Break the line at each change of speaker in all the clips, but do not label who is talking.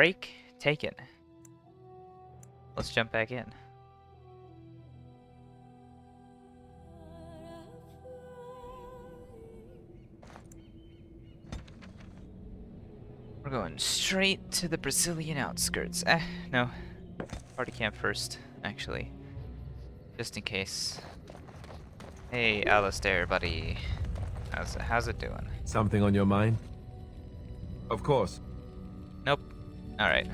Break taken. Let's jump back in. We're going straight to the Brazilian outskirts. No. Party camp first, actually. Just in case. Hey, Alistair, buddy. How's it doing?
Something on your mind? Of course.
Nope. Alright.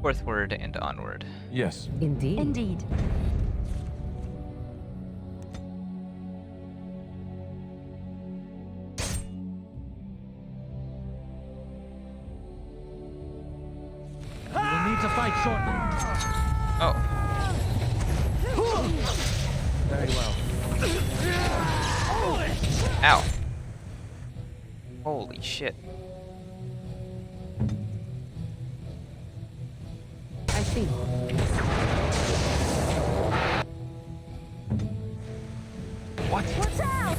Forthward and onward.
Yes.
Indeed.
Indeed.
We'll need to fight shortly.
Oh.
Very well.
Ow. Holy shit.
I see.
What?
Watch out!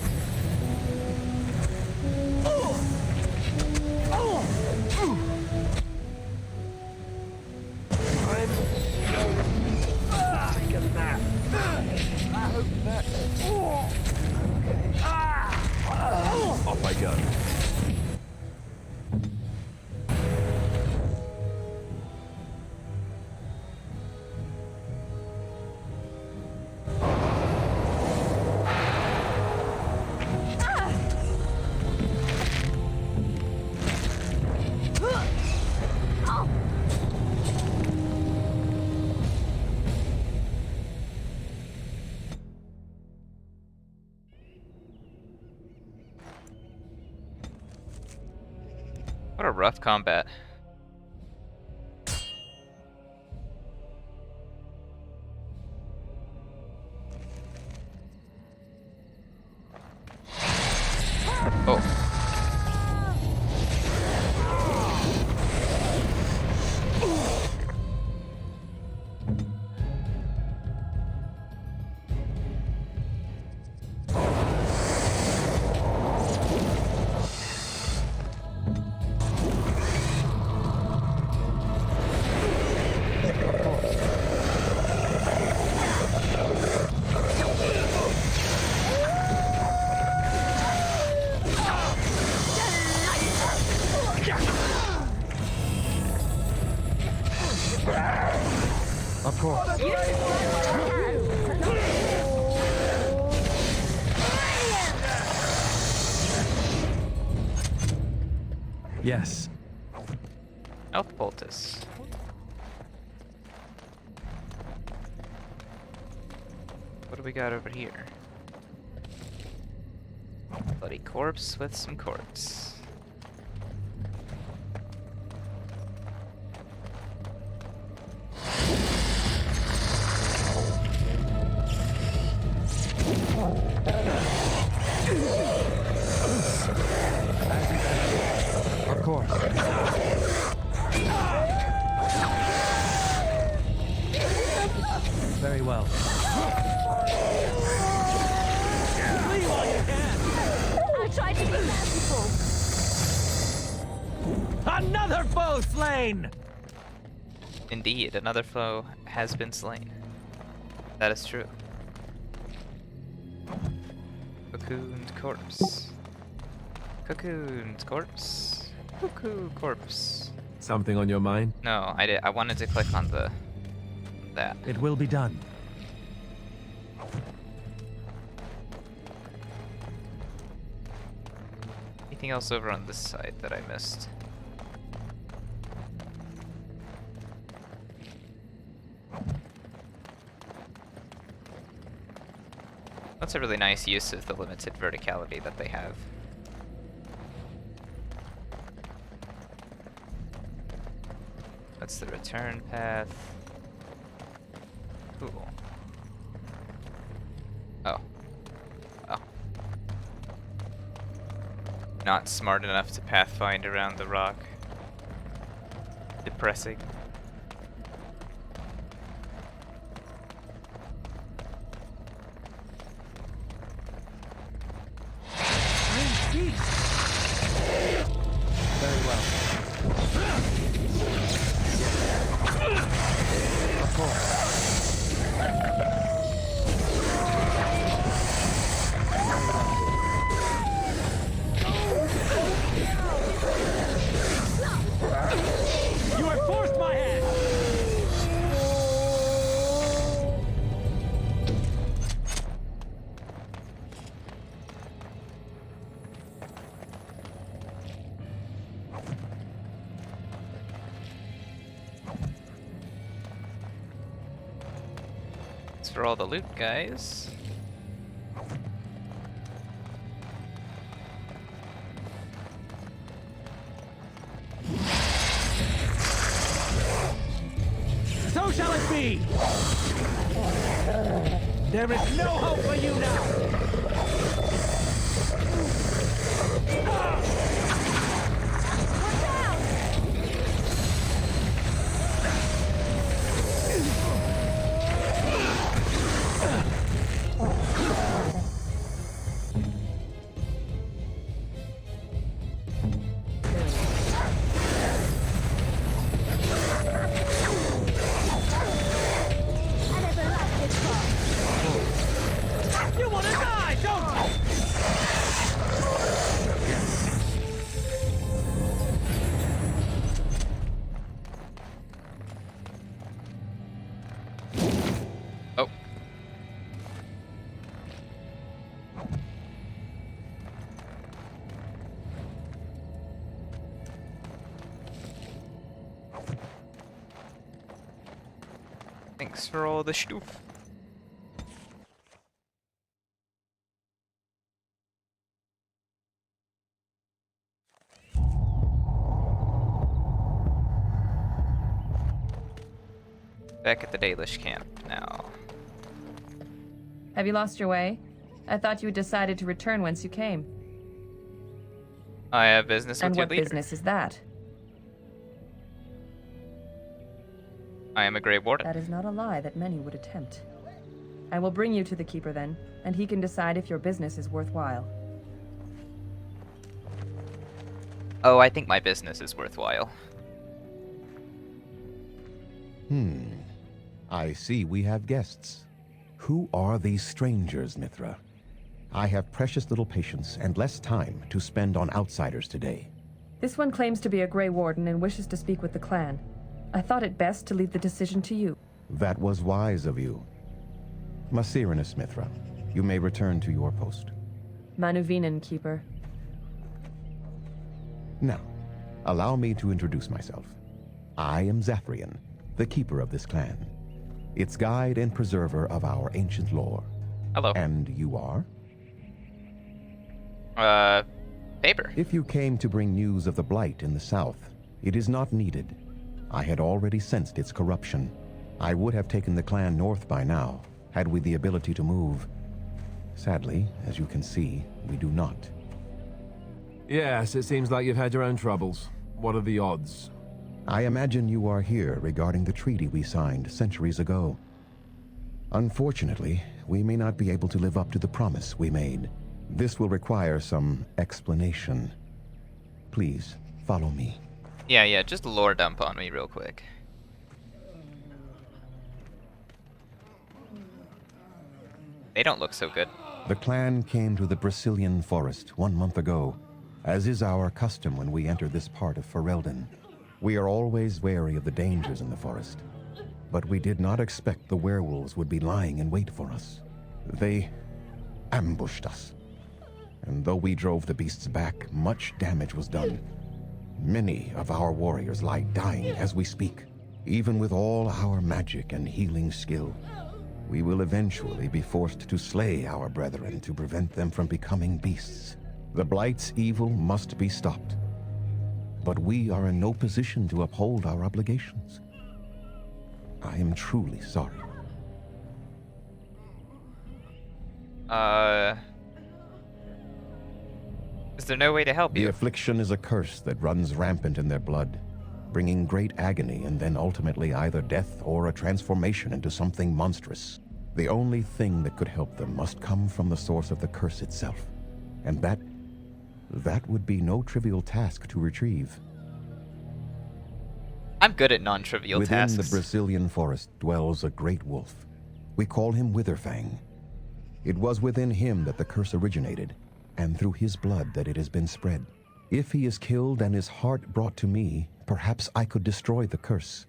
Off I go.
What a rough combat. Oh.
Of course. Yes.
Health poultice. What do we got over here? Bloody corpse with some quartz.
Of course. Very well.
I tried to be merciful.
Another foe slain!
Indeed, another foe has been slain. That is true. Cocooned corpse. Cocooned corpse. Cuckoo corpse.
Something on your mind?
No, I wanted to click on that.
It will be done.
Anything else over on this side that I missed? That's a really nice use of the limited verticality that they have. That's the return path. Cool. Oh. Oh. Not smart enough to pathfind around the rock. Depressing. for all the loot, guys.
So shall it be! There is no hope for you now!
I never liked this part.
You wanna die, don't you?
Oh. Thanks for all the stoof. Back at the Dalish camp now.
Have you lost your way? I thought you had decided to return whence you came.
I have business
And
with your
what
leader.
business is that?
I am a Grey Warden.
That is not a lie that many would attempt. I will bring you to the Keeper then, and he can decide if your business is worthwhile.
Oh, I think my business is worthwhile.
I see we have guests. Who are these strangers, Mithra? I have precious little patience and less time to spend on outsiders today.
This one claims to be a Grey Warden and wishes to speak with the clan. I thought it best to leave the decision to you.
That was wise of you. Masirinus, Mithra, you may return to your post.
Manuvinen, Keeper.
Now, allow me to introduce myself. I am Zathrian, the keeper of this clan, its guide and preserver of our ancient lore.
Hello.
And you are?
Paper.
If you came to bring news of the Blight in the south, it is not needed. I had already sensed its corruption. I would have taken the clan north by now, had we the ability to move. Sadly, as you can see, we do not.
Yes, it seems like you've had your own troubles. What are the odds?
I imagine you are here regarding the treaty we signed centuries ago. Unfortunately, we may not be able to live up to the promise we made. This will require some explanation. Please, follow me.
Yeah, just lore dump on me real quick. They don't look so good.
The clan came to the Brazilian forest 1 month ago, as is our custom when we enter this part of Ferelden. We are always wary of the dangers in the forest, but we did not expect the werewolves would be lying in wait for us. They ambushed us, and though we drove the beasts back, much damage was done. Many of our warriors lie dying as we speak. Even with all our magic and healing skill, we will eventually be forced to slay our brethren to prevent them from becoming beasts. The Blight's evil must be stopped, but we are in no position to uphold our obligations. I am truly sorry.
Is there no way to help
The
you?
affliction is a curse that runs rampant in their blood, bringing great agony and then ultimately either death or a transformation into something monstrous. The only thing that could help them must come from the source of the curse itself, and that would be no trivial task to retrieve.
I'm good at non-trivial
Within
tasks.
the Brazilian forest dwells a great wolf. We call him Witherfang. It was within him that the curse originated, and through his blood that it has been spread. If he is killed and his heart brought to me, perhaps I could destroy the curse.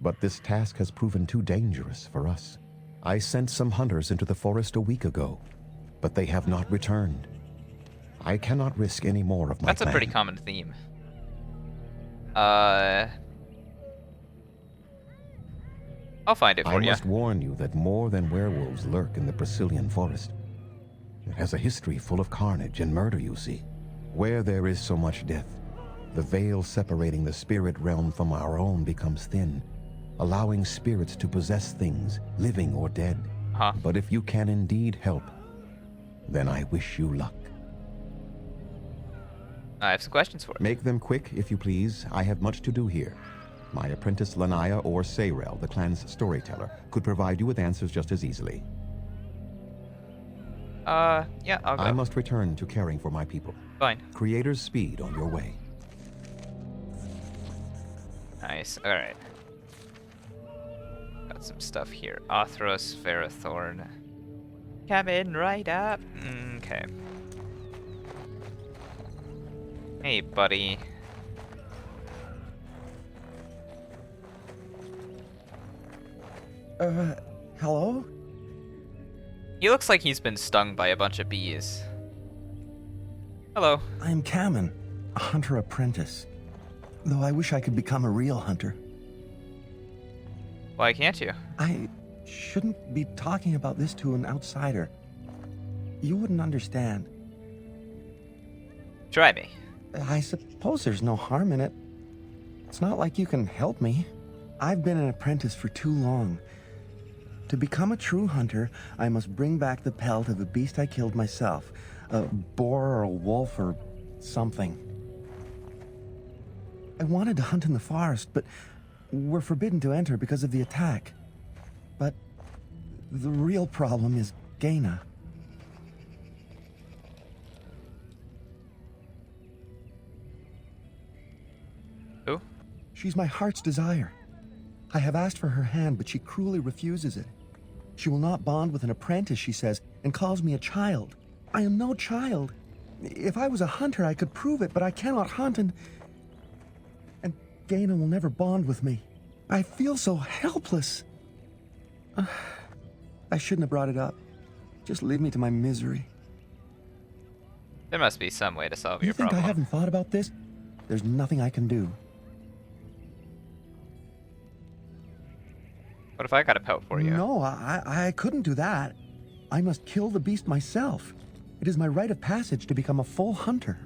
But this task has proven too dangerous for us. I sent some hunters into the forest a week ago, but they have not returned. I cannot risk any more of my
That's a pretty
clan.
common theme. I'll find it
I
for you.
must warn you that more than werewolves lurk in the Brazilian forest. It has a history full of carnage and murder, you see. Where there is so much death, the veil separating the spirit realm from our own becomes thin, allowing spirits to possess things, living or dead.
Huh.
But if you can indeed help, then I wish you luck.
I have some questions for you.
Make them quick, if you please. I have much to do here. My apprentice Lanaya or Sayrel, the clan's storyteller, could provide you with answers just as easily.
Yeah, I'll go.
I must return to caring for my people.
Fine.
Creator's speed on your way.
Nice. Alright. Got some stuff here. Athros, Verathorn. Coming right up. Okay. Hey, buddy.
Hello?
He looks like he's been stung by a bunch of bees. Hello.
I'm Kamen, a hunter apprentice. Though I wish I could become a real hunter.
Why can't you?
I shouldn't be talking about this to an outsider. You wouldn't understand.
Try me.
I suppose there's no harm in it. It's not like you can help me. I've been an apprentice for too long. To become a true hunter, I must bring back the pelt of a beast I killed myself. A boar or a wolf or something. I wanted to hunt in the forest, but we're forbidden to enter because of the attack. But the real problem is Gaina.
Who?
She's my heart's desire. I have asked for her hand, but she cruelly refuses it. She will not bond with an apprentice, she says, and calls me a child. I am no child. If I was a hunter, I could prove it, but I cannot hunt, and Gaina will never bond with me. I feel so helpless. I shouldn't have brought it up. Just leave me to my misery.
There must be some way to solve
You
your
think
problem.
I haven't thought about this? There's nothing I can do.
What if I got a pelt for you?
No, I couldn't do that. I must kill the beast myself. It is my rite of passage to become a full hunter.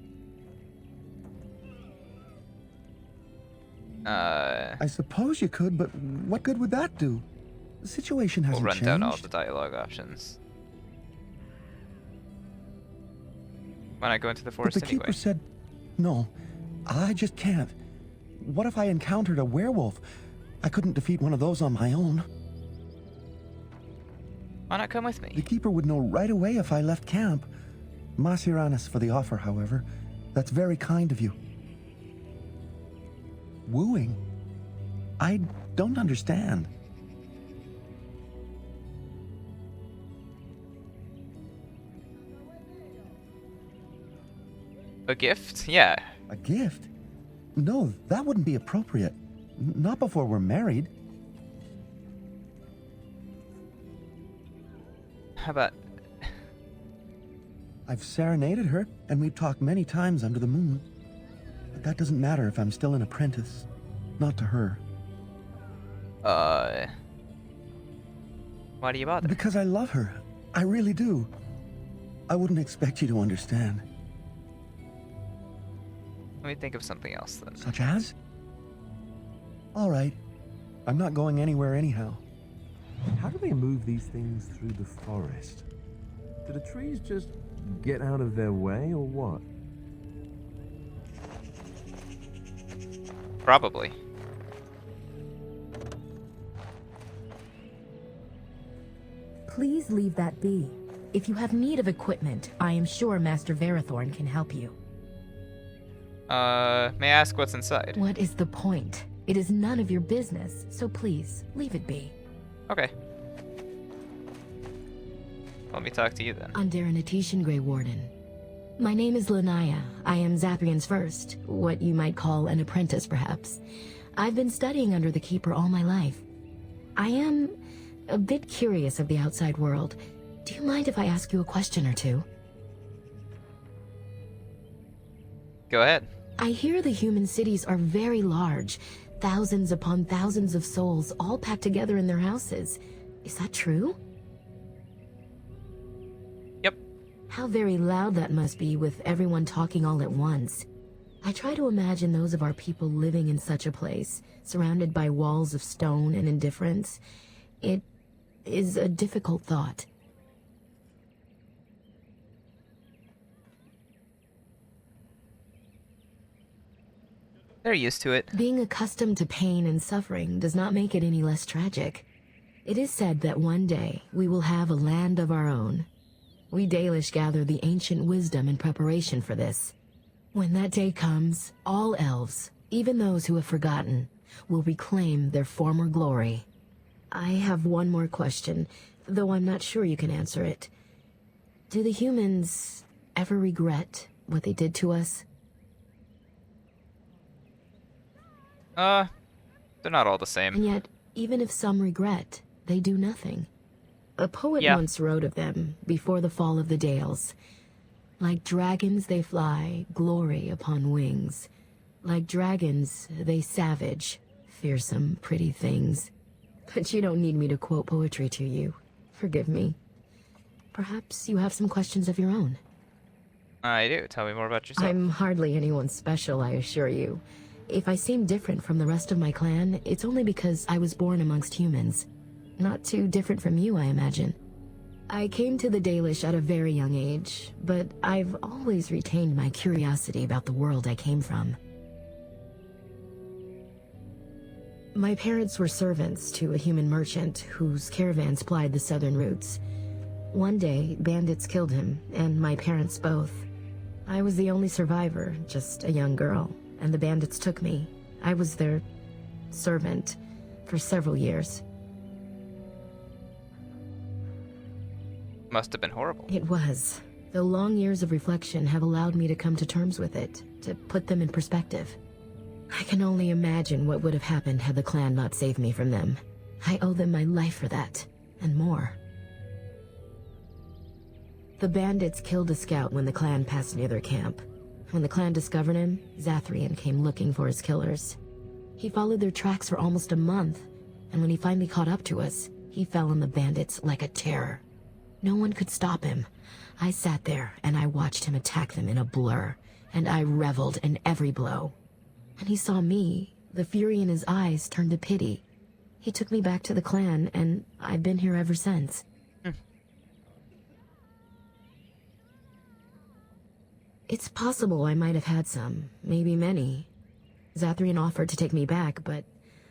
I suppose you could, but what good would that do? The situation
We'll
hasn't
run
changed.
down all the dialogue options. Why not go into the
But
forest
the
anyway?
keeper said, no, I just can't. What if I encountered a werewolf? I couldn't defeat one of those on my own.
Why not come with
The
me?
keeper would know right away if I left camp. Masiranis for the offer, however. That's very kind of you. Wooing? I don't understand.
A gift? Yeah.
A gift? No, that wouldn't be appropriate. Not before we're married.
How about...
I've serenaded her, and we've talked many times under the moon. But that doesn't matter if I'm still an apprentice. Not to her.
Why do you bother?
Because I love her. I really do. I wouldn't expect you to understand.
Let me think of something else then.
Such as? All right. I'm not going anywhere anyhow.
How do they move these things through the forest? Do the trees just get out of their way, or what?
Probably.
Please leave that be. If you have need of equipment, I am sure Master Verathorn can help you.
May I ask what's inside?
What is the point? It is none of your business, so please, leave it be.
Okay. Let me talk to you then.
Underanitishan, Grey Warden. My name is Lanaya. I am Zathrian's first, what you might call an apprentice, perhaps. I've been studying under the Keeper all my life. I am a bit curious of the outside world. Do you mind if I ask you a question or two?
Go ahead.
I hear the human cities are very large. thousands upon thousands of souls all packed together in their houses. Is that true?
Yep.
How very loud that must be with everyone talking all at once. I try to imagine those of our people living in such a place, surrounded by walls of stone and indifference. It is a difficult thought.
They're used to it.
Being accustomed to pain and suffering does not make it any less tragic. It is said that one day we will have a land of our own. We Dalish gather the ancient wisdom in preparation for this. When that day comes, all elves, even those who have forgotten, will reclaim their former glory. I have one more question, though I'm not sure you can answer it. Do the humans ever regret what they did to us?
They're not all the same.
And yet, even if some regret, they do nothing. A poet
Yeah.
once wrote of them before the fall of the Dales. Like dragons they fly, glory upon wings. Like dragons, they savage, fearsome, pretty things. But you don't need me to quote poetry to you. Forgive me. Perhaps you have some questions of your own.
I do. Tell me more about yourself.
I'm hardly anyone special, I assure you. If I seem different from the rest of my clan, it's only because I was born amongst humans. Not too different from you, I imagine. I came to the Dalish at a very young age, but I've always retained my curiosity about the world I came from. My parents were servants to a human merchant whose caravans plied the southern routes. One day, bandits killed him, and my parents both. I was the only survivor, just a young girl, and the bandits took me. I was their servant for several years.
Must have been horrible.
It was. Though long years of reflection have allowed me to come to terms with it, to put them in perspective. I can only imagine what would have happened had the clan not saved me from them. I owe them my life for that, and more. The bandits killed a scout when the clan passed near their camp. When the clan discovered him, Zathrian came looking for his killers. He followed their tracks for almost a month, and when he finally caught up to us, he fell on the bandits like a terror. No one could stop him. I sat there and I watched him attack them in a blur, and I reveled in every blow. When he saw me, the fury in his eyes turned to pity. He took me back to the clan, and I've been here ever since. It's possible I might have had some, maybe many. Zathrian offered to take me back, but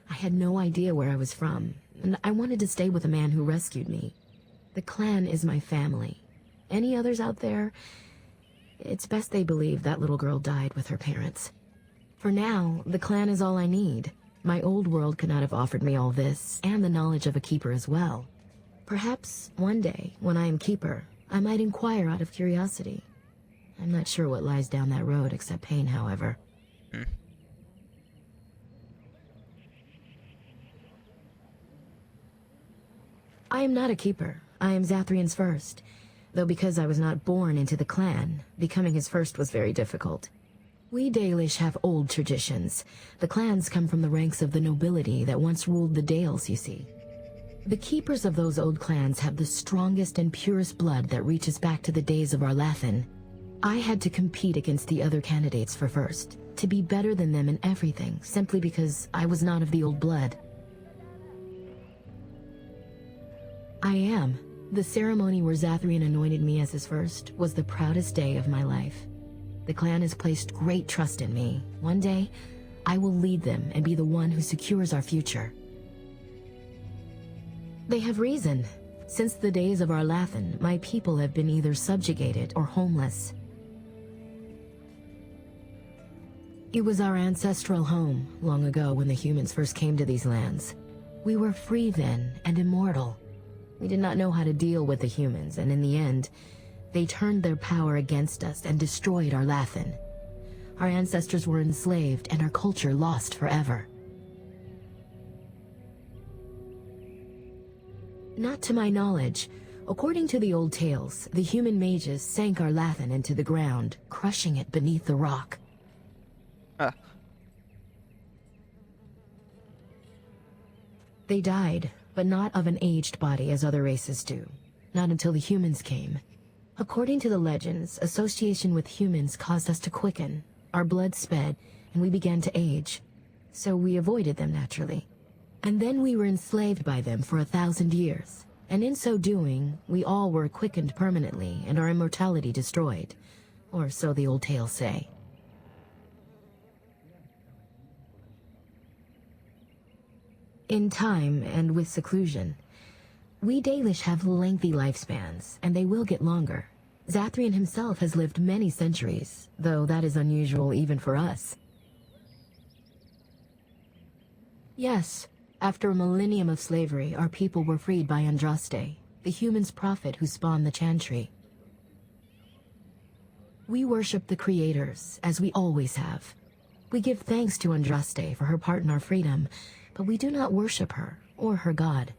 I had no idea where I was from, and I wanted to stay with the man who rescued me. The clan is my family. Any others out there? It's best they believe that little girl died with her parents. For now, the clan is all I need. My old world could not have offered me all this, and the knowledge of a keeper as well. Perhaps one day, when I am keeper, I might inquire out of curiosity. I'm not sure what lies down that road except pain, however. I am not a keeper. I am Zathrian's first. Though because I was not born into the clan, becoming his first was very difficult. We Dalish have old traditions. The clans come from the ranks of the nobility that once ruled the Dales, you see. The keepers of those old clans have the strongest and purest blood that reaches back to the days of our Lathan. I had to compete against the other candidates for first, to be better than them in everything, simply because I was not of the old blood. I am. The ceremony where Zathrian anointed me as his first was the proudest day of my life. The clan has placed great trust in me. One day, I will lead them and be the one who secures our future. They have reason. Since the days of our Lathan, my people have been either subjugated or homeless. It was our ancestral home, long ago when the humans first came to these lands. We were free then, and immortal. We did not know how to deal with the humans, and in the end, they turned their power against us and destroyed our Lathan. Our ancestors were enslaved, and our culture lost forever. Not to my knowledge. According to the old tales, the human mages sank our Lathan into the ground, crushing it beneath the rock. They died, but not of an aged body as other races do. Not until the humans came. According to the legends, association with humans caused us to quicken. Our blood sped, and we began to age. So we avoided them naturally. And then we were enslaved by them for 1,000 years. And in so doing, we all were quickened permanently and our immortality destroyed. Or so the old tales say. In time and with seclusion, we Dalish have lengthy lifespans, and they will get longer. Zathrian himself has lived many centuries, though that is unusual even for us. Yes, after a millennium of slavery, our people were freed by Andraste, the human's prophet who spawned the Chantry. We worship the creators, as we always have. We give thanks to Andraste for her part in our freedom, but we do not worship her or her god.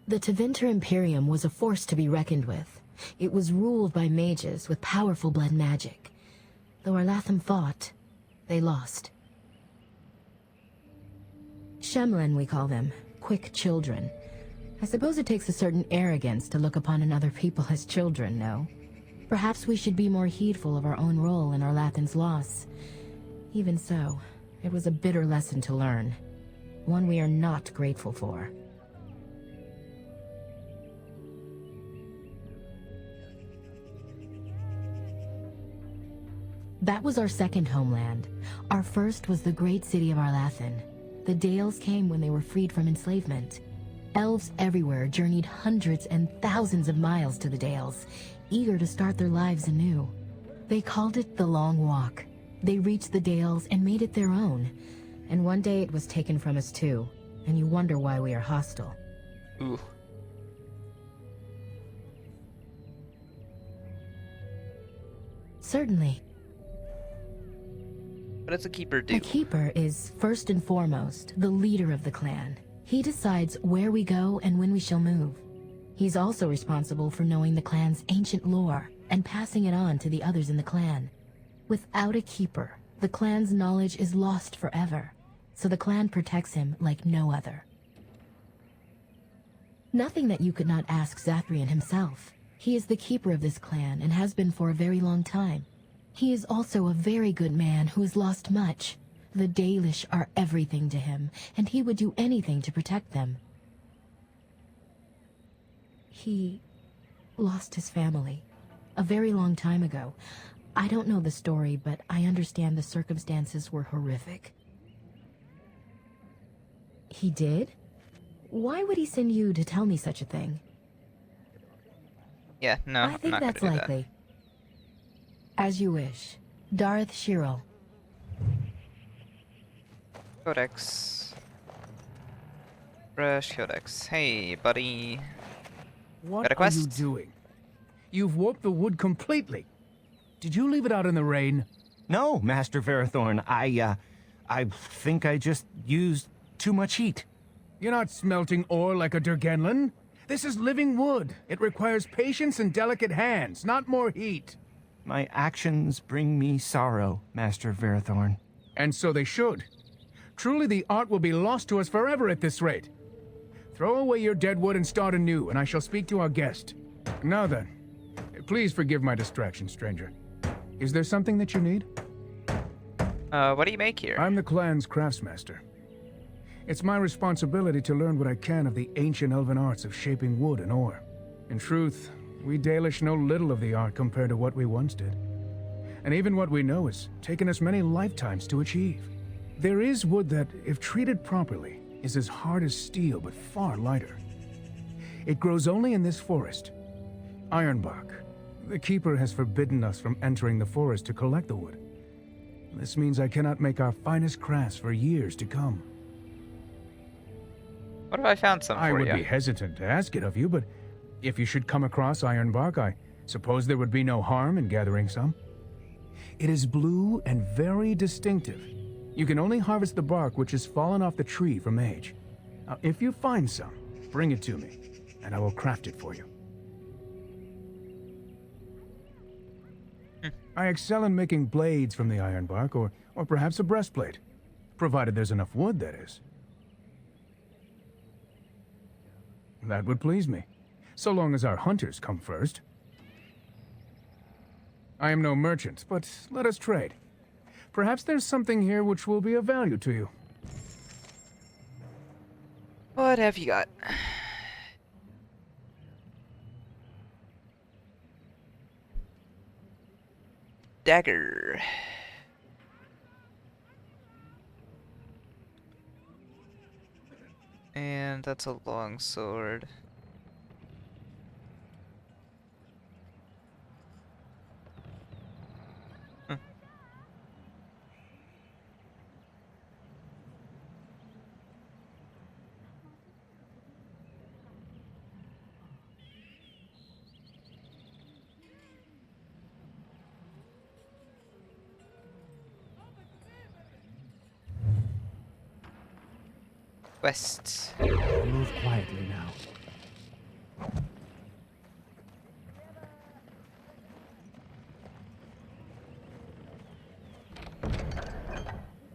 The Tevinter Imperium was a force to be reckoned with. It was ruled by mages with powerful blood magic. Though our Latham fought, they lost. Shemlin, we call them. Quick children. I suppose it takes a certain arrogance to look upon another people as children, no? Perhaps we should be more heedful of our own role in our Lathan's loss. Even so, it was a bitter lesson to learn. One we are not grateful for. That was our second homeland. Our first was the great city of Arlathan. The Dales came when they were freed from enslavement. Elves everywhere journeyed hundreds and thousands of miles to the Dales, eager to start their lives anew. They called it the Long Walk. They reached the Dales and made it their own. And one day it was taken from us too, and you wonder why we are hostile.
Ooh.
Certainly.
What does a keeper do?
A keeper is, first and foremost, the leader of the clan. He decides where we go and when we shall move. He's also responsible for knowing the clan's ancient lore and passing it on to the others in the clan. Without a keeper, the clan's knowledge is lost forever, so the clan protects him like no other. Nothing that you could not ask Zathrian himself. He is the keeper of this clan and has been for a very long time. He is also a very good man who has lost much. The Dalish are everything to him, and he would do anything to protect them. He lost his family a very long time ago. I don't know the story, but I understand the circumstances were horrific. He did? Why would he send you to tell me such a thing?
Yeah, no,
I
I'm
think
not
that's
gonna do
likely. As you wish. Darth Shirel.
that. Codex. Fresh Codex. Hey, buddy.
What
Got a
are you
quest?
doing? You've warped the wood completely. Did you leave it out in the rain?
No, Master Verathorn. I think I just used too much heat.
You're not smelting ore like a Durgenlin. This is living wood. It requires patience and delicate hands, not more heat.
My actions bring me sorrow, Master Verathorn.
And so they should. Truly the art will be lost to us forever at this rate. Throw away your dead wood and start anew, and I shall speak to our guest. Now then, please forgive my distraction, stranger. Is there something that you need?
What do you make here?
I'm the clan's craftsmaster. It's my responsibility to learn what I can of the ancient elven arts of shaping wood and ore. In truth, we Dalish know little of the art compared to what we once did. And even what we know has taken us many lifetimes to achieve. There is wood that, if treated properly, is as hard as steel but far lighter. It grows only in this forest. Ironbark. The keeper has forbidden us from entering the forest to collect the wood. This means I cannot make our finest crafts for years to come.
What if I found some
I
for
would
you?
be hesitant to ask it of you, but if you should come across ironbark, I suppose there would be no harm in gathering some. It is blue and very distinctive. You can only harvest the bark which has fallen off the tree from age. Now, if you find some, bring it to me, and I will craft it for you. I excel in making blades from the ironbark, or perhaps a breastplate. Provided there's enough wood, that is. That would please me, so long as our hunters come first. I am no merchant, but let us trade. Perhaps there's something here which will be of value to you.
What have you got? Dagger. And that's a long sword. West.
Move quietly now.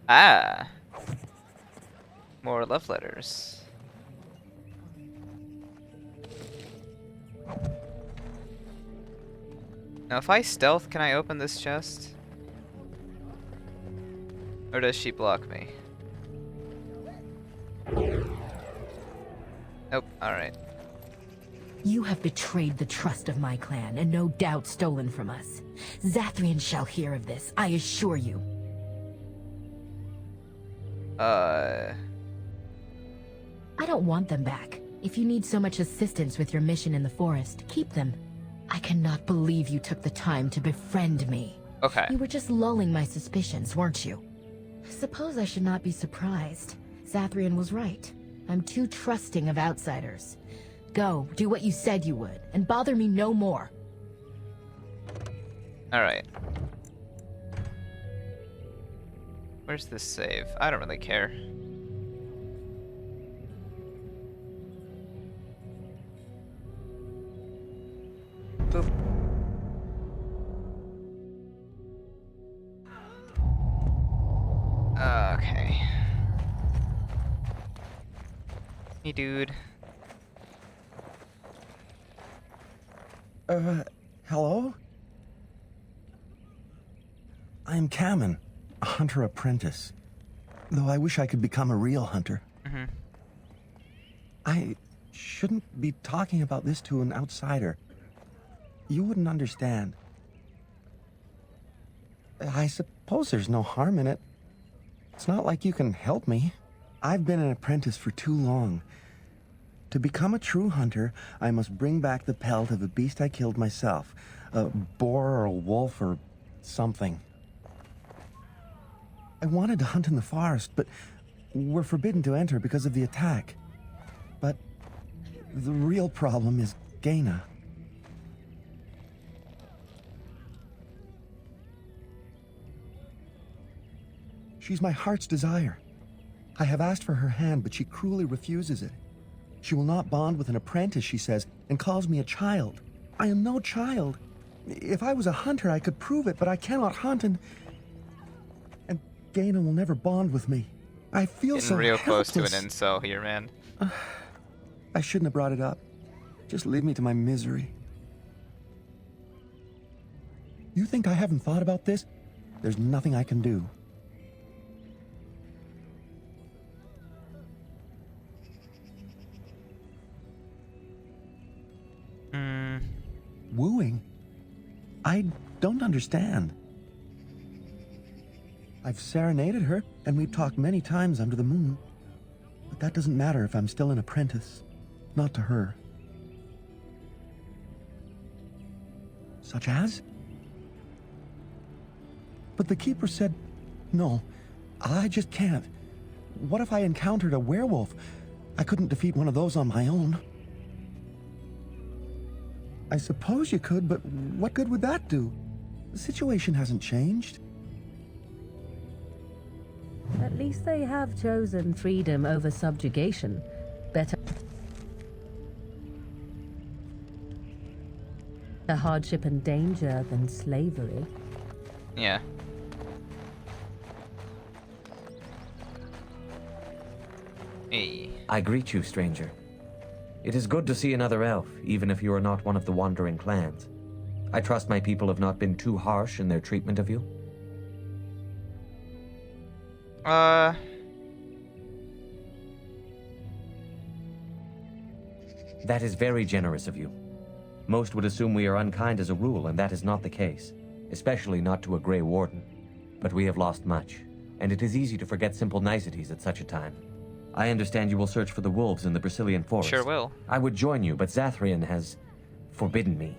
Ah. More love letters. Now if I stealth, can I open this chest? Or does she block me? Nope, alright.
You have betrayed the trust of my clan, and no doubt stolen from us. Zathrian shall hear of this, I assure you.
I
don't want them back. If you need so much assistance with your mission in the forest, keep them. I cannot believe you took the time to befriend me.
Okay.
You were just lulling my suspicions, weren't you? Suppose I should not be surprised. Zathrian was right. I'm too trusting of outsiders. Go, do what you said you would, and bother me no more.
Alright. Where's this save? I don't really care. Boop. Okay. Hey, dude.
Hello? I am Kamen, a hunter apprentice. Though I wish I could become a real hunter.
Mm-hmm.
I shouldn't be talking about this to an outsider. You wouldn't understand. I suppose there's no harm in it. It's not like you can help me. I've been an apprentice for too long. To become a true hunter, I must bring back the pelt of a beast I killed myself. A boar or a wolf or something. I wanted to hunt in the forest, but we're forbidden to enter because of the attack. But the real problem is Gaina. She's my heart's desire. I have asked for her hand, but she cruelly refuses it. She will not bond with an apprentice, she says, and calls me a child. I am no child. If I was a hunter, I could prove it, but I cannot hunt, and Gaina will never bond with me. I feel
Getting
so
real
helpless.
close to an incel here, man.
I shouldn't have brought it up. Just leave me to my misery. You think I haven't thought about this? There's nothing I can do. Wooing? I don't understand. I've serenaded her, and we've talked many times under the moon. But that doesn't matter if I'm still an apprentice. Not to her. Such as? But the keeper said, no, I just can't. What if I encountered a werewolf? I couldn't defeat one of those on my own. I suppose you could, but what good would that do? The situation hasn't changed.
At least they have chosen freedom over subjugation. Better hardship and danger than slavery.
Yeah. Hey.
I greet you, stranger. It is good to see another elf, even if you are not one of the wandering clans. I trust my people have not been too harsh in their treatment of you. That is very generous of you. Most would assume we are unkind as a rule, and that is not the case, especially not to a Grey Warden. But we have lost much, and it is easy to forget simple niceties at such a time. I understand you will search for the wolves in the Brazilian forest.
Sure will.
I would join you, but Zathrian has forbidden me.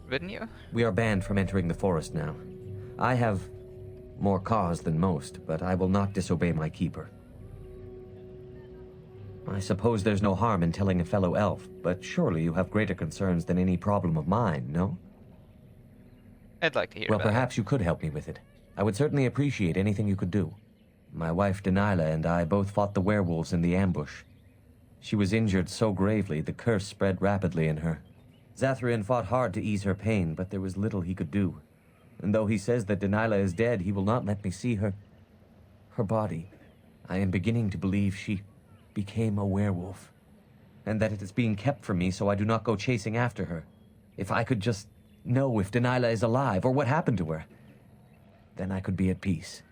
Forbidden you?
We are banned from entering the forest now. I have more cause than most, but I will not disobey my keeper. I suppose there's no harm in telling a fellow elf, but surely you have greater concerns than any problem of mine, no?
I'd like to hear
Well,
about
perhaps you could help me with it. I would certainly appreciate anything you could do. My wife Delilah and I both fought the werewolves in the ambush. She was injured so gravely, the curse spread rapidly in her. Zathrian fought hard to ease her pain, but there was little he could do. And though he says that Delilah is dead, he will not let me see her body. I am beginning to believe she became a werewolf, and that it is being kept from me so I do not go chasing after her. If I could just know if Delilah is alive or what happened to her, then I could be at peace.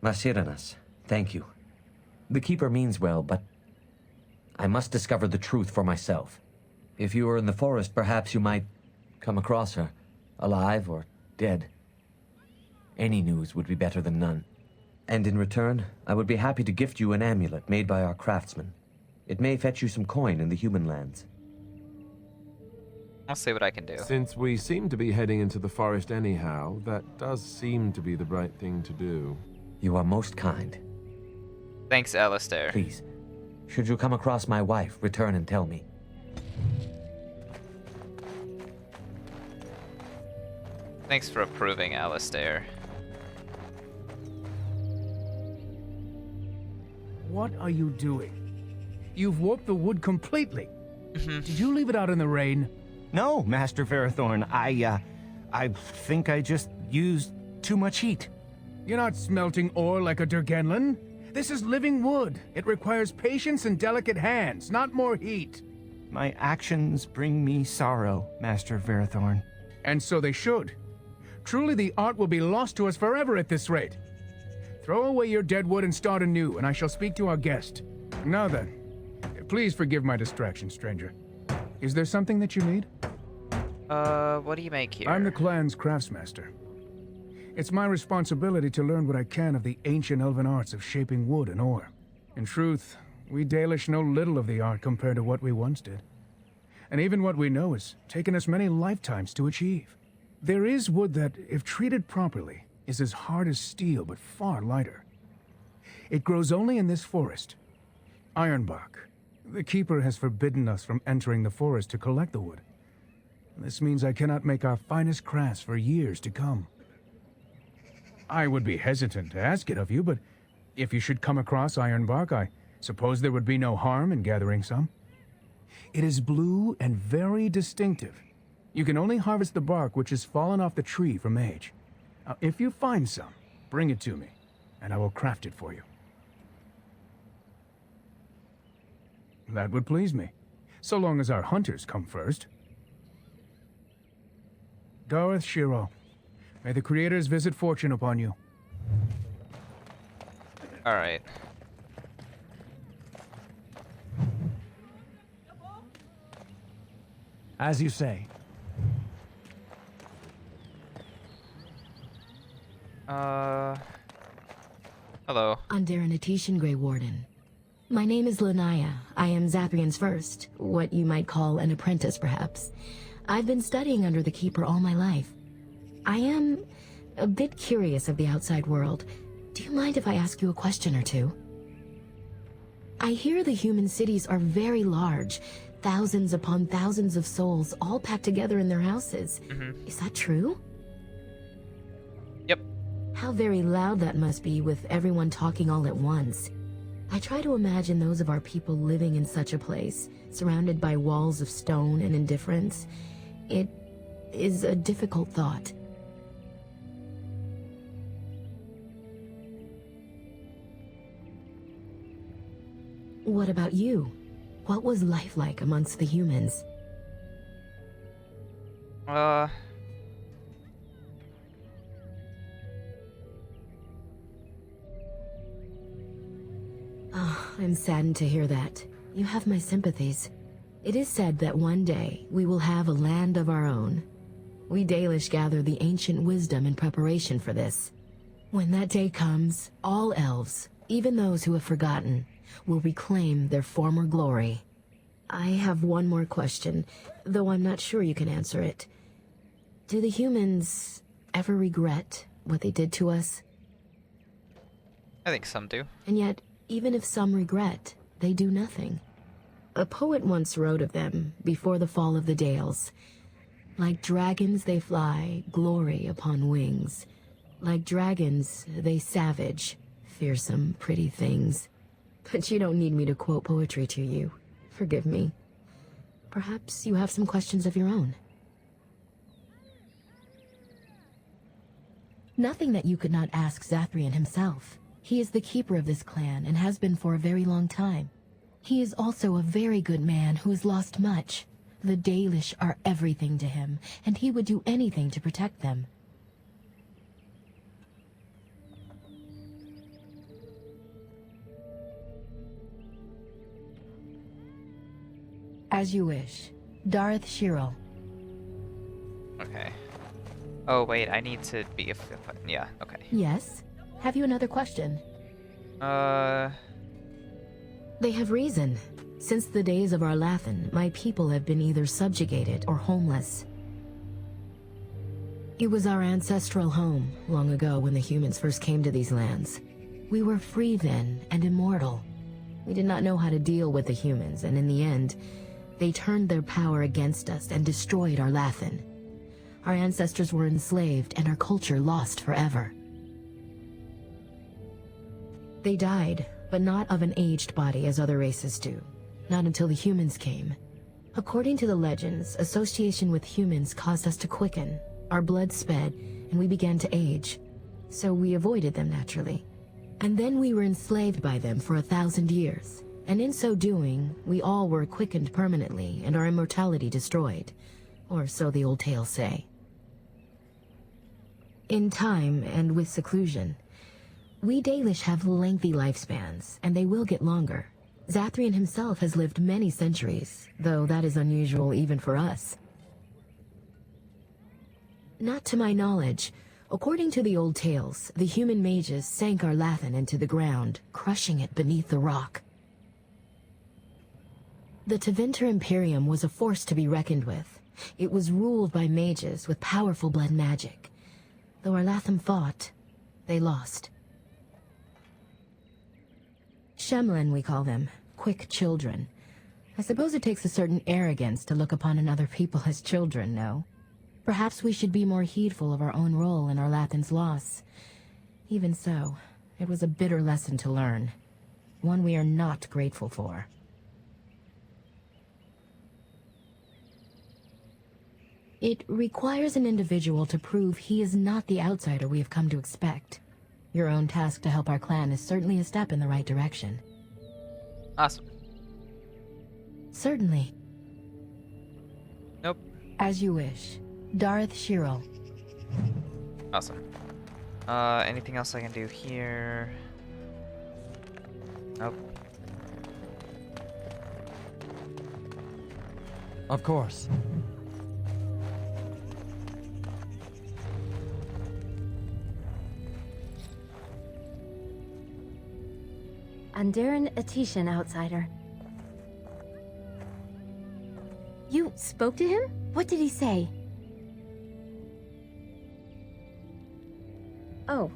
Masiranas, thank you. The Keeper means well, but I must discover the truth for myself. If you are in the forest, perhaps you might come across her, alive or dead. Any news would be better than none. And in return, I would be happy to gift you an amulet made by our craftsman. It may fetch you some coin in the human lands.
I'll see what I can do.
Since we seem to be heading into the forest anyhow, that does seem to be the right thing to do.
You are most kind.
Thanks, Alistair.
Please, should you come across my wife, return and tell me.
Thanks for approving, Alistair.
What are you doing? You've warped the wood completely. Did you leave it out in the rain?
No, Master Verathorn. I think I just used too much heat.
You're not smelting ore like a Durgenlin. This is living wood. It requires patience and delicate hands, not more heat.
My actions bring me sorrow, Master Verathorn.
And so they should. Truly, the art will be lost to us forever at this rate. Throw away your dead wood and start anew, and I shall speak to our guest. Now then, please forgive my distraction, stranger. Is there something that you need?
What do you make here?
I'm the clan's craftsmaster. It's my responsibility to learn what I can of the ancient elven arts of shaping wood and ore. In truth, we Dalish know little of the art compared to what we once did. And even what we know has taken us many lifetimes to achieve. There is wood that, if treated properly, is as hard as steel but far lighter. It grows only in this forest. Ironbark. The Keeper has forbidden us from entering the forest to collect the wood. This means I cannot make our finest crafts for years to come. I would be hesitant to ask it of you, but if you should come across ironbark, I suppose there would be no harm in gathering some. It is blue and very distinctive. You can only harvest the bark which has fallen off the tree from age. Now, if you find some, bring it to me, and I will craft it for you. That would please me, so long as our hunters come first. Gareth Shiro, may the Creators visit fortune upon you.
Alright.
As you say.
Hello.
Andera Natishan, Grey Warden. My name is Lanaya. I am Zathrian's first, what you might call an apprentice, perhaps. I've been studying under the Keeper all my life. I am a bit curious of the outside world. Do you mind if I ask you a question or two? I hear the human cities are very large, thousands upon thousands of souls all packed together in their houses. Is that true?
Yep.
How very loud that must be with everyone talking all at once. I try to imagine those of our people living in such a place, surrounded by walls of stone and indifference. It is a difficult thought. What about you? What was life like amongst the humans? Oh, I'm saddened to hear that. You have my sympathies. It is said that one day we will have a land of our own. We Dalish gather the ancient wisdom in preparation for this. When that day comes, all elves, even those who have forgotten, will reclaim their former glory. I have one more question, though I'm not sure you can answer it. Do the humans ever regret what they did to us?
I think some do.
And yet, even if some regret, they do nothing. A poet once wrote of them, before the fall of the Dales. Like dragons they fly, glory upon wings. Like dragons, they savage, fearsome, pretty things. But you don't need me to quote poetry to you. Forgive me. Perhaps you have some questions of your own. Nothing that you could not ask Zathrian himself. He is the keeper of this clan and has been for a very long time. He is also a very good man who has lost much. The Dalish are everything to him, and he would do anything to protect them. As you wish. Darth Shirel.
Okay. Oh, wait, I need to be yeah, okay.
Yes? Have you another question? They have reason. Since the days of Arlathan, my people have been either subjugated or homeless. It was our ancestral home, long ago when the humans first came to these lands. We were free then, and immortal. We did not know how to deal with the humans, and in the end, they turned their power against us and destroyed Arlathan. Our ancestors were enslaved, and our culture lost forever. They died, but not of an aged body as other races do. Not until the humans came. According to the legends, association with humans caused us to quicken. Our blood sped, and we began to age. So we avoided them naturally. And then we were enslaved by them for 1,000 years. And in so doing, we all were quickened permanently and our immortality destroyed. Or so the old tales say. In time and with seclusion, we Dalish have lengthy lifespans, and they will get longer. Zathrian himself has lived many centuries, though that is unusual even for us. Not to my knowledge. According to the old tales, the human mages sank Arlathan into the ground, crushing it beneath the rock. The Tevinter Imperium was a force to be reckoned with. It was ruled by mages with powerful blood magic. Though Arlathan fought, they lost. Shemlin, we call them. Quick children. I suppose it takes a certain arrogance to look upon another people as children, no? Perhaps we should be more heedful of our own role in Arlathan's loss. Even so, it was a bitter lesson to learn. One we are not grateful for. It requires an individual to prove he is not the outsider we have come to expect. Your own task to help our clan is certainly a step in the right direction.
Awesome.
Certainly.
Nope.
As you wish. Darth Shirel.
Awesome. Anything else I can do here? Nope.
Of course.
Andaran Atishan, outsider. You spoke to him? What did he say? Oh.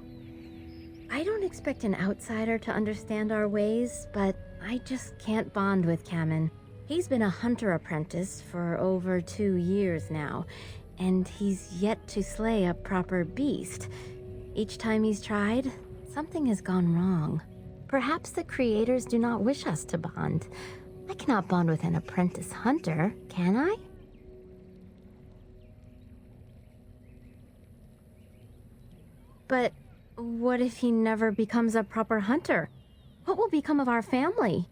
I don't expect an outsider to understand our ways, but I just can't bond with Kamen. He's been a hunter apprentice for over 2 years now, and he's yet to slay a proper beast. Each time he's tried, something has gone wrong. Perhaps the creators do not wish us to bond. I cannot bond with an apprentice hunter, can I? But what if he never becomes a proper hunter? What will become of our family?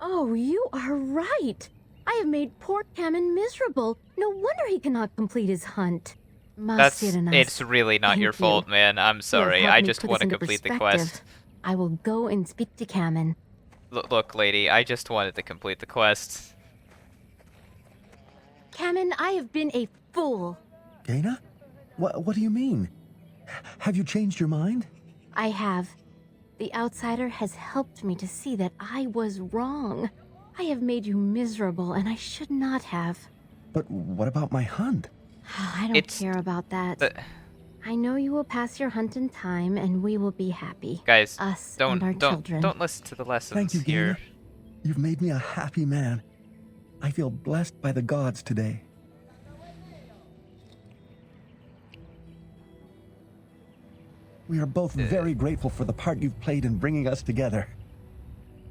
Oh, you are right. I have made poor Cameron miserable. No wonder he cannot complete his hunt.
It's really not your fault, man. I'm sorry. I just want to complete the quest.
I will go and speak to Cameron.
Look, lady, I just wanted to complete the quest.
Cameron, I have been a fool.
Gaina? What do you mean? Have you changed your mind?
I have. The outsider has helped me to see that I was wrong. I have made you miserable, and I should not have.
But what about my hunt?
I don't care about that. I know you will pass your hunt in time, and we will be happy.
Guys,
us and our children.
Don't listen to the lessons
Thank you,
here.
Gaina. You've made me a happy man. I feel blessed by the gods today. We are both very grateful for the part you've played in bringing us together.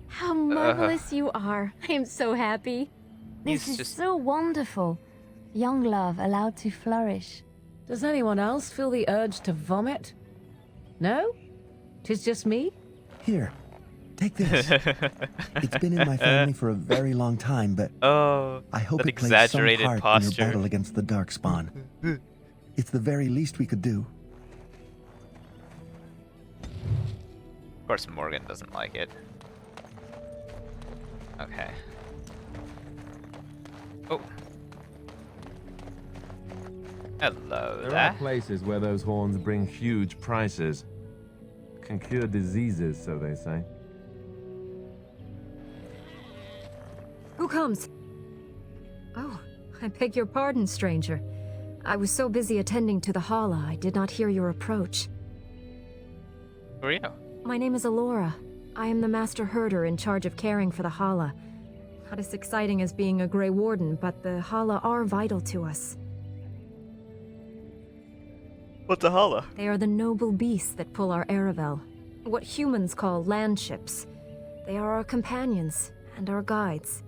How marvelous you are. I am so happy.
This is so wonderful. Young love allowed to flourish. Does anyone else feel the urge to vomit? No? 'Tis just me?
Here, take this. It's been in my family for a very long time, but I hope
that
it plays some
exaggerated
part in
posture.
your battle against the Darkspawn. It's the very least we could do.
Of course, Morgan doesn't like it. Okay. Oh. Hello
There
there.
are places where those horns bring huge prices. Can cure diseases, so they say.
Who comes? Oh, I beg your pardon, stranger. I was so busy attending to the Hala, I did not hear your approach.
Who are you?
My name is Alora. I am the Master Herder in charge of caring for the Hala. Not as exciting as being a Grey Warden, but the Hala are vital to us.
What's a Hala?
They are the noble beasts that pull our Aravel. What humans call land ships. They are our companions and our guides.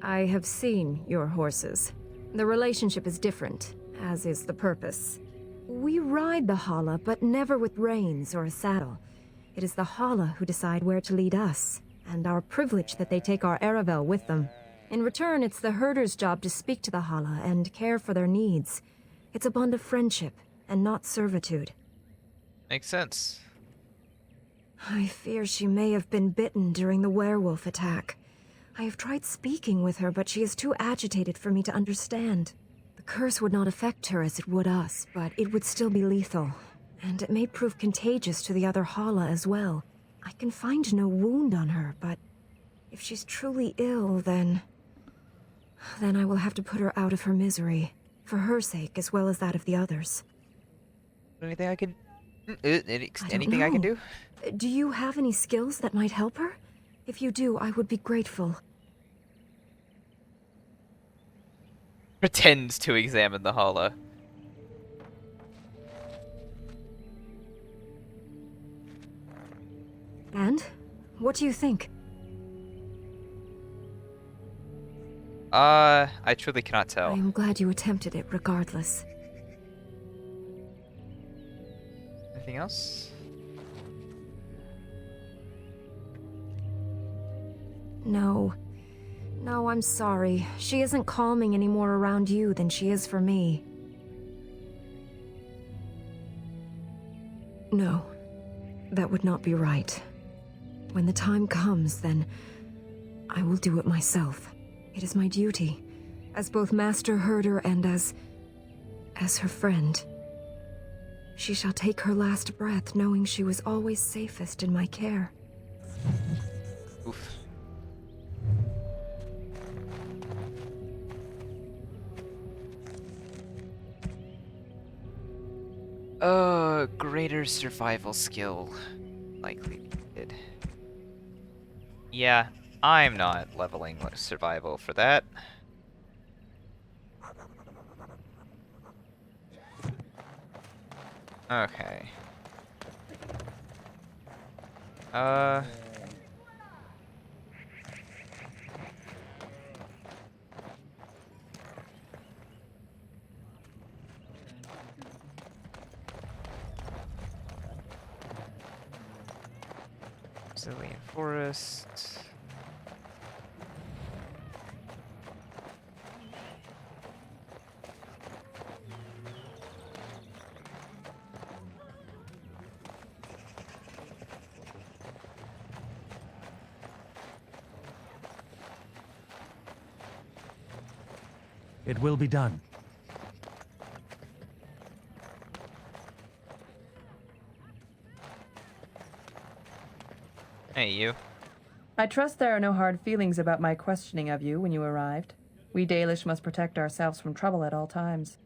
I have seen your horses. The relationship is different, as is the purpose. We ride the Hala, but never with reins or a saddle. It is the Hala who decide where to lead us, and our privilege that they take our Aravel with them. In return, it's the herder's job to speak to the Hala and care for their needs. It's a bond of friendship, and not servitude.
Makes sense.
I fear she may have been bitten during the werewolf attack. I have tried speaking with her, but she is too agitated for me to understand. The curse would not affect her as it would us, but it would still be lethal. And it may prove contagious to the other Hala as well. I can find no wound on her, but if she's truly ill, then I will have to put her out of her misery. For her sake, as well as that of the others.
Anything I can... Anything I can do?
Do you have any skills that might help her? If you do, I would be grateful.
Pretends to examine the Hala.
And? What do you think?
I truly cannot tell.
I am glad you attempted it regardless.
Anything else?
No. No, I'm sorry. She isn't calming any more around you than she is for me. No. That would not be right. When the time comes, then I will do it myself. It is my duty, as both Master Herder and as her friend. She shall take her last breath knowing she was always safest in my care.
Oof. Greater survival skill. Likely needed. Yeah, I'm not leveling survival for that. Okay. Brazilian forest.
It will be done.
Hey, you.
I trust there are no hard feelings about my questioning of you when you arrived. We Dalish must protect ourselves from trouble at all times.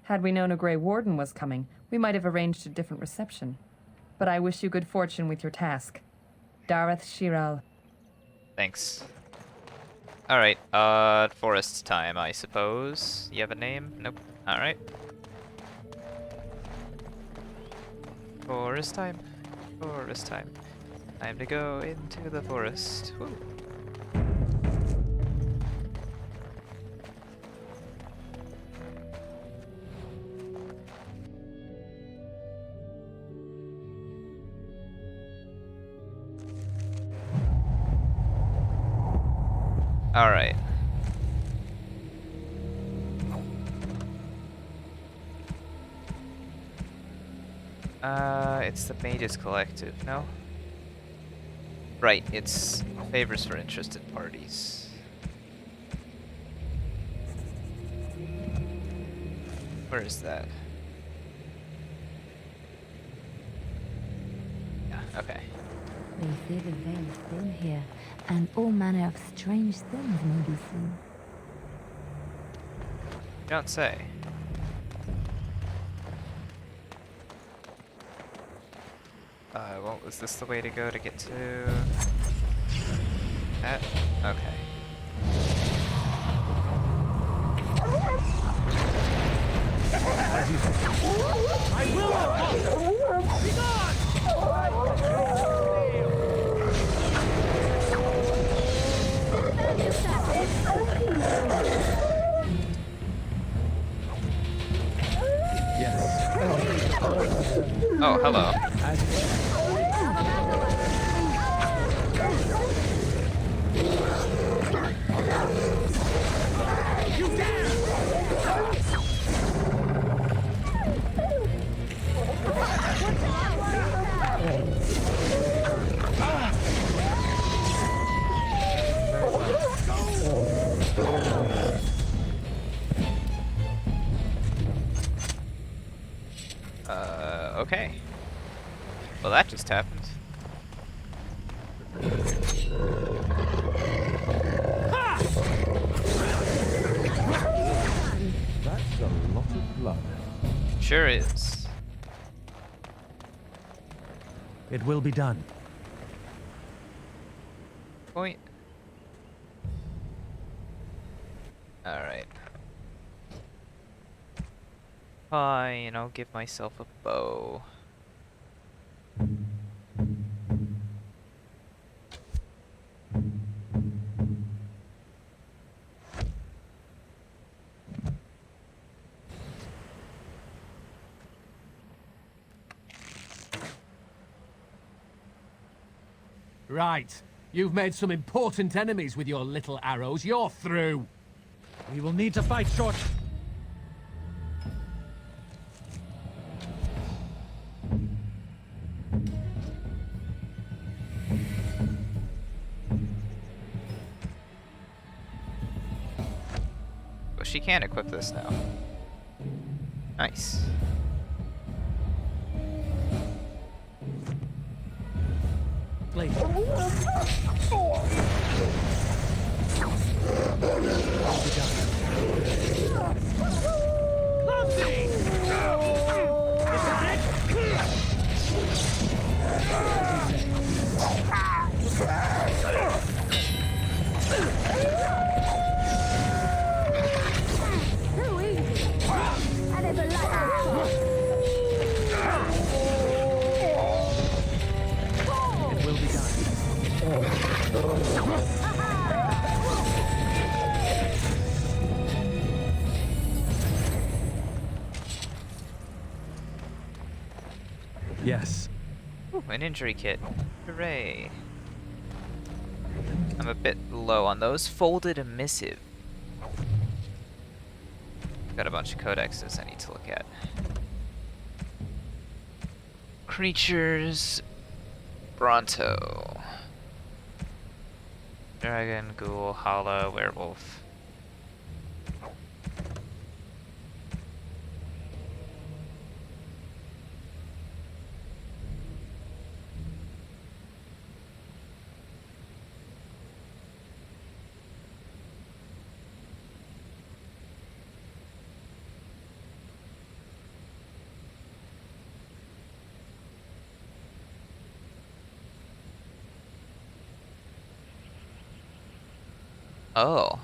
Had we known a Grey Warden was coming, we might have arranged a different reception. But I wish you good fortune with your task. Dareth Shiral.
Thanks. Alright, forest time, I suppose. You have a name? Nope. Alright. Forest time. Forest time. Time to go into the forest. Woo. Alright. It's the Mages Collective, no? Right, it's favors for interested parties. Where is that? Yeah, okay.
They say the veil is thin here, and all manner of strange things may be seen.
You don't say. Well, is this the way to go to get to that? Okay.
As you say. I will not falter! Be gone! Yes.
Oh, hello.
As you say. You dare!
Okay. Well, that just happened.
That's a lot of blood.
Sure is.
It will be done.
Point. Alright. Fine, I'll give myself a bow.
Right. You've made some important enemies with your little arrows. You're through. We will need to fight short.
Well, she can equip this now. Nice.
Please. It will be done.
Yes.
Ooh, an injury kit. Hooray. I'm a bit low on those. Folded missive. Got a bunch of codexes I need to look at. Creatures. Bronto. Dragon, ghoul, hala, werewolf. Oh.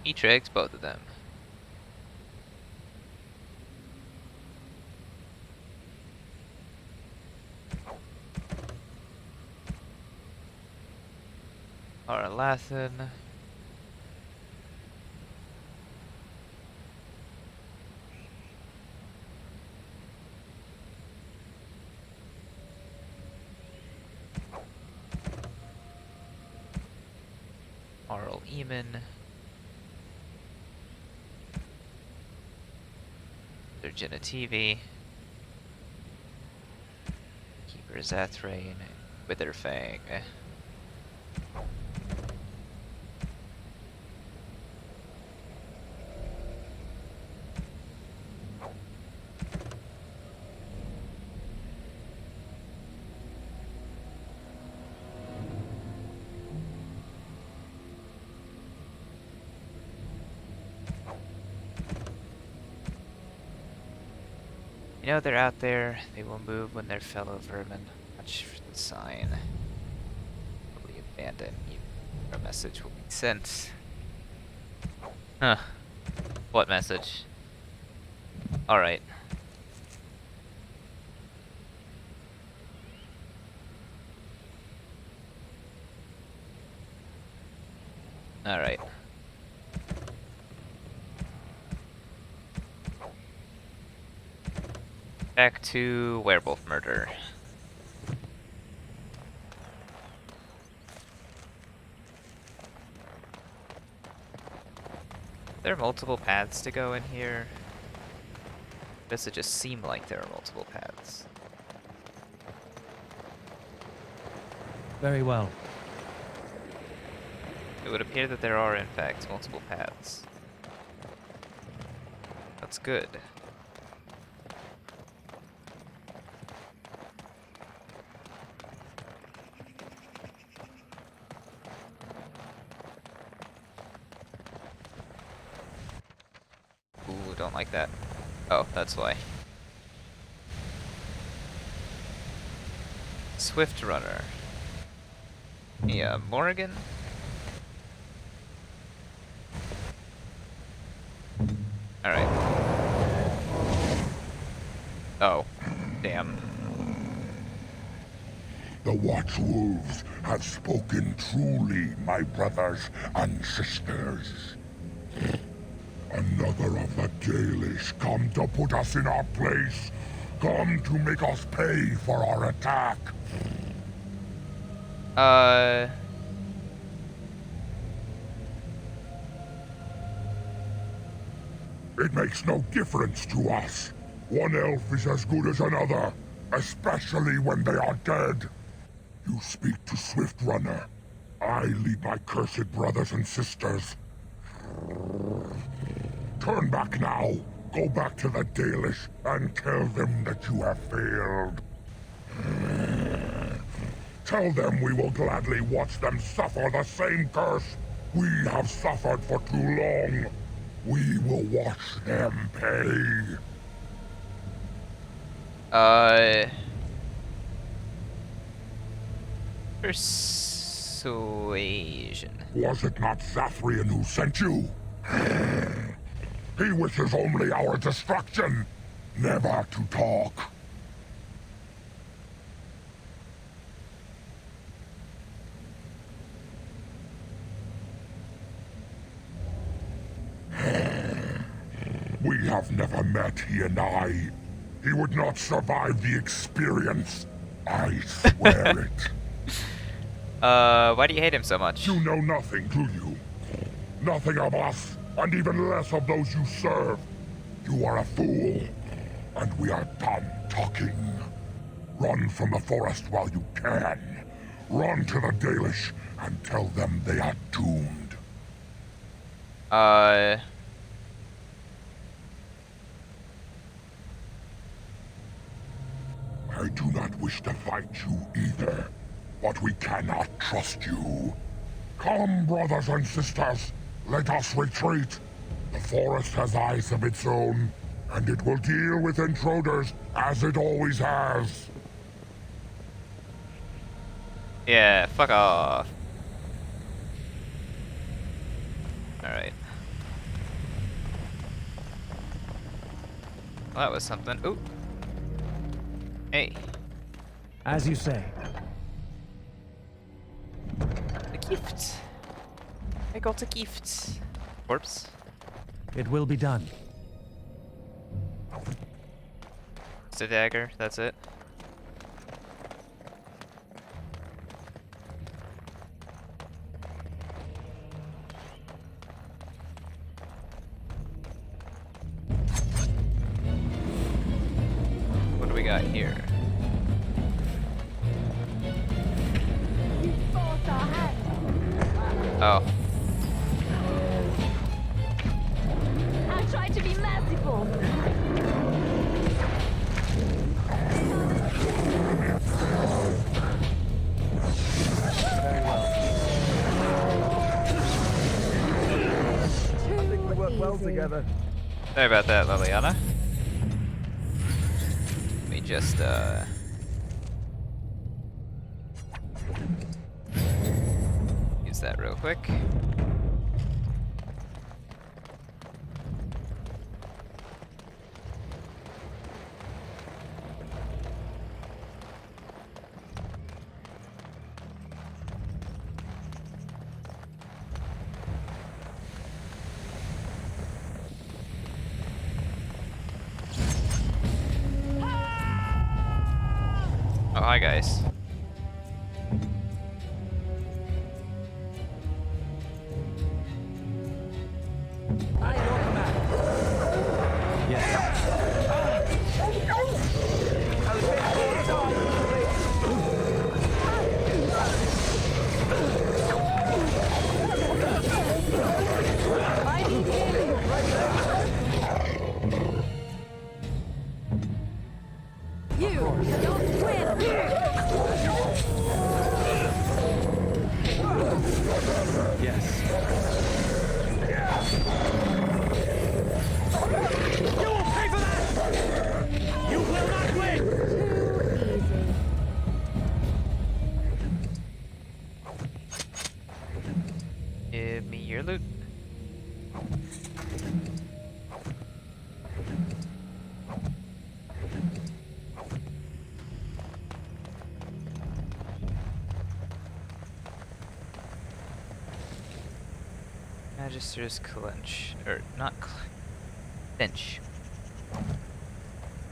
E-Tricks, both of them. Arathathan. Arl Eamon. Virginia TV. Keeper Zathrain. Witherfang. You know they're out there. They will move when their fellow vermin. Watch for the sign. Probably abandon. A message will be sent. Huh. What message? Alright. Alright. Back to werewolf murder. There are multiple paths to go in here. Does it just seem like there are multiple paths?
Very well.
It would appear that there are, in fact, multiple paths. That's good. Ooh, don't like that. Oh, that's why. Swift Runner. Yeah, Morrigan? Alright. Oh. Damn.
The Watchwolves have spoken truly, my brothers and sisters. Another of the Dalish come to put us in our place. Come to make us pay for our attack. It makes no difference to us. One elf is as good as another, especially when they are dead. You speak to Swift Runner. I lead my cursed brothers and sisters. Turn back now. Go back to the Dalish and tell them that you have failed. Tell them we will gladly watch them suffer the same curse we have suffered for too long. We will watch them pay.
Persuasion.
Was it not Zathrian who sent you? He wishes only our destruction, never to talk. We have never met, he and I. He would not survive the experience. I swear it.
Why do you hate him so much?
You know nothing, do you? Nothing of us, and even less of those you serve. You are a fool, and we are done talking. Run from the forest while you can. Run to the Dalish and tell them they are doomed.
I
do not wish to fight you either, but we cannot trust you. Come, brothers and sisters, let us retreat. The forest has eyes of its own, and it will deal with intruders as it always has.
Yeah, fuck off. Alright. Well, that was something. Ooh. Hey.
As you say.
A gift. I got a gift. Corpse.
It will be done.
It's a dagger, that's it. What do we got here? Oh.
I try to be merciful.
Very well.
I think we work well together.
Sorry about that, Liliana. Let me just, use that real quick. Oh, hi guys. Give me your loot. Magister's clench, or not bench.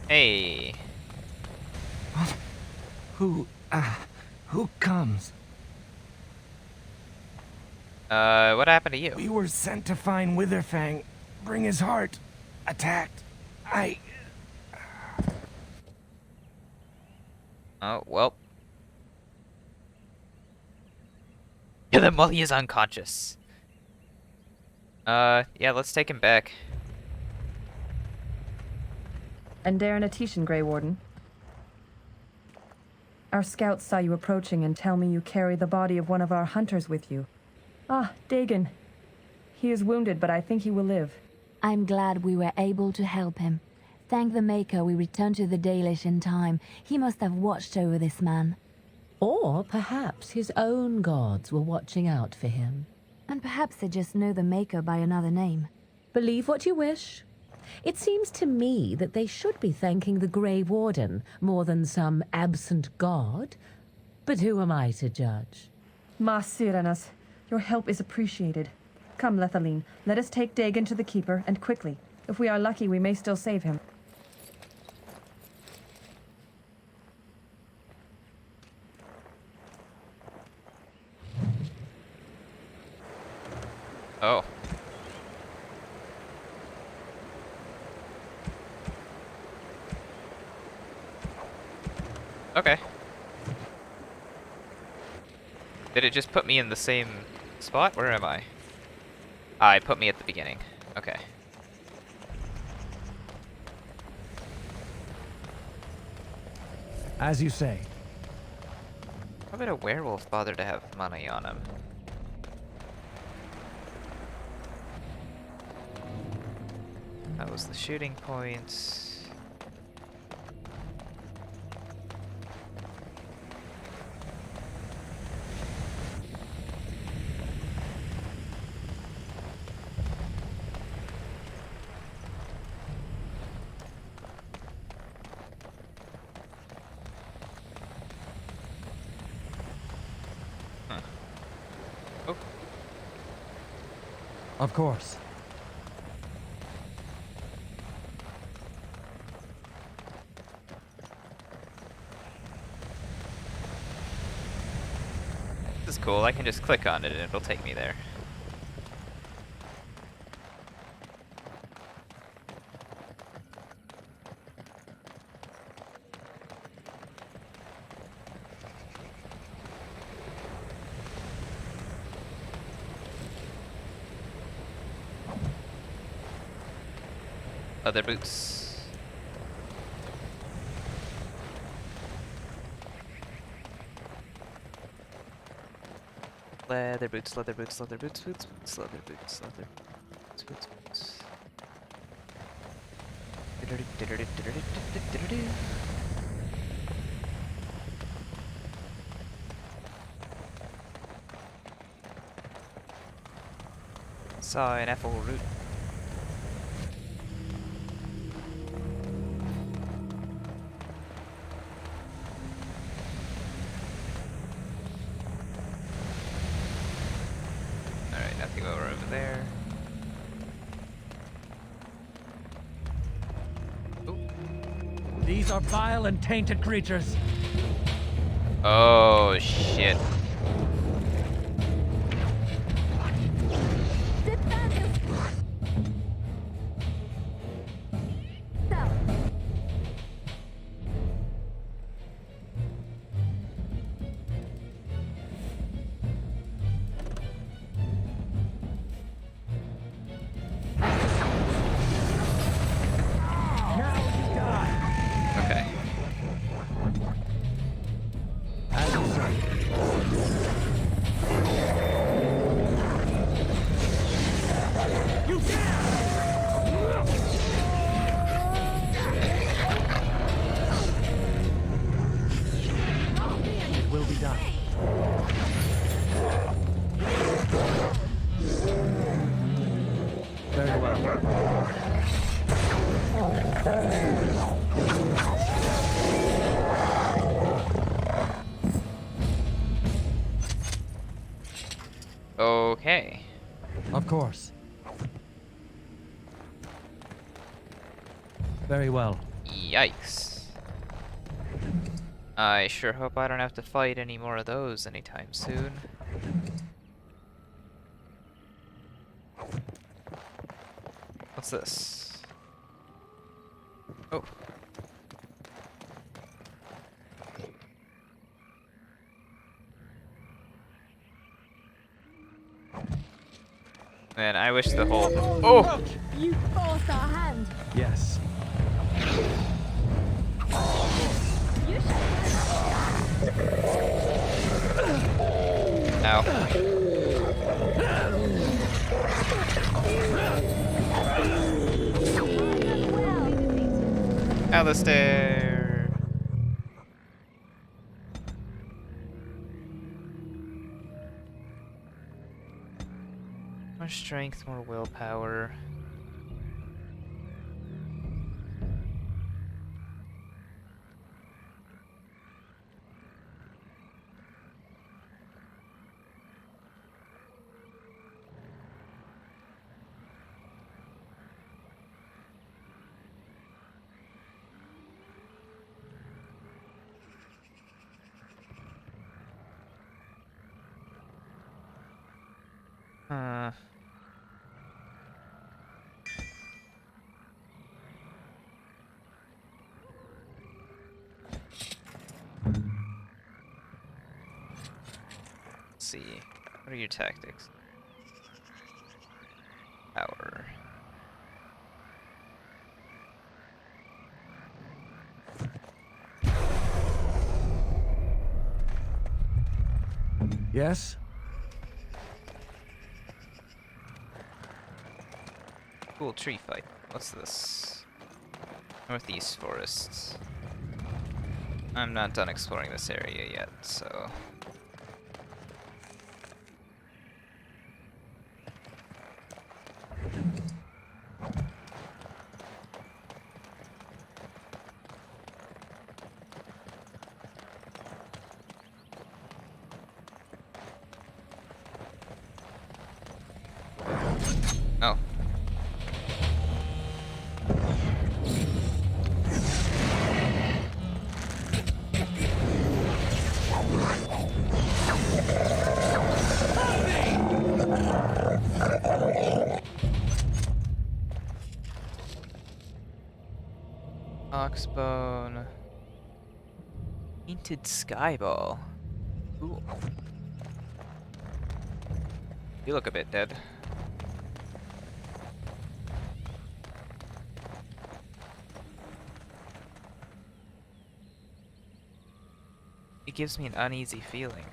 Hey.
Who comes?
What happened to you?
We were sent to find Witherfang. Bring his heart. Attacked.
Oh, well. Kill him while he is unconscious. Yeah, let's take him back.
And Darren Atishan, Grey Warden. Our scouts saw you approaching and tell me you carry the body of one of our hunters with you. Ah, Dagon. He is wounded, but I think he will live.
I'm glad we were able to help him. Thank the Maker we returned to the Dalish in time. He must have watched over this man.
Or perhaps his own gods were watching out for him.
And perhaps they just know the Maker by another name.
Believe what you wish. It seems to me that they should be thanking the Grey Warden more than some absent god. But who am I to judge?
Ma Syranas, your help is appreciated. Come, Lethaline, let us take Dagon to the Keeper, and quickly. If we are lucky, we may still save him.
Oh. Okay. Did it just put me in the same spot? Where am I? Ah, it put me at the beginning. Okay.
As you say.
How would a werewolf bother to have money on him? That was the shooting points. Oh.
Of course.
This is cool. I can just click on it and it'll take me there. Leather boots. Leather boots, leather boots, leather boots, boots, boots, leather boots, leather boots, boots, boots. Saw an apple root. Alright, nothing over there.
These are vile and tainted creatures.
Oh shit. Okay.
It will be done. Very well.
Okay.
Of course. Very well.
Yikes. I sure hope I don't have to fight any more of those anytime soon. What's this? Oh. Man, I wish the whole... Oh!
You forced our hand.
Yes.
Alistair! More strength, more willpower. Let's see. What are your tactics? Power.
Yes?
Cool tree fight. What's this? Northeast forests. I'm not done exploring this area yet, so... Oh. Oxbone. Painted skyball. Cool. You look a bit dead. It gives me an uneasy feeling.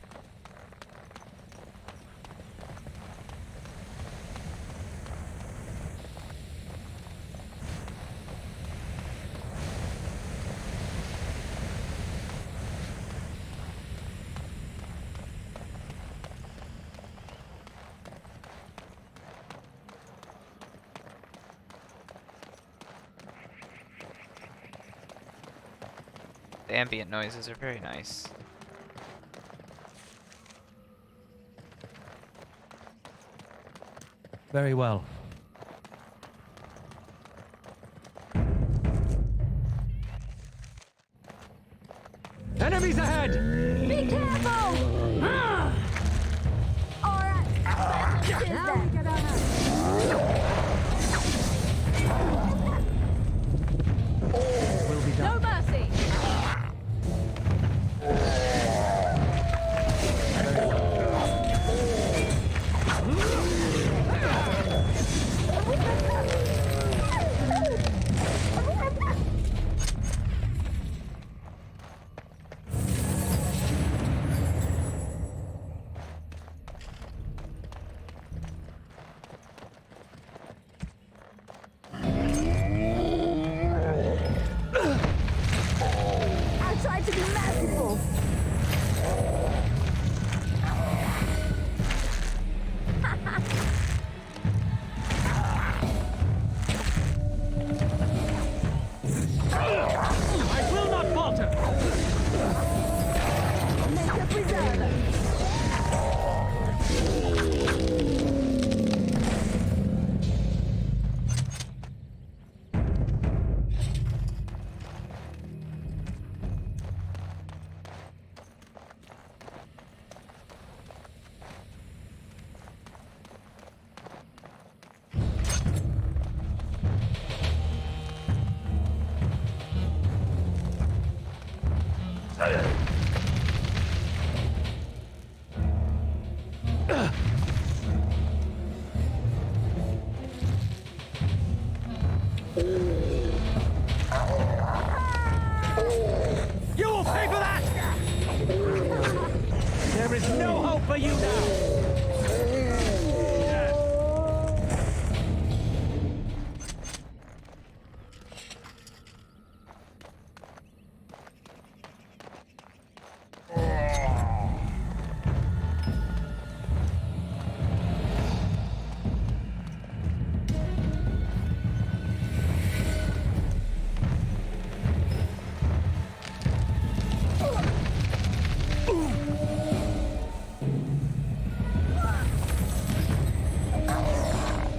The ambient noises are very nice.
Very well. Enemies ahead!
Be careful! Alright, let's get No mercy! I tried to be merciful.
I will not falter!
Make a preserver.
You will pay for that! There is no hope for you now!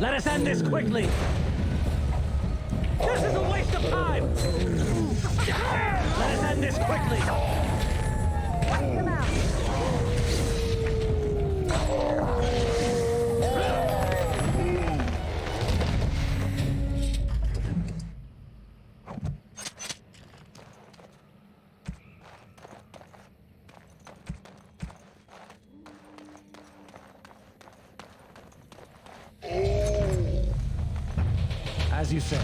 Let us end this quickly! This is a waste of time! Let us end this quickly!
Wipe them out.
you say.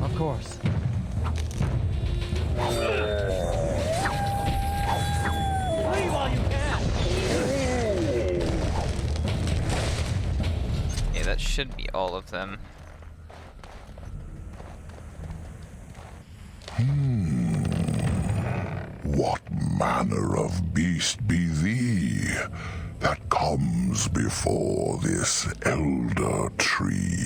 Of course.
Flee while you can!
Yeah, that should be all of them.
What manner of beast be thee that comes before this elder tree?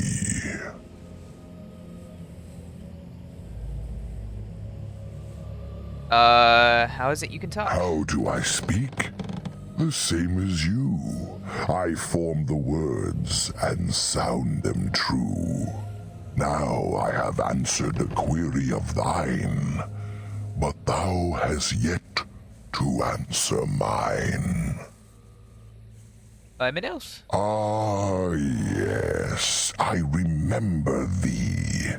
How is it you can talk?
How do I speak? The same as you. I form the words and sound them true. Now I have answered a query of thine, but thou hast yet to answer mine.
I'm an elf.
Ah, yes, I remember thee.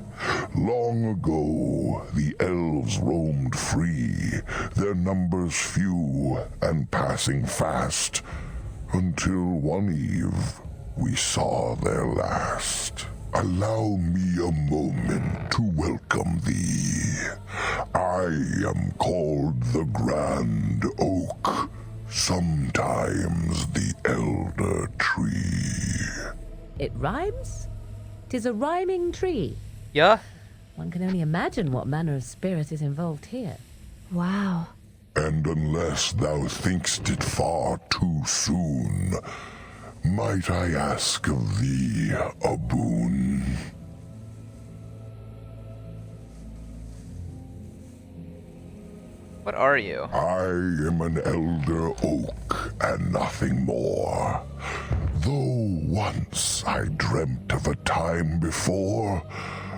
Long ago, the elves roamed free, their numbers few and passing fast, until one eve we saw their last. Allow me a moment to welcome thee. I am called the Grand Oak, sometimes the Elder Tree.
It rhymes? 'Tis a rhyming tree.
Yeah.
One can only imagine what manner of spirit is involved here.
Wow.
And unless thou think'st it far too soon, might I ask of thee a boon?
What are you?
I am an elder oak and nothing more. Though once I dreamt of a time before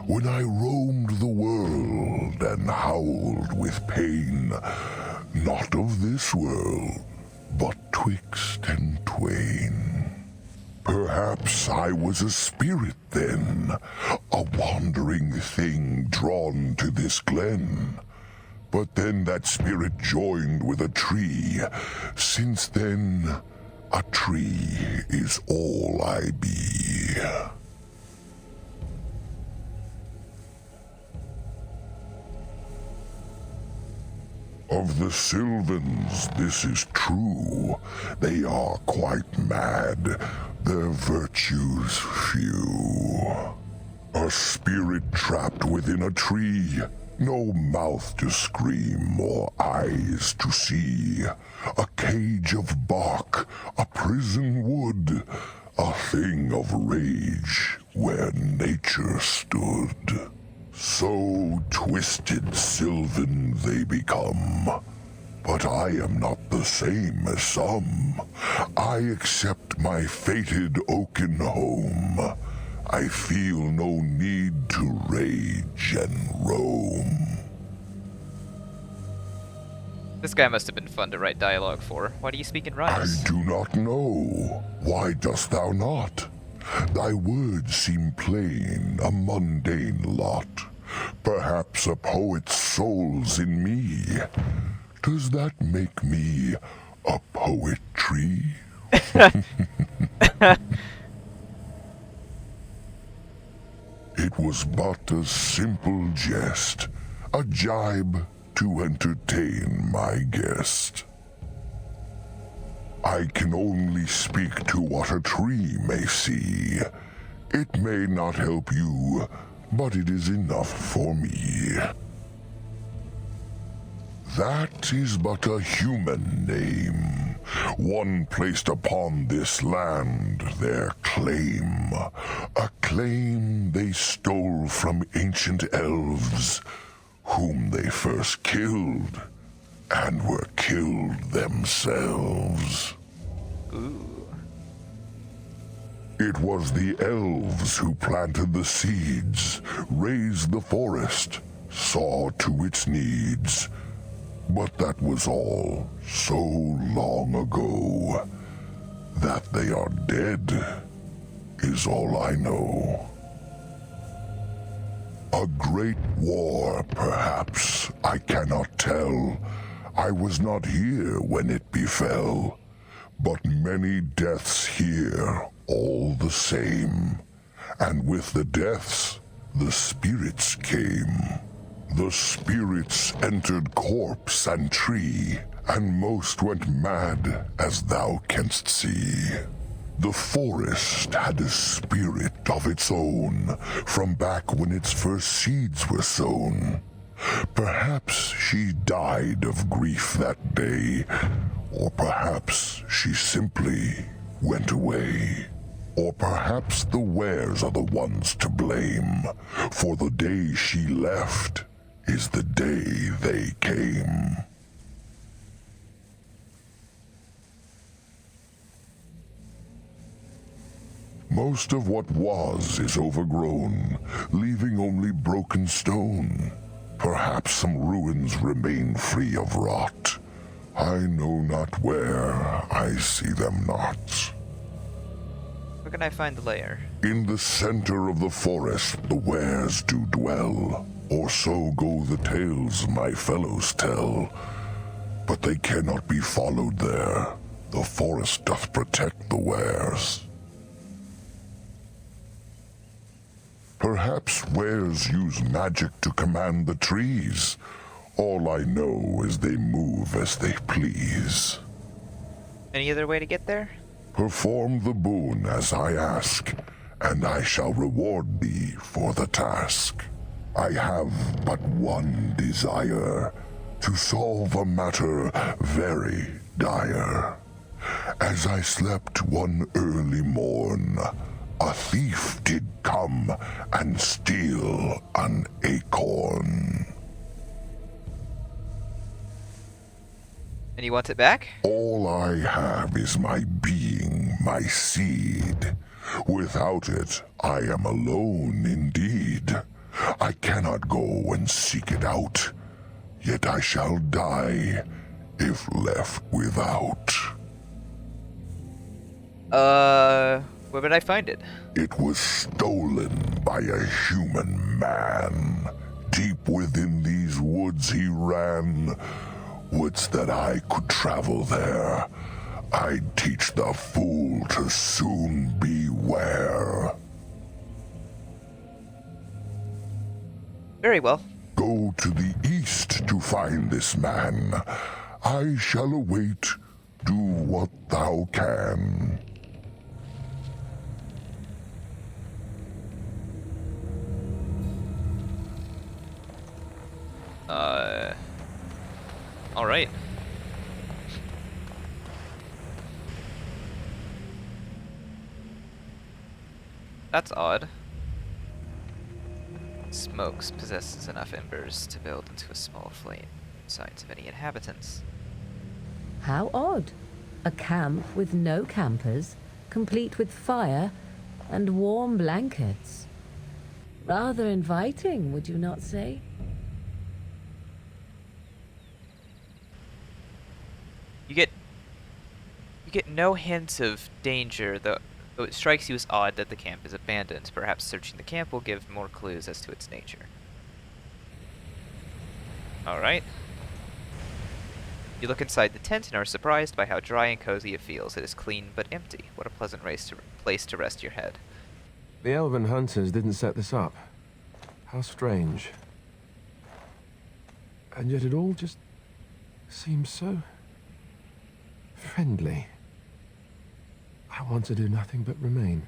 when I roamed the world and howled with pain, not of this world, but twixt and twain. Perhaps I was a spirit then, a wandering thing drawn to this glen. But then that spirit joined with a tree. Since then, a tree is all I be. Of the Sylvans, this is true. They are quite mad, their virtues few. A spirit trapped within a tree, no mouth to scream or eyes to see. A cage of bark, a prison wood, a thing of rage where nature stood. So twisted Sylvan they become. But I am not the same as some. I accept my fated oaken home. I feel no need to rage and roam.
This guy must have been fun to write dialogue for. Why do you speak in rhymes?
I do not know. Why dost thou not? Thy words seem plain, a mundane lot. Perhaps a poet's soul's in me. Does that make me a poetry? It was but a simple jest, a jibe to entertain my guest. I can only speak to what a tree may see. It may not help you, but it is enough for me. That is but a human name, one placed upon this land their claim, a claim they stole from ancient elves, whom they first killed, and were killed themselves.
Ooh.
It was the elves who planted the seeds, raised the forest, saw to its needs. But that was all so long ago that they are dead. is all I know. A great war, perhaps, I cannot tell. I was not here when it befell, but many deaths here, all the same. And with the deaths, the spirits came. The spirits entered corpse and tree, and most went mad, as thou canst see. The forest had a spirit of its own, from back when its first seeds were sown. Perhaps she died of grief that day, or perhaps she simply went away. Or perhaps the wares are the ones to blame, for the day she left is the day they came. Most of what was is overgrown, leaving only broken stone. Perhaps some ruins remain free of rot. I know not where, I see them not.
Where can I find the lair?
In the center of the forest the wares do dwell, or so go the tales my fellows tell. But they cannot be followed there. The forest doth protect the wares. Perhaps wares use magic to command the trees. All I know is they move as they please.
Any other way to get there?
Perform the boon as I ask, and I shall reward thee for the task. I have but one desire, to solve a matter very dire. As I slept one early morn, a thief did come and steal an acorn.
And you want it back?
All I have is my being, my seed. Without it, I am alone indeed. I cannot go and seek it out, yet I shall die if left without.
Where would I find it?
It was stolen by a human man. Deep within these woods he ran. Woods that I could travel there. I'd teach the fool to soon beware.
Very well.
Go to the east to find this man. I shall await. Do what thou can.
All right. That's odd. Smokes possesses enough embers to build into a small flame. Signs of any inhabitants.
How odd. A camp with no campers, complete with fire and warm blankets. Rather inviting, would you not say?
You get no hint of danger, though it strikes you as odd that the camp is abandoned. Perhaps searching the camp will give more clues as to its nature. Alright. You look inside the tent and are surprised by how dry and cozy it feels. It is clean but empty. What a pleasant place to rest your head.
The elven hunters didn't set this up. How strange. And yet it all just seems so friendly. I want to do nothing but remain.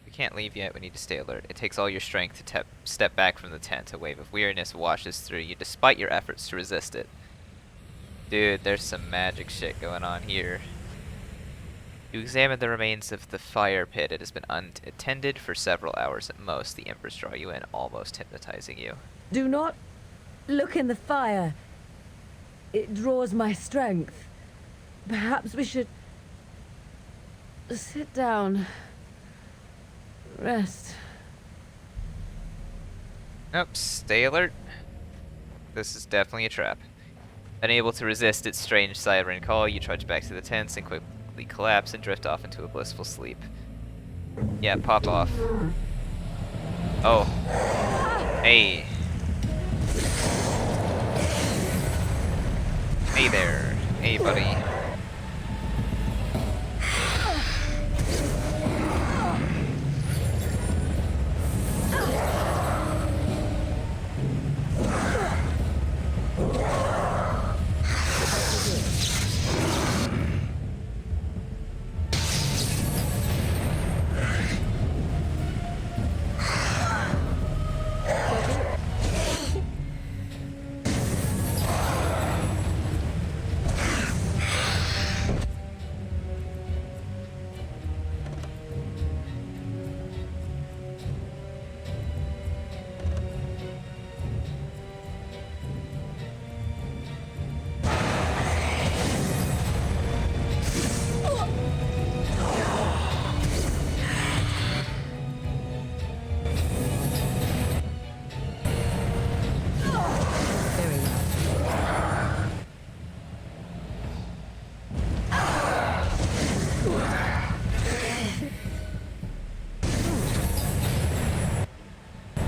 We can't leave yet. We need to stay alert. It takes all your strength to step back from the tent. A wave of weariness washes through you despite your efforts to resist it. Dude, there's some magic shit going on here. You examine the remains of the fire pit. It has been unattended for several hours at most. The embers draw you in, almost hypnotizing you.
Do not look in the fire. It draws my strength. Perhaps we should sit down. Rest.
Nope, stay alert. This is definitely a trap. Unable to resist its strange siren call, you trudge back to the tents and quickly collapse and drift off into a blissful sleep. Yeah, pop off. Oh. Hey. Hey there. Hey, buddy.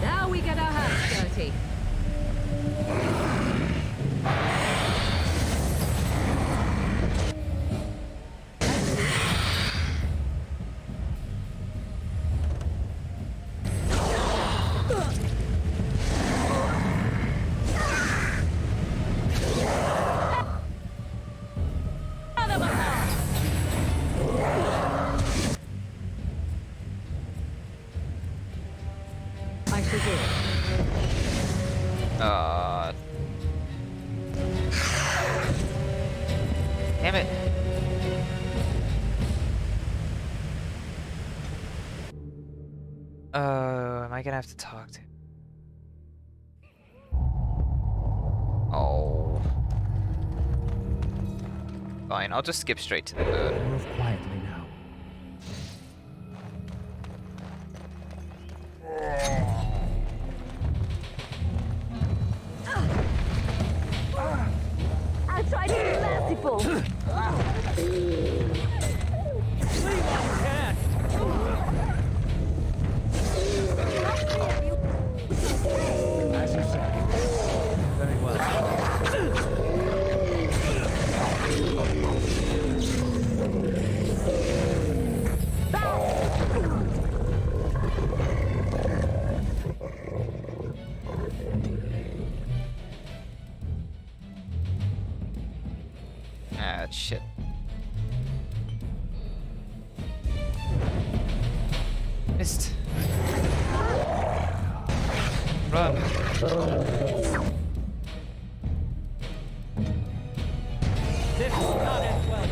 Now we get our hands dirty. I shall do it.
Damn it. Am I gonna have to talk to him? Oh. Fine, I'll just skip straight to the moon.
Move quietly now.
I'll try to be merciful.
As you say. Very well.
Ah, shit. Missed. Run.
This will not end well.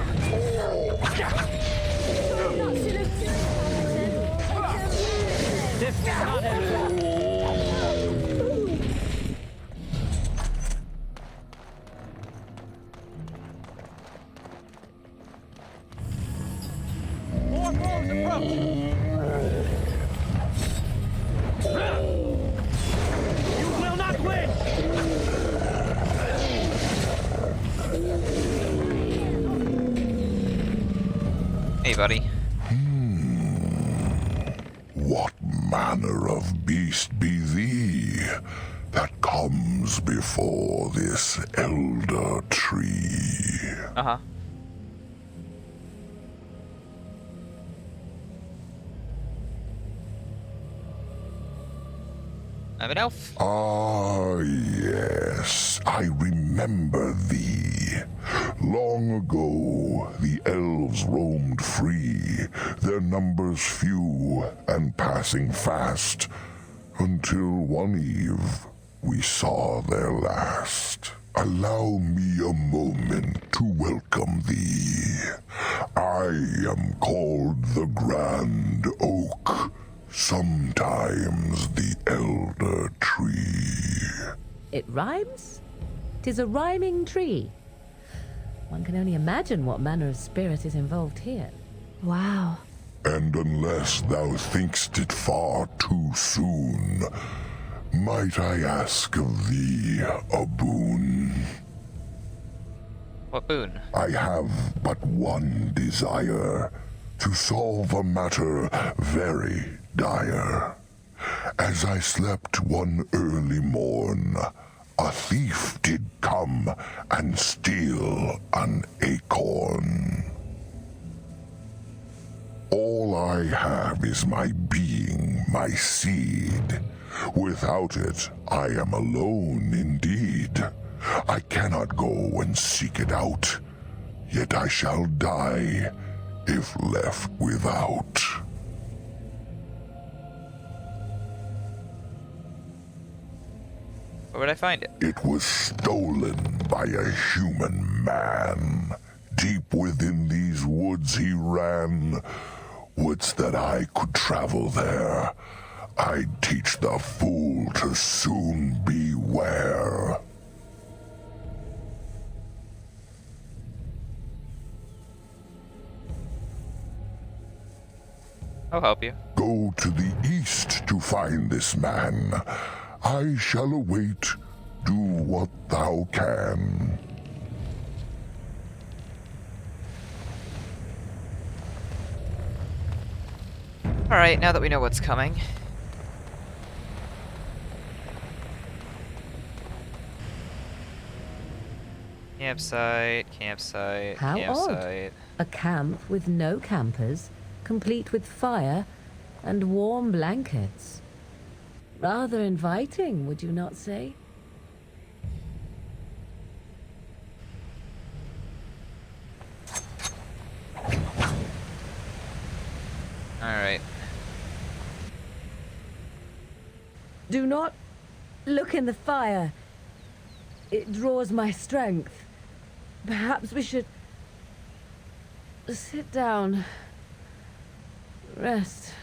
This will not end well. More foes approach. You will not win.
Hey, buddy.
What manner of beast be thee that comes before this elder tree?
Uh-huh. I'm an elf.
Ah, yes, I remember thee. Long ago, the elves roamed free, their numbers few and passing fast, until one eve we saw their last. Allow me a moment to welcome thee. I am called the Grand Oak, sometimes the Elder Tree.
It rhymes? 'Tis a rhyming tree. One can only imagine what manner of spirit is involved here.
Wow.
And unless thou thinkst it far too soon, might I ask of thee a boon?
What boon?
I have but one desire, to solve a matter very dire. As I slept one early morn, a thief did come and steal an acorn. All I have is my being, my seed. Without it, I am alone indeed. I cannot go and seek it out, yet I shall die if left without.
Where would I find it?
It was stolen by a human man. Deep within these woods he ran. Woods that I could travel there. I'd teach the fool to soon beware.
I'll help you.
Go to the east to find this man. I shall await. Do what thou can.
Alright, now that we know what's coming. Campsite, campsite,
How
campsite.
odd. A camp with no campers, complete with fire and warm blankets. Rather inviting, would you not say?
Alright.
Do not look in the fire. It draws my strength. Perhaps we should sit down. Rest.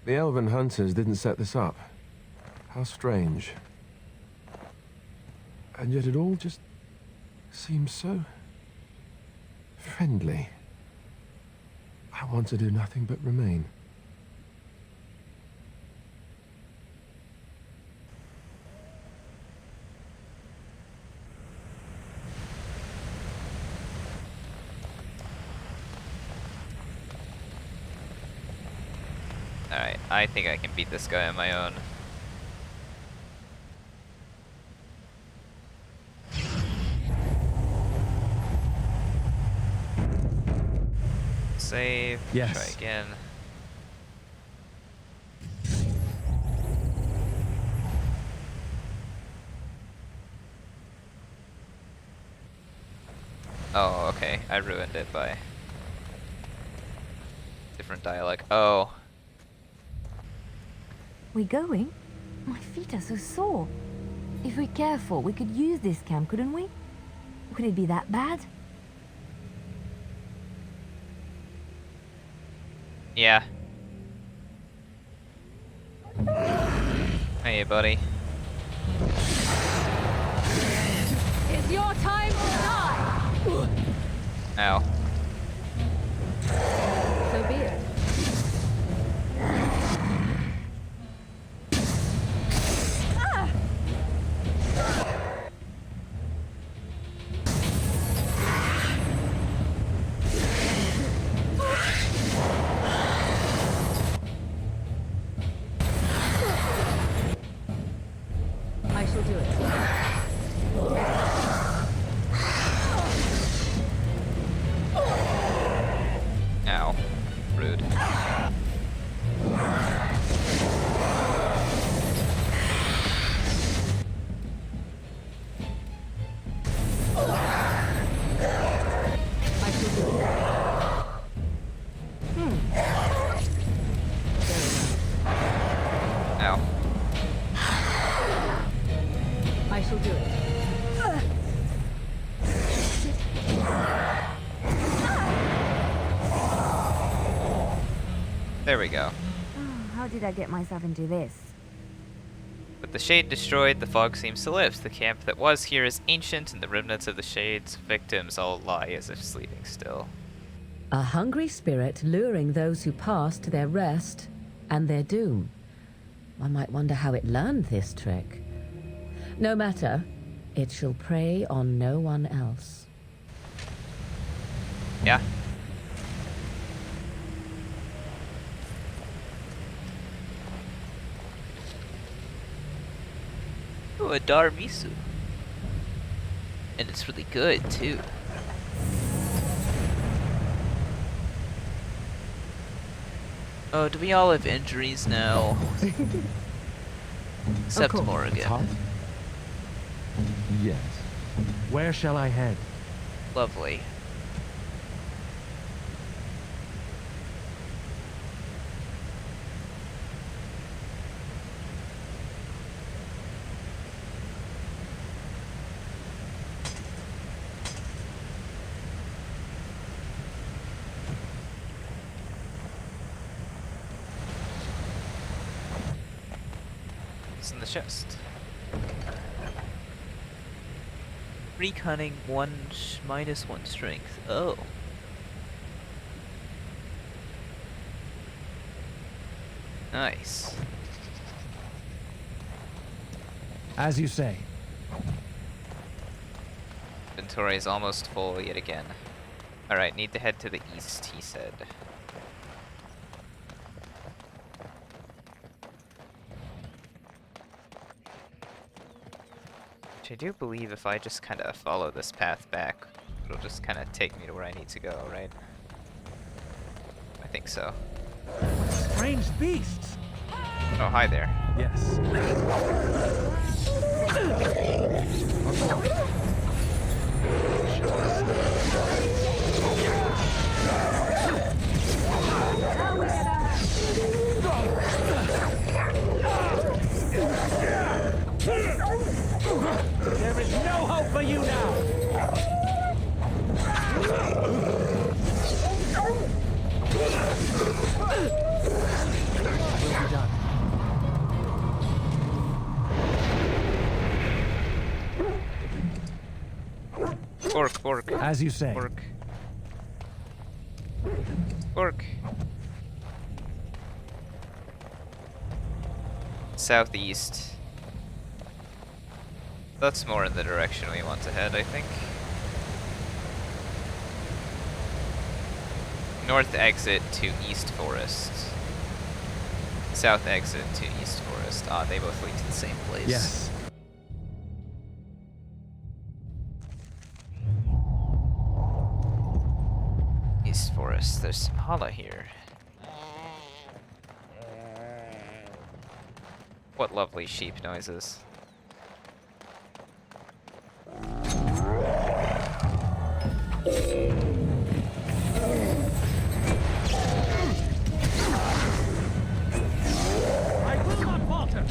The elven hunters didn't set this up. How strange. And yet it all just seems so friendly. I want to do nothing but remain.
Alright, I think I can beat this guy on my own. Save,
Yes.
try again. Oh, okay, I ruined it by different dialect. Oh.
We going? My feet are so sore. If we're careful, we could use this camp, couldn't we? Could it be that bad?
Yeah. Hey, buddy.
It's your time to die!
Ow.
So be it.
I shall do it.
Ow. Rude.
I shall do it.
Ow.
I shall do it.
There we go.
How did I get myself into this?
With the shade destroyed, the fog seems to lift. The camp that was here is ancient, and the remnants of the shade's victims all lie as if sleeping still.
A hungry spirit luring those who pass to their rest and their doom. One might wonder how it learned this trick. No matter, it shall prey on no one else.
Yeah. Oh, a Darmisu. And it's really good, too. Oh, do we all have injuries now? Except Morrigan.
Yes. Where shall I head?
Lovely. It's in the chest. 3 cunning, minus 1 strength. Oh. Nice.
As you say.
Inventory is almost full yet again. Alright, need to head to the east, he said. Which I do believe if I just kind of follow this path back, it'll just kind of take me to where I need to go, right? I think so.
Strange beasts!
Oh, hi there.
Yes.
There is no hope for you now!
Will be done.
Fork.
As you say.
Fork. Southeast. That's more in the direction we want to head, I think. North exit to East Forest. South exit to East Forest. Ah, they both lead to the same place.
Yes.
East Forest. There's some holla here. What lovely sheep noises.
I will not falter!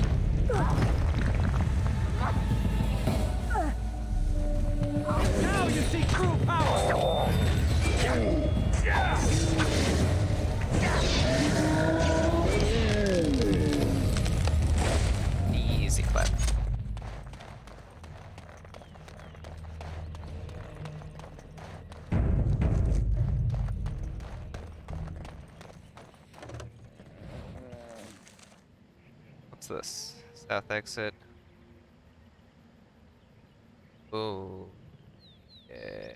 Now you see true power!
Easy clap. What's this? South exit. Oh. Yeah.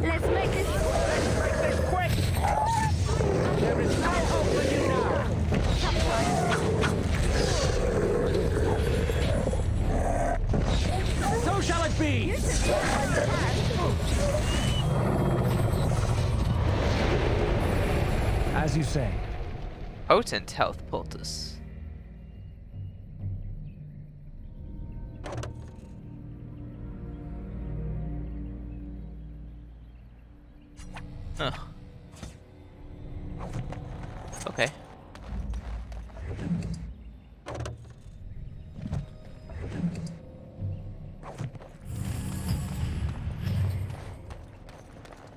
Let's make this quick! There is no hope for you now! So shall it be!
As you say.
Potent health poultice. Huh.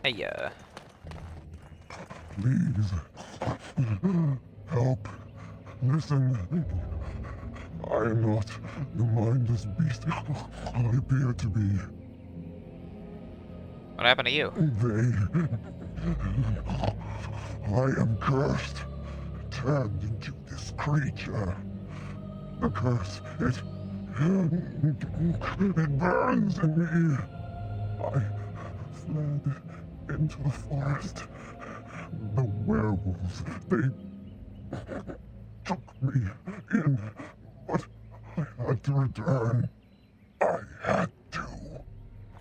Hey,
Please. Help. Listen. I am not the mindless beast I appear to be.
what happened to you?
I am cursed. Turned into this creature. The curse, it burns in me. I fled into the forest. The werewolves, they took me in, but I had to return. I had to.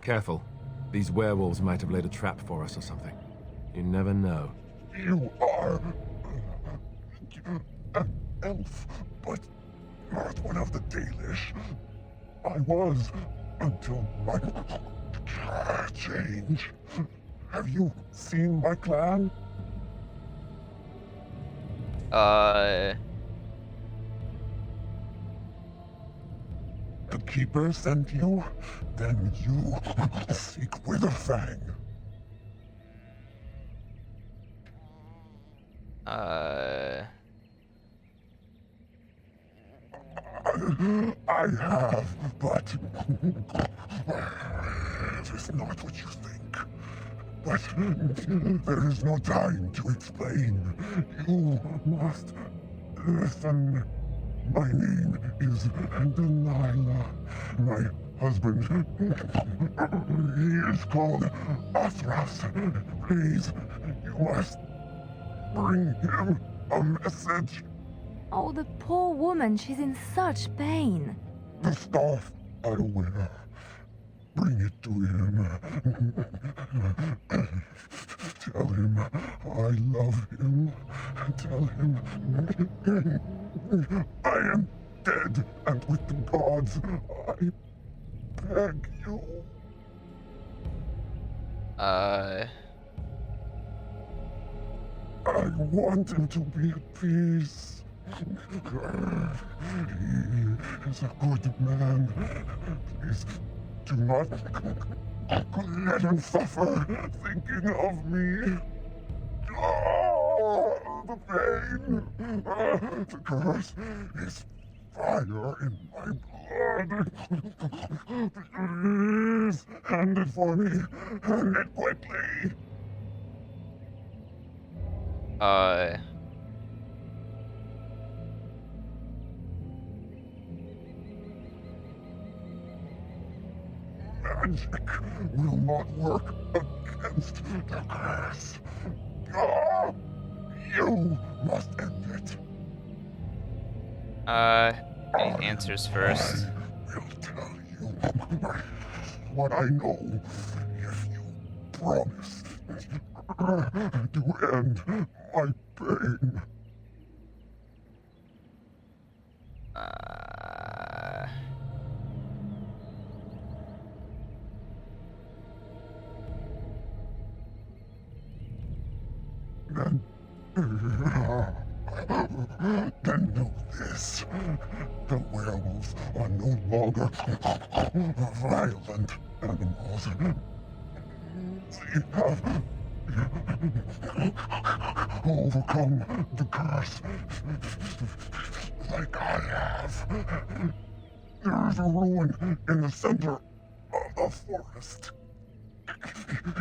Careful. These werewolves might have laid a trap for us or something. You never know.
You are an elf, but not one of the Dalish. I was until my change. Have you seen my clan? The Keeper sent you? Then you seek Witherfang. I have, but it is not what you think. But there is no time to explain. You must listen. My name is Delilah. My husband, he is called Athras. Please, you must bring him a message.
Oh, the poor woman, she's in such pain.
The staff I wear. Bring it to him. Tell him I love him. Tell him I am dead and with the gods. I beg you. I want him to be at peace. He is a good man. Please do not let him suffer thinking of me. Oh, the pain. The curse is fire in my blood. Please, hand it for me. Hand it quickly. Magic will not work against the curse. You must end it.
Answers first.
I will tell you what I know if you promise to end my pain. Then know this. The werewolves are no longer violent animals. They have overcome the curse like I have. There is a ruin in the center of the forest.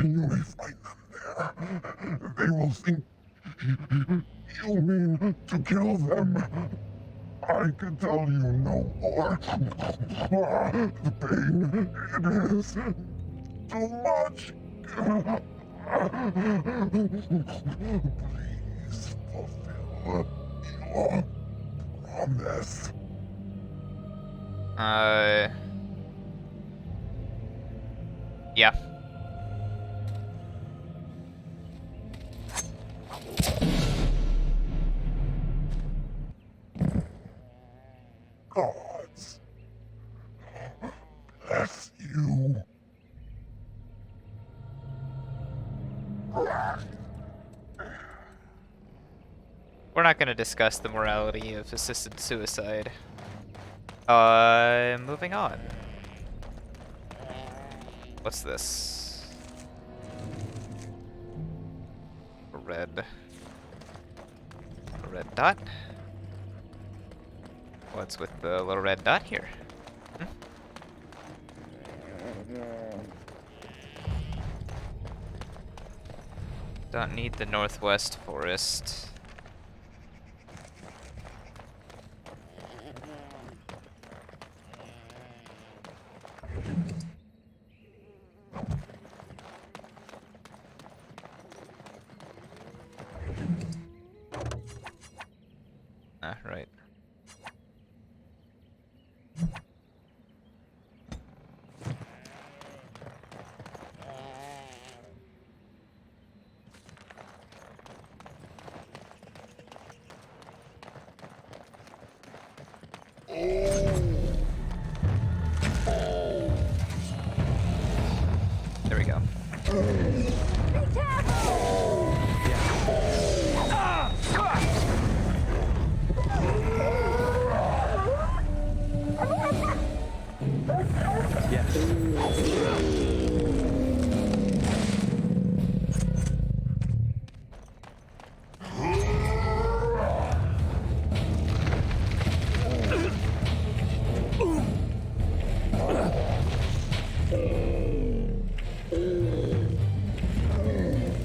You may find them there. They will think you mean to kill them. I can tell you no more. The pain, it is too much. Please fulfill your promise.
Yeah.
Gods bless you.
We're not going to discuss the morality of assisted suicide. Moving on. What's this? red dot. What's with the little red dot here? Don't need the northwest forest. Ah, right. There we go.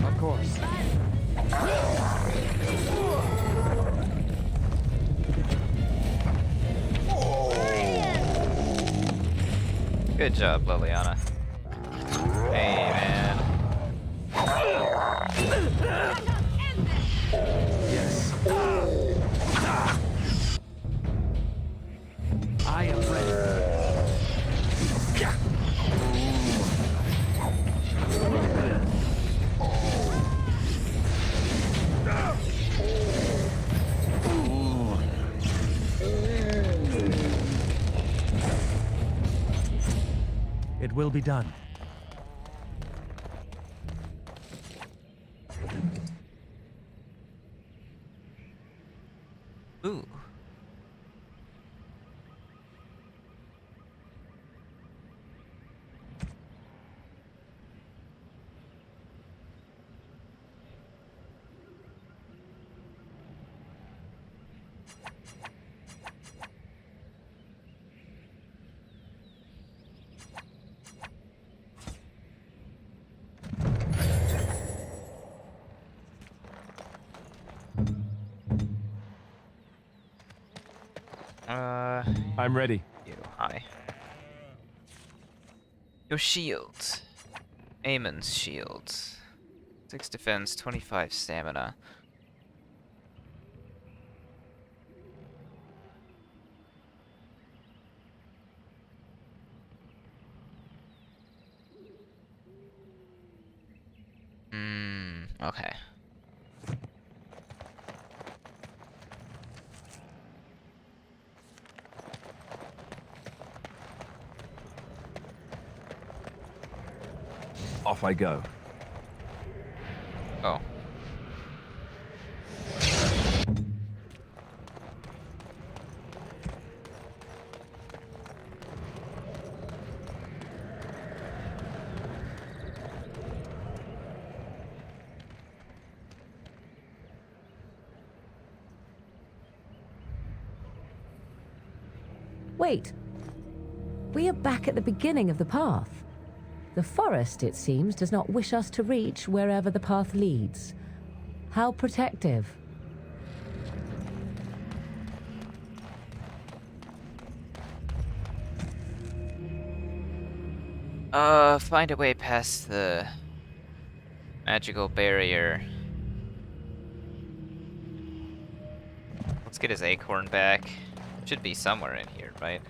Of course.
Good job, Liliana. Hey, man.
Yes. I am ready. It will be done.
Ooh.
I'm ready.
You, hi. Your shield. Amon's shield. 6 defense, 25 stamina. Okay.
Off I go.
Oh.
Wait. We are back at the beginning of the path. The forest, it seems, does not wish us to reach wherever the path leads. How protective.
Find a way past the magical barrier. Let's get his acorn back. Should be somewhere in here, right?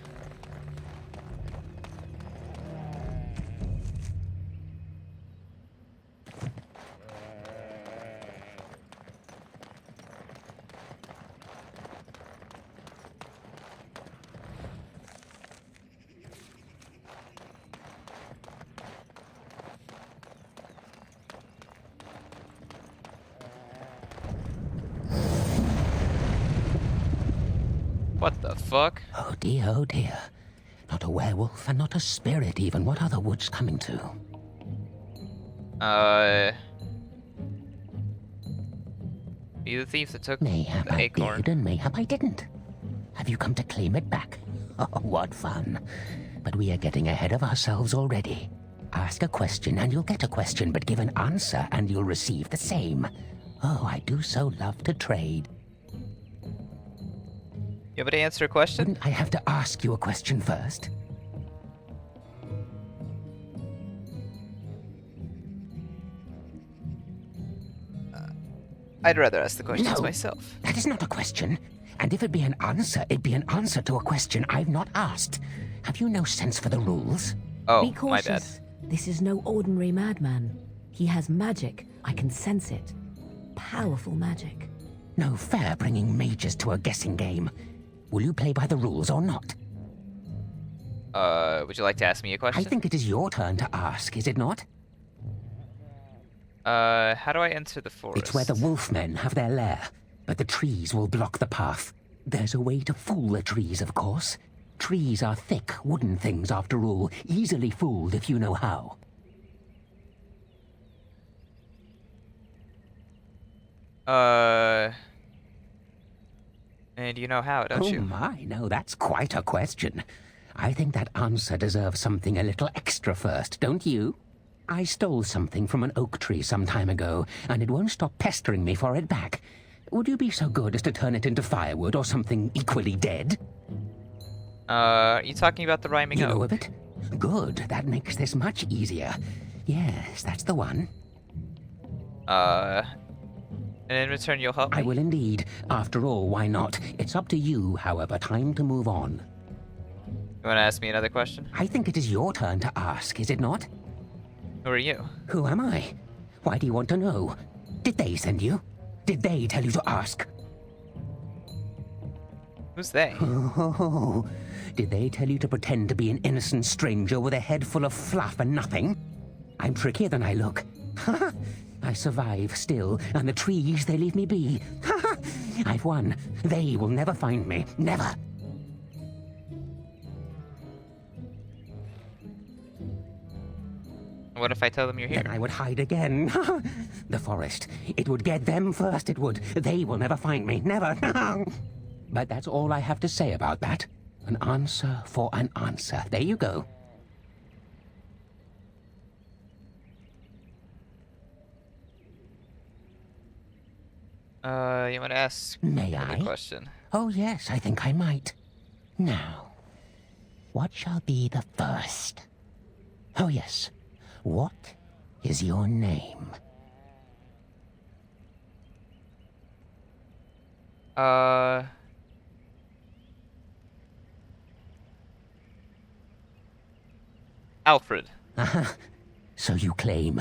What the fuck?
Oh dear, oh dear. Not a werewolf and not a spirit even. What are the woods coming to?
You the thief that took
Mayhap
the
I
acorn.
did, and mayhap I didn't. Have you come to claim it back? Oh, what fun. But we are getting ahead of ourselves already. Ask a question and you'll get a question, but give an answer and you'll receive the same. Oh, I do so love to trade.
You want me to answer a question?
Wouldn't I have to ask you a question first?
I'd rather ask the questions
No,
myself.
that is not a question. And if it be an answer, it'd be an answer to a question I've not asked. Have you no sense for the rules?
Oh,
Be
my bad.
cautious. This is no ordinary madman. He has magic. I can sense it. Powerful magic.
No fair bringing mages to a guessing game. Will you play by the rules or not?
Would you like to ask me a question?
I think it is your turn to ask, is it not?
How do I enter the forest?
It's where the wolfmen have their lair, but the trees will block the path. There's a way to fool the trees, of course. Trees are thick, wooden things, after all, easily fooled if you know how.
And you know how, don't
oh
you?
My, no, that's quite a question. I think that answer deserves something a little extra first, don't you? I stole something from an oak tree some time ago, and it won't stop pestering me for it back. Would you be so good as to turn it into firewood or something equally dead?
Are you talking about the rhyming
You
oak?
know of it? Good, that makes this much easier. Yes, that's the one.
And in return you'll help me?
I will indeed. After all, why not? It's up to you, however. Time to move on.
You want to ask me another question?
I think it is your turn to ask, is it not?
Who are you?
Who am I? Why do you want to know? Did they send you? Did they tell you to ask?
Who's they?
Oh, did they tell you to pretend to be an innocent stranger with a head full of fluff and nothing? I'm trickier than I look. I survive still, and the trees, they leave me be. I've won. They will never find me. Never.
What if I tell them you're here?
Then I would hide again. The forest. It would get them first, it would. They will never find me. Never. But that's all I have to say about that. An answer for an answer. There you go.
You want to ask
May
another
I?
question?
Oh, yes, I think I might. Now, what shall be the first? Oh, yes. What is your name?
Alfred.
So you claim.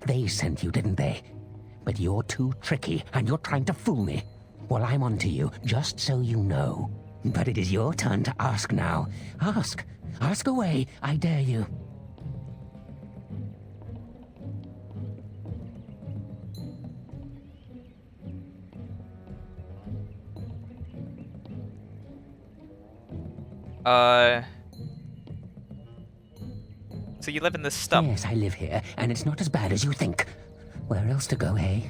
They sent you, didn't they? But you're too tricky, and you're trying to fool me. Well, I'm on to you, just so you know. But it is your turn to ask now. Ask. Ask away, I dare you.
So you live in this stump?
Yes, I live here, and it's not as bad as you think. Where else to go, eh?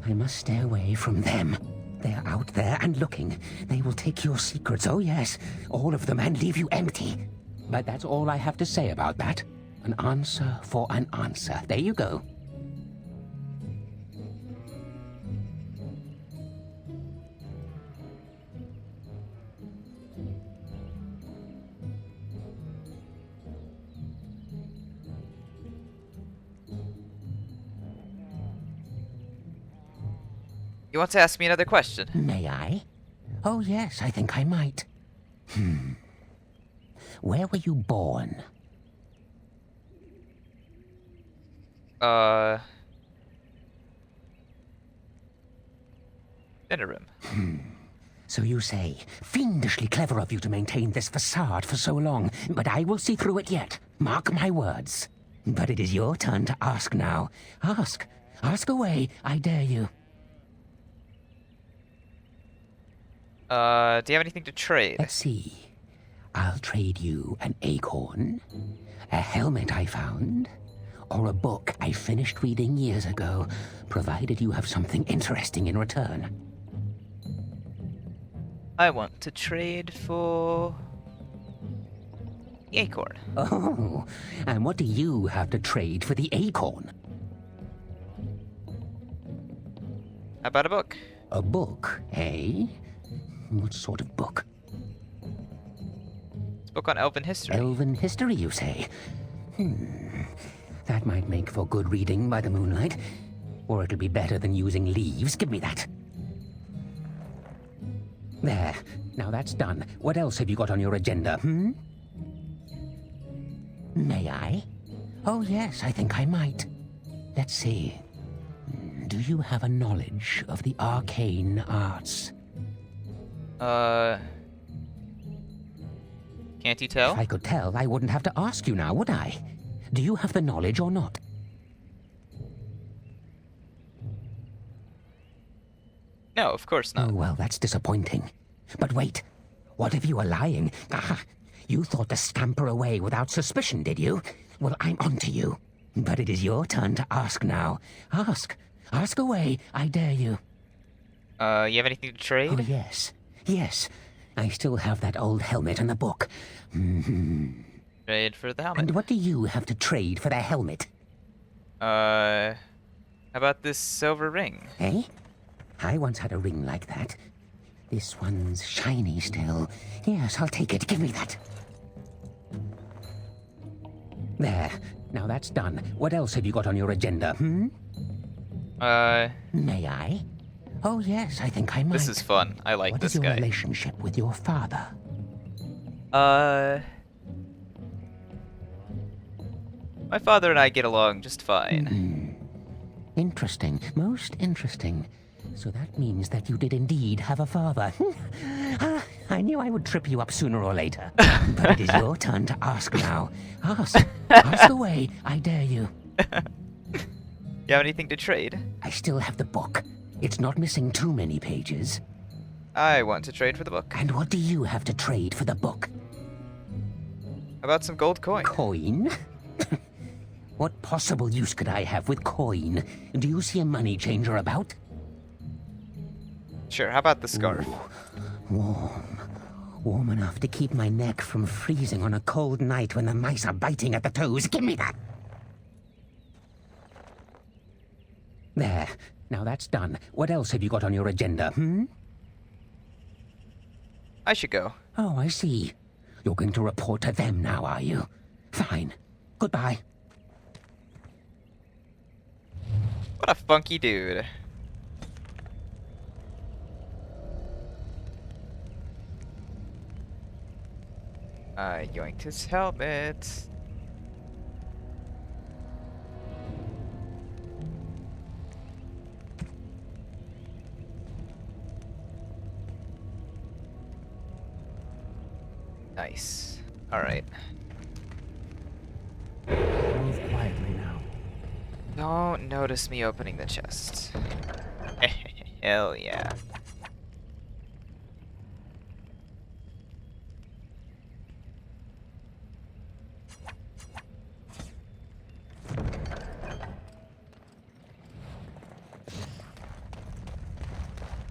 I must stay away from them. They're out there and looking. They will take your secrets, oh yes, all of them, and leave you empty. But that's all I have to say about that. An answer for an answer. There you go.
You want to ask me another question?
May I? Oh yes, I think I might. Where were you born?
Venerim.
So you say. Fiendishly clever of you to maintain this facade for so long, but I will see through it yet. Mark my words. But it is your turn to ask now. Ask. Ask away, I dare you.
Do you have anything to trade?
Let's see. I'll trade you an acorn, a helmet I found, or a book I finished reading years ago, provided you have something interesting in return.
I want to trade for the acorn.
Oh, and what do you have to trade for the acorn?
How about a book?
A book, eh? What sort of book?
It's a book on elven history.
Elven history, you say? That might make for good reading by the moonlight. Or it'll be better than using leaves. Give me that. There. Now that's done. What else have you got on your agenda, May I? Oh, yes, I think I might. Let's see. Do you have a knowledge of the arcane arts?
Can't you tell?
If I could tell, I wouldn't have to ask you now, would I? Do you have the knowledge or not?
No, of course not.
Oh, well, that's disappointing. But wait, what if you were lying? Aha! You thought to scamper away without suspicion, did you? Well, I'm onto you. But it is your turn to ask now. Ask. Ask away, I dare you.
You have anything to trade?
Oh, yes. Yes. I still have that old helmet and the book.
Trade for the helmet.
And what do you have to trade for the helmet?
How about this silver ring?
Eh? I once had a ring like that. This one's shiny still. Yes, I'll take it. Give me that. There. Now that's done. What else have you got on your agenda, May I? Oh, yes, I think I might.
This is fun. I like this guy.
What is your relationship with your father?
My father and I get along just fine.
Interesting. Most interesting. So that means that you did indeed have a father. I knew I would trip you up sooner or later. But it is your turn to ask now. Ask. Ask away. I dare you.
You have anything to trade?
I still have the book. It's not missing too many pages.
I want to trade for the book.
And what do you have to trade for the book?
How about some gold coin?
Coin? What possible use could I have with coin? Do you see a money changer about?
Sure, how about the scarf?
Ooh, warm. Warm enough to keep my neck from freezing on a cold night when the mice are biting at the toes. Give me that! There. Now that's done. What else have you got on your agenda,
I should go.
Oh, I see. You're going to report to them now, are you? Fine. Goodbye.
What a funky dude. I yoinked his helmet. Nice. Alright.
Move quietly now.
Don't notice me opening the chest. Hell yeah.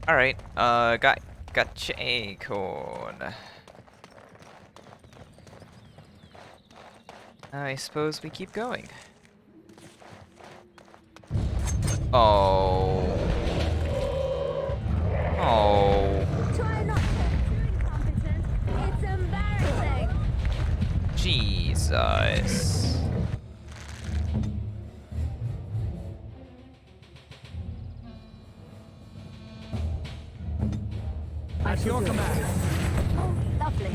Alright, got your acorn. I suppose we keep going. Oh. Oh.
Try not to. Too incompetent. It's embarrassing.
Jesus.
At your command.
Oh, lovely.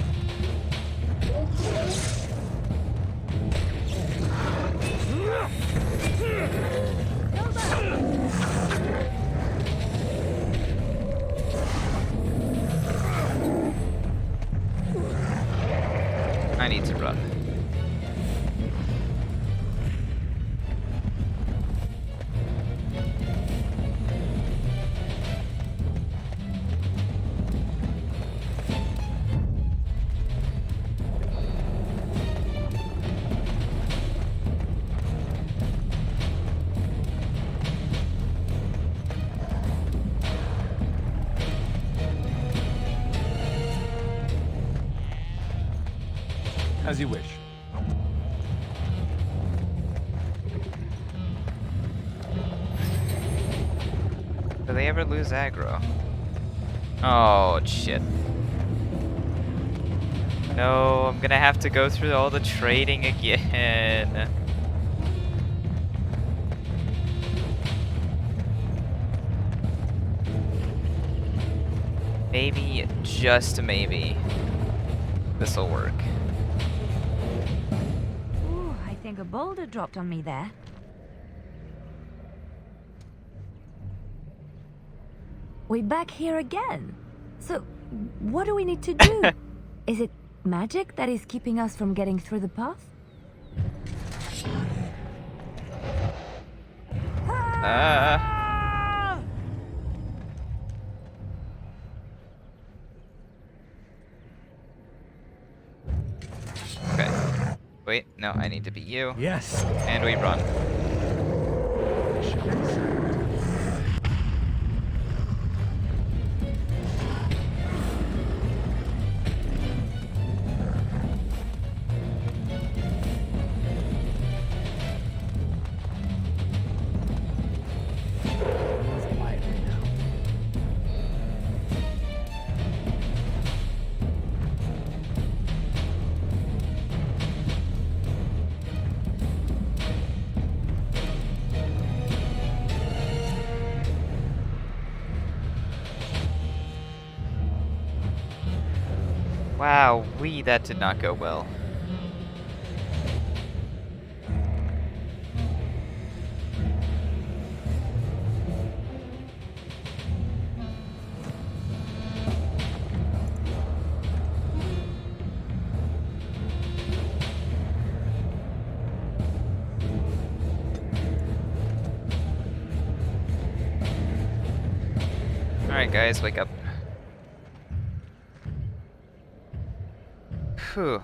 I need to run.
As you wish.
Do they ever lose aggro? Oh, shit. No, I'm gonna have to go through all the trading again. Maybe, just maybe, this'll work.
Ooh, I think a boulder dropped on me there. We're back here again. So, what do we need to do? Is it magic that is keeping us from getting through the path?
Okay. Wait, no, I need to be you.
Yes.
And we run. Wow, that did not go well. Alright guys, wake up. Phew.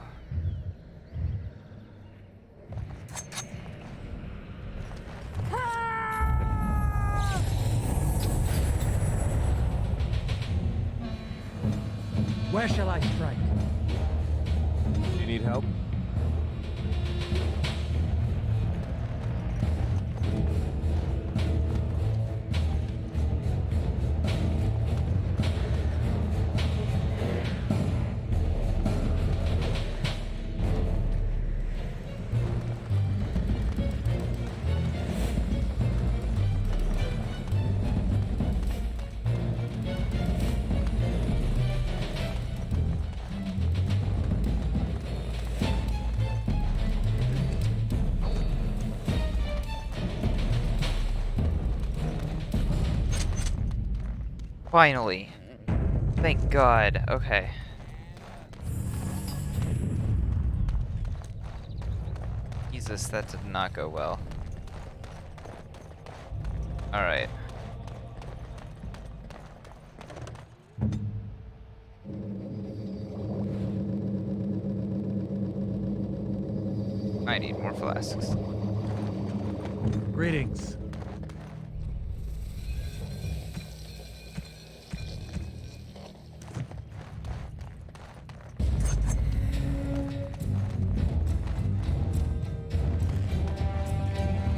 Where shall I strike?
Do you need help?
Finally. Thank God. Okay. Jesus, that did not go well. Alright. I need more flasks.
Greetings.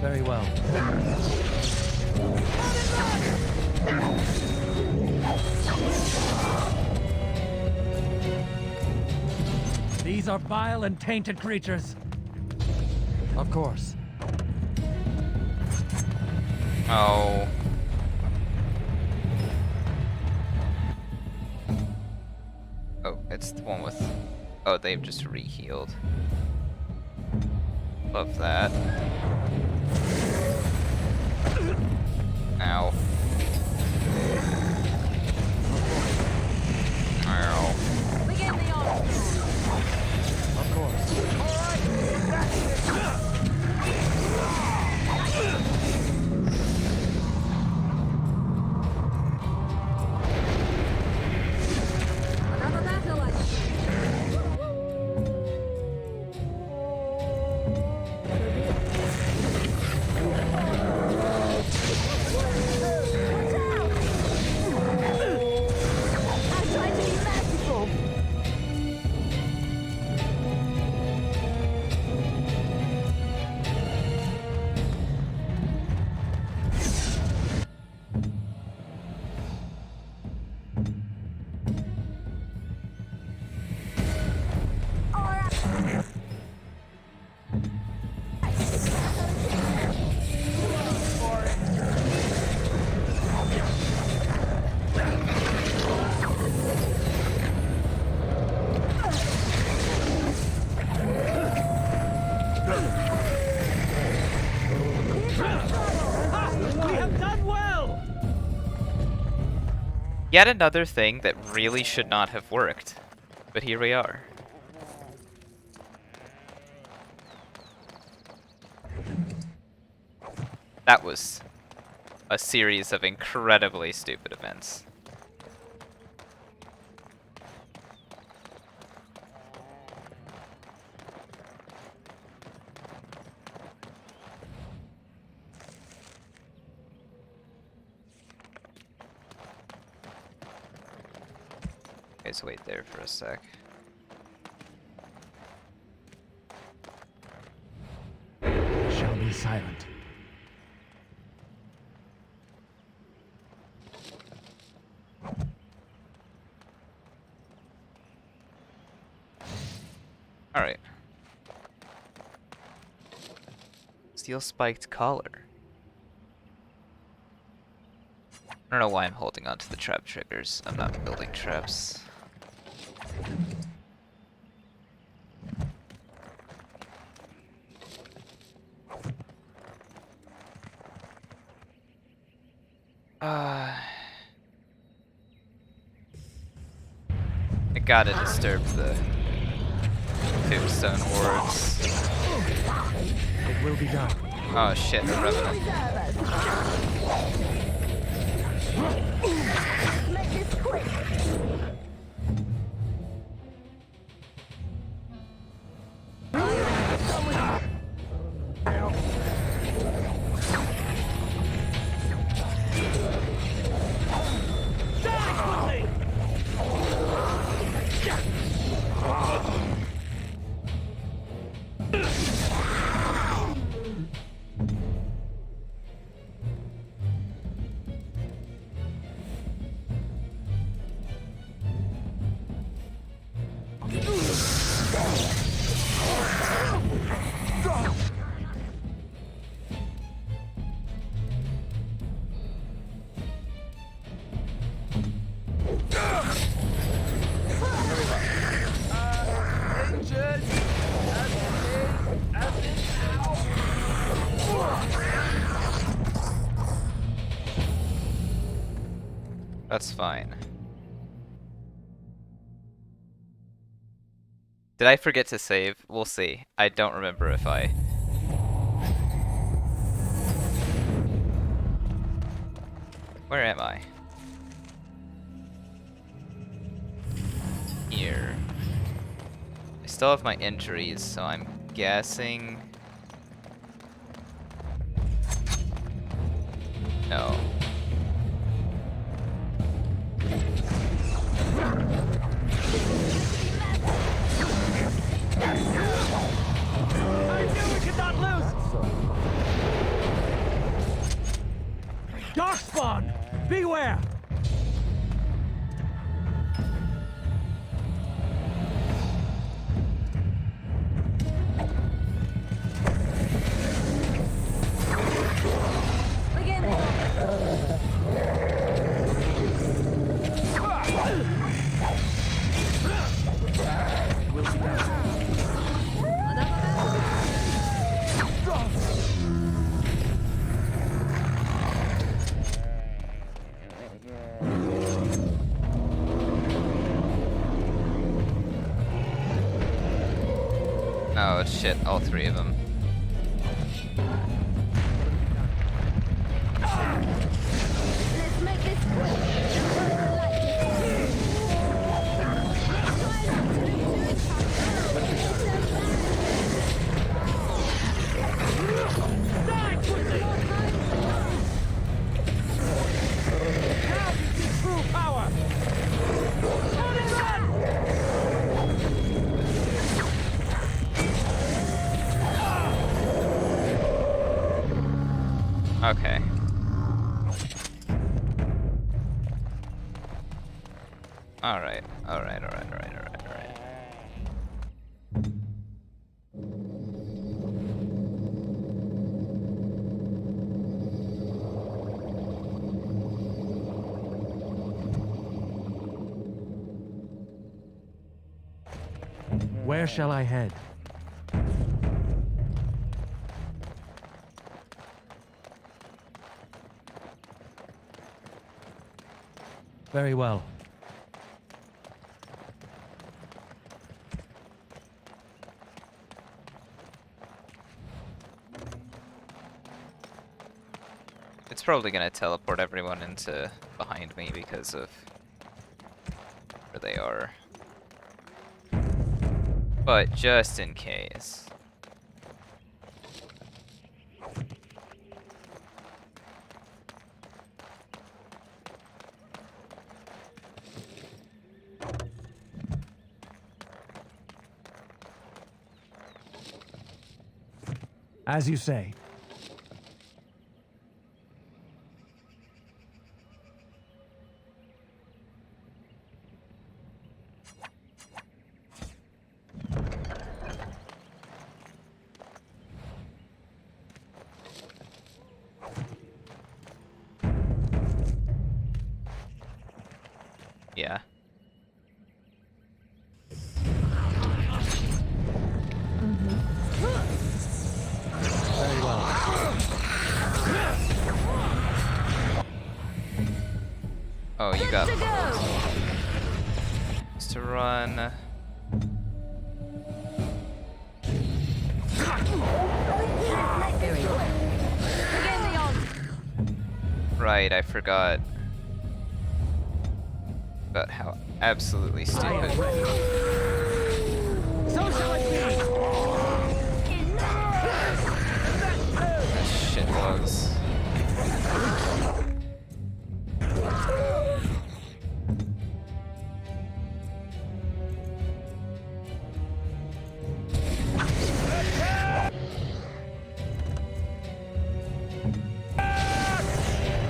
Very well.
These are vile and tainted creatures.
Of course.
Oh. Oh, it's the one with... Oh, they've just re-healed. Love that. Ow. Ow.
Of course.
Yet another thing that really should not have worked. But here we are. That was a series of incredibly stupid events. Guys, wait there for a sec.
Shall be silent.
Alright. Steel spiked collar. I don't know why I'm holding on to the trap triggers. I'm not building traps. I gotta disturb the tombstone wards.
It will be done.
Oh shit, a revenant.
Make this quick.
That's fine. Did I forget to save? We'll see. I don't remember if I... Where am I? Here. I still have my injuries, so I'm guessing... No.
I knew we could not lose!
Darkspawn! Beware!
Oh shit, all three of them.
Let's make this
Okay. Alright, alright, alright, alright, alright, alright.
Where shall I head?
Very well.
It's probably gonna teleport everyone into behind me because of where they are. But just in case.
As you say.
Yeah.
Very well.
Oh, you got just to run. Right, I forgot. But how absolutely stupid.
So shall it be.
That shit was.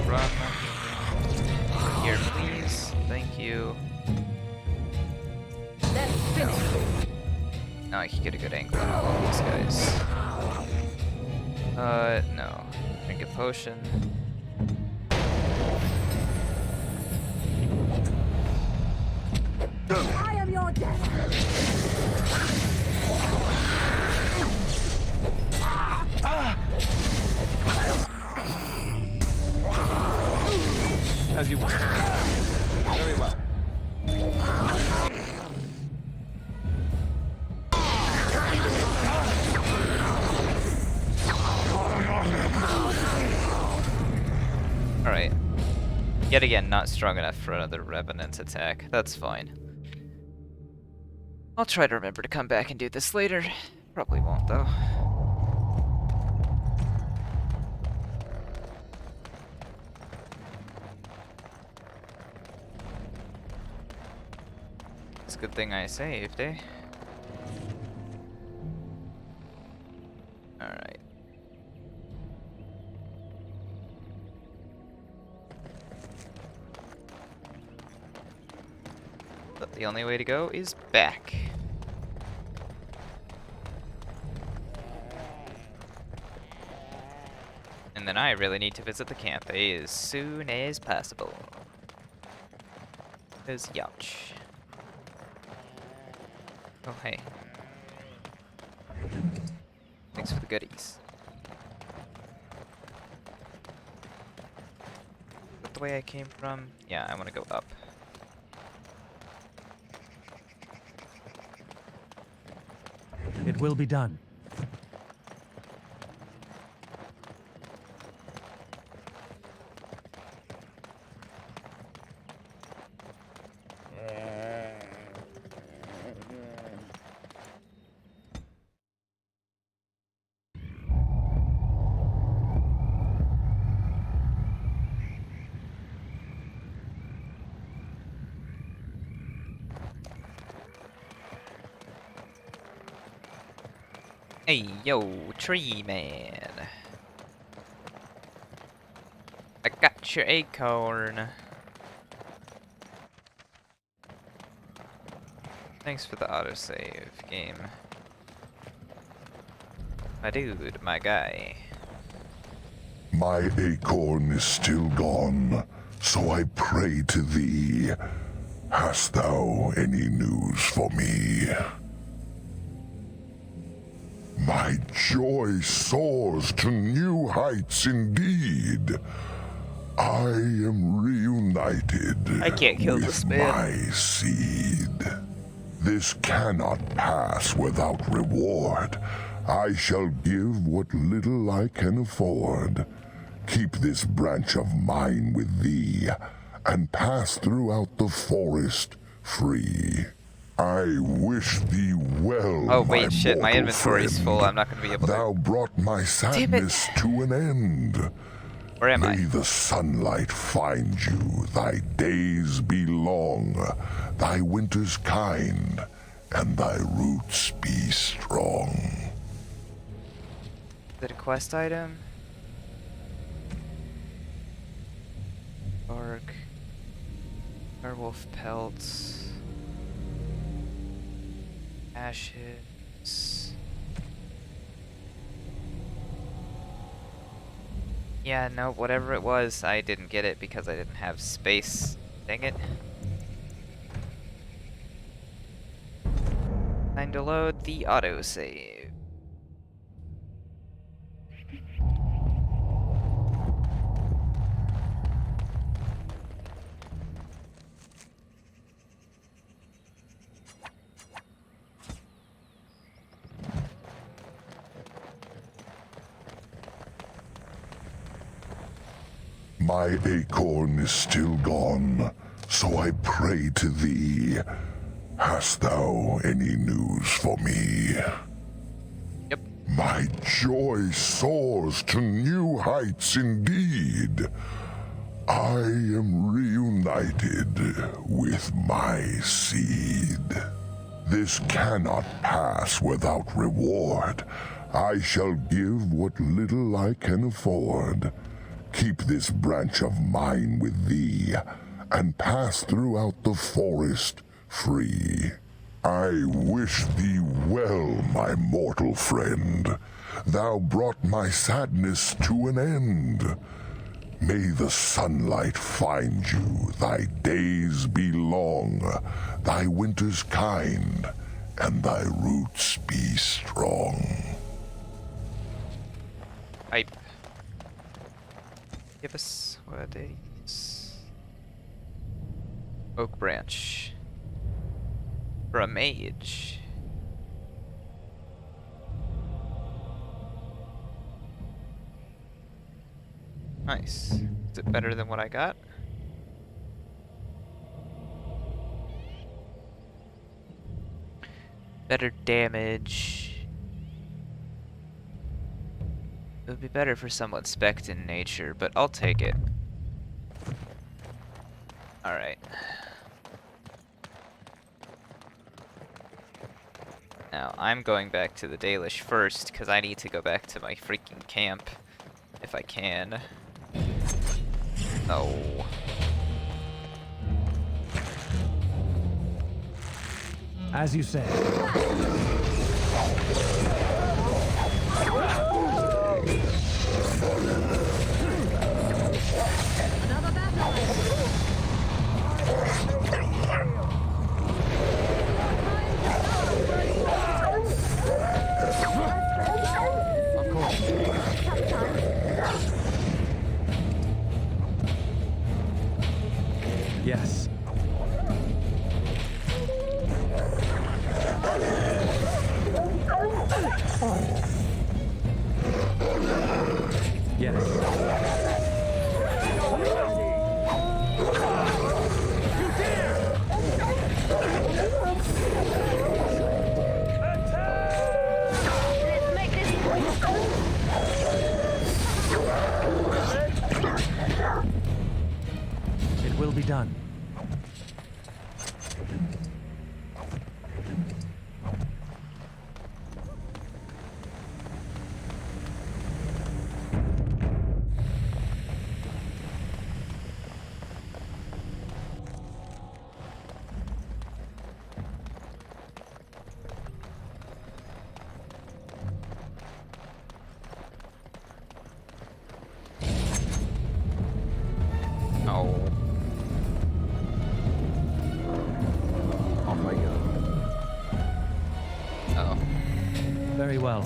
Run. Here, please. Thank you. Now I can get a good angle on all of these guys. No. Drink a potion.
I am your
As you want. Very well.
Alright. Yet again, not strong enough for another Revenant attack. That's fine. I'll try to remember to come back and do this later. Probably won't, though. It's a good thing I saved, eh? Alright. But the only way to go is back. And then I really need to visit the camp as soon as possible. 'Cause youch. Oh, hey. Thanks for the goodies. Is that the way I came from? Yeah, I want to go up.
It will be done.
Hey, yo, tree man. I got your acorn. Thanks for the autosave, game. My dude, my guy.
My acorn is still gone, so I pray to thee. Hast thou any news for me? My joy soars to new heights indeed. I am reunited
I can't kill
with
this man.
my seed. This cannot pass without reward. I shall give what little I can afford. Keep this branch of mine with thee, and pass throughout the forest free. I wish thee well,
Oh wait, shit, my
mortal
inventory's
friend.
full. I'm not gonna be able to.
Thou brought my sadness to an end.
Where am I?
May the sunlight find you, thy days be long, thy winters kind, and thy roots be strong.
Is it a quest item? Bark. Werewolf pelts. Ashes. Yeah, no, whatever it was, I didn't get it because I didn't have space. Dang it. Time to load the autosave.
My acorn is still gone, so I pray to thee. Hast thou any news for me?
Yep.
My joy soars to new heights indeed. I am reunited with my seed. This cannot pass without reward. I shall give what little I can afford. Keep this branch of mine with thee, and pass throughout the forest free. I wish thee well, my mortal friend. Thou brought my sadness to an end. May the sunlight find you, thy days be long, thy winters kind, and thy roots be strong.
Give us what is oak branch for a mage. Nice. Is it better than what I got? Better damage. It would be better for someone spec'd in nature, but I'll take it. Alright. Now, I'm going back to the Dalish first, because I need to go back to my freaking camp, if I can. No.
As you say. Yes. Yes. It will be done. Very well.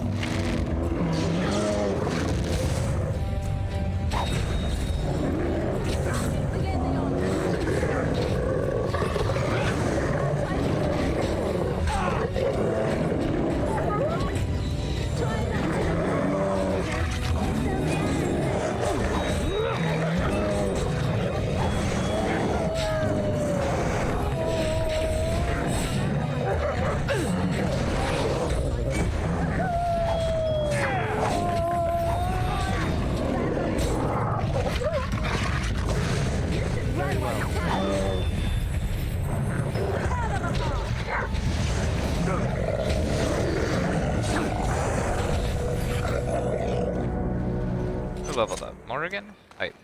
Who leveled up? Morrigan? Hype.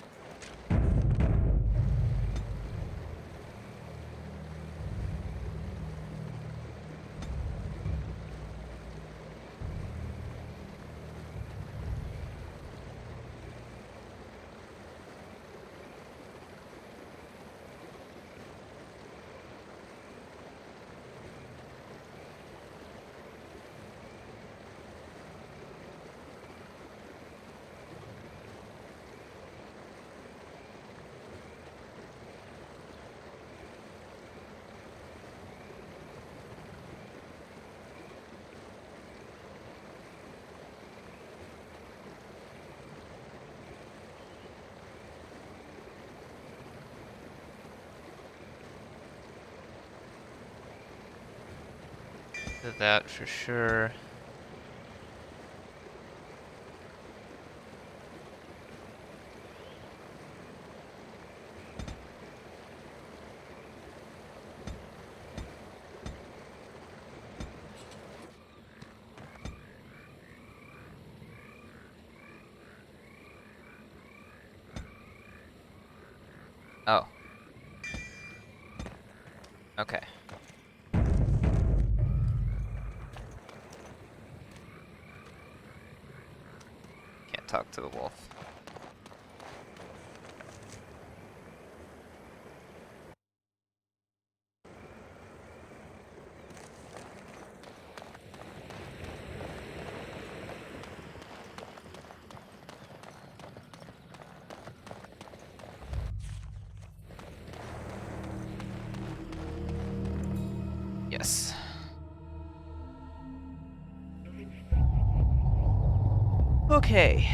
Did that for sure. Oh. Okay. Can't talk to the wolf. Yes. Okay.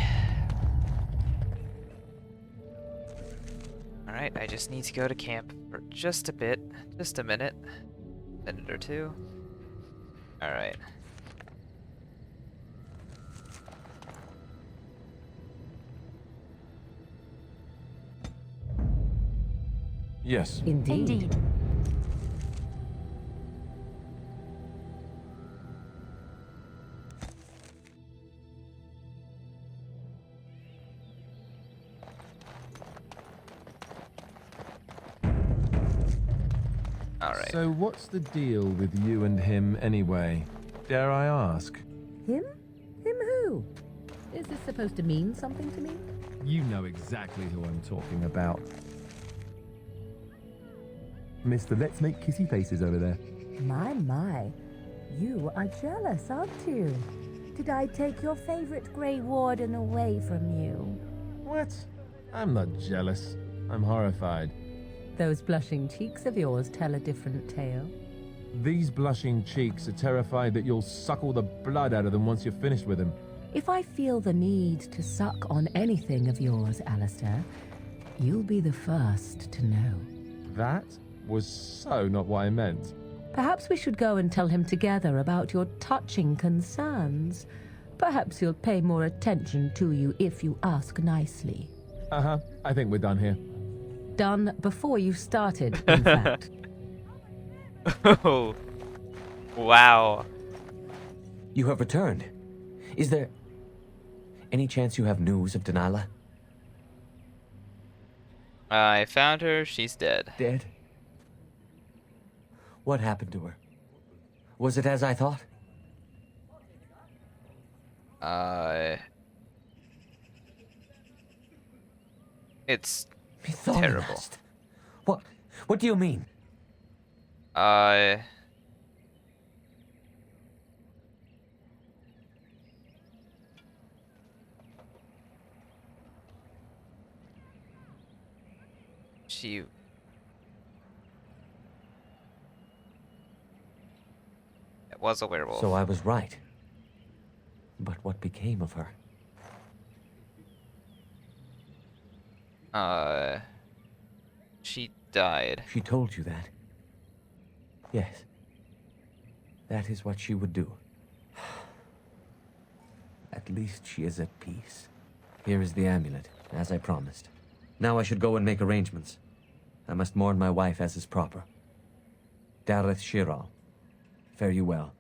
Alright, I just need to go to camp for just a bit. Just a minute. Minute or two. Alright.
Yes.
Indeed.
Alright.
So what's the deal with you and him anyway? Dare I ask?
Him? Him who? Is this supposed to mean something to me?
You know exactly who I'm talking about. Mister, let's make kissy faces over there.
My. You are jealous, aren't you? Did I take your favorite Grey Warden away from you?
What? I'm not jealous. I'm horrified.
Those blushing cheeks of yours tell a different tale.
These blushing cheeks are terrified that you'll suck all the blood out of them once you're finished with him.
If I feel the need to suck on anything of yours, Alistair, you'll be the first to know.
That was so not what I meant.
Perhaps we should go and tell him together about your touching concerns. Perhaps he'll pay more attention to you if you ask nicely.
Uh-huh. I think we're done here.
Done before you started, in fact.
Oh. Wow.
You have returned. Is there any chance you have news of Delilah?
I found her. She's dead.
Dead? What happened to her? Was it as I thought?
It's
Mythology
terrible.
Nest. What do you mean?
She... It was a werewolf.
So I was right. But what became of her?
She died.
She told you that? Yes. That is what she would do. At least she is at peace. Here is the amulet, as I promised. Now I should go and make arrangements. I must mourn my wife as is proper. Dareth Shiral, fare you well.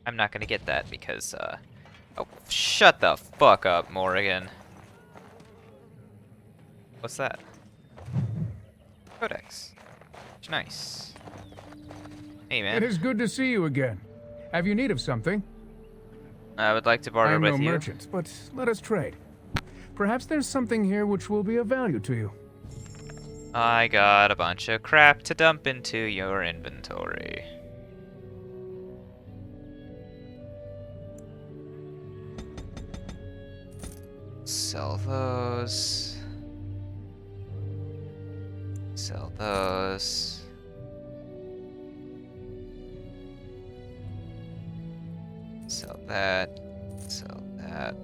I'm not gonna get that because, Oh, shut the fuck up, Morrigan. What's that? Codex. Nice. Hey, man.
It is good to see you again. Have you need of something?
I would like to
I
barter
am
with
no
you.
merchant, but let us trade. Perhaps there's something here which will be of value to you.
I got a bunch of crap to dump into your inventory. Sell those. Sell those. Sell that. Sell that.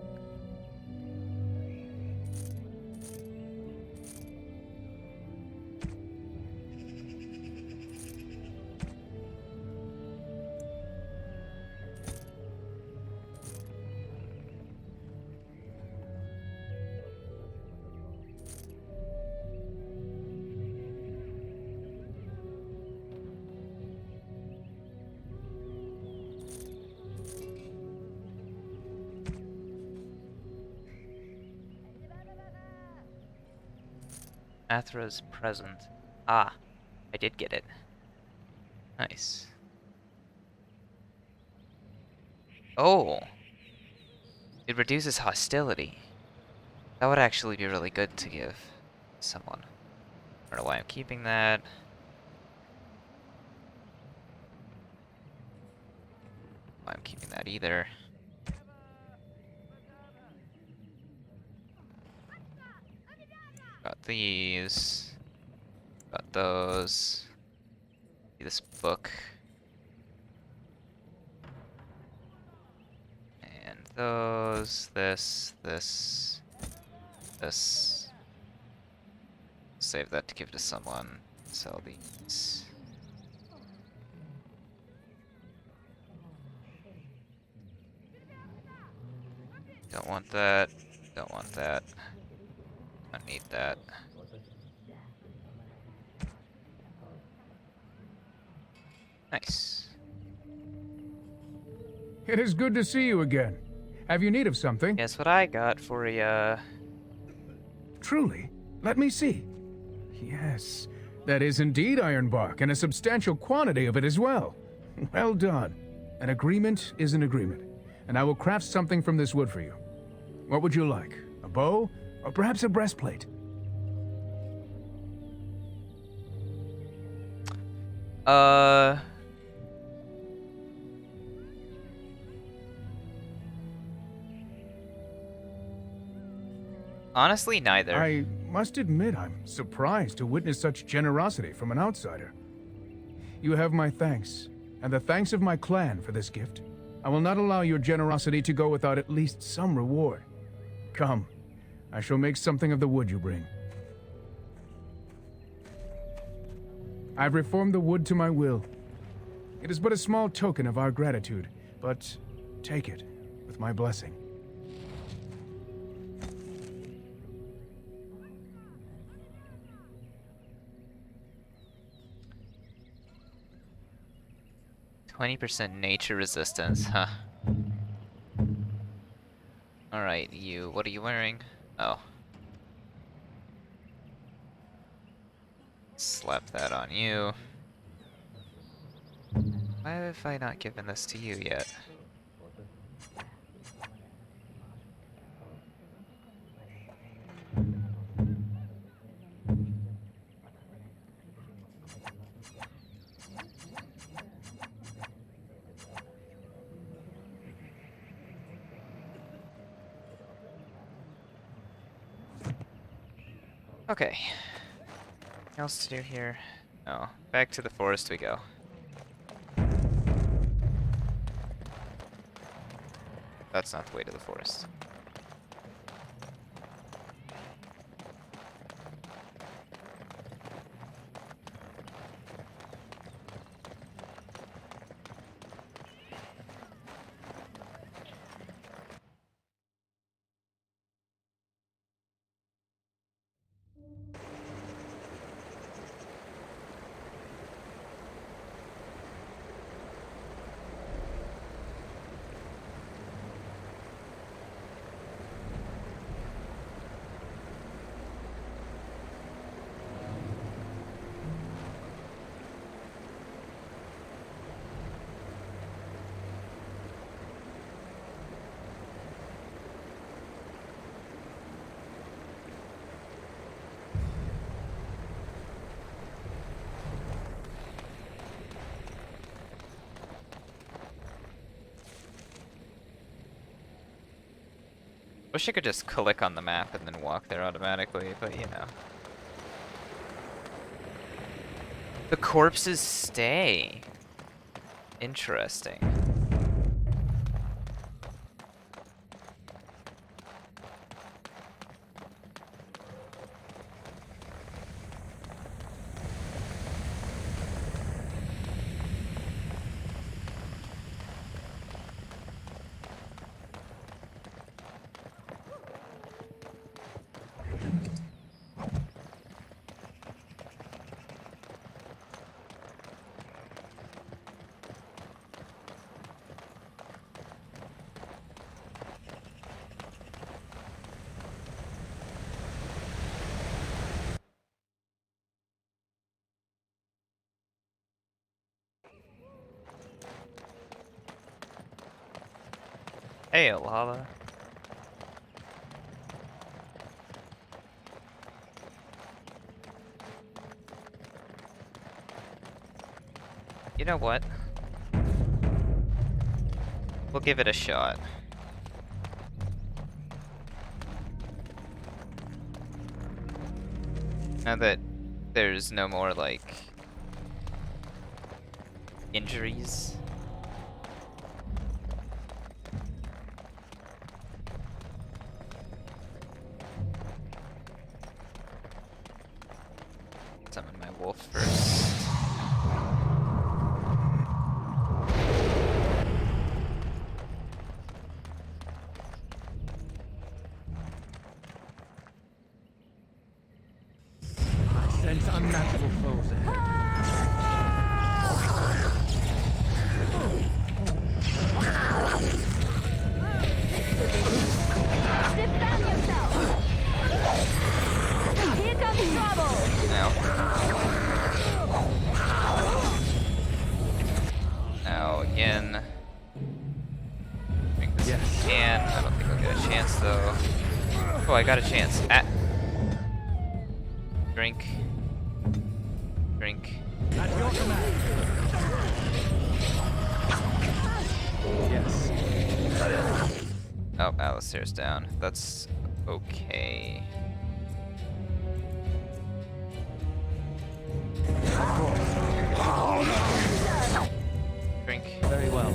Athra's present. Ah, I did get it. Nice. Oh! It reduces hostility. That would actually be really good to give someone. I don't know why I'm keeping that. Why I'm keeping that either. Got these. Got those. This book. And those. This. Save that to give to someone. Sell these. Don't want that. Don't want that. Don't need that. Nice.
It is good to see you again. Have you need of something?
Guess what I got for ya?
Truly? Let me see. Yes, that is indeed iron bark, and a substantial quantity of it as well. Well done. An agreement is an agreement, and I will craft something from this wood for you. What would you like? A bow? Or perhaps a breastplate?
Honestly, neither.
I must admit I'm surprised to witness such generosity from an outsider. You have my thanks, and the thanks of my clan for this gift. I will not allow your generosity to go without at least some reward. Come, I shall make something of the wood you bring. I've reformed the wood to my will. It is but a small token of our gratitude, but take it with my blessing.
%20 nature resistance, huh? Alright, you. What are you wearing? Oh. Slap that on you. Why have I not given this to you yet? Okay. Anything else to do here? No. Back to the forest we go. That's not the way to the forest. Wish I could just click on the map and then walk there automatically, but you know. The corpses stay. Interesting. Hey, lava. You know what? We'll give it a shot. Now that there's no more, like, injuries. Summon my wolf first.
I sense unnatural foes ahead.
Defend yourself! Here comes trouble!
Now again. Drink this if I can. I don't think I'll get a chance though. Oh, I got a chance. Ah. Drink. Drink.
At your command. Yes.
Oh, Alistair's down. That's okay. Drink.
Very well.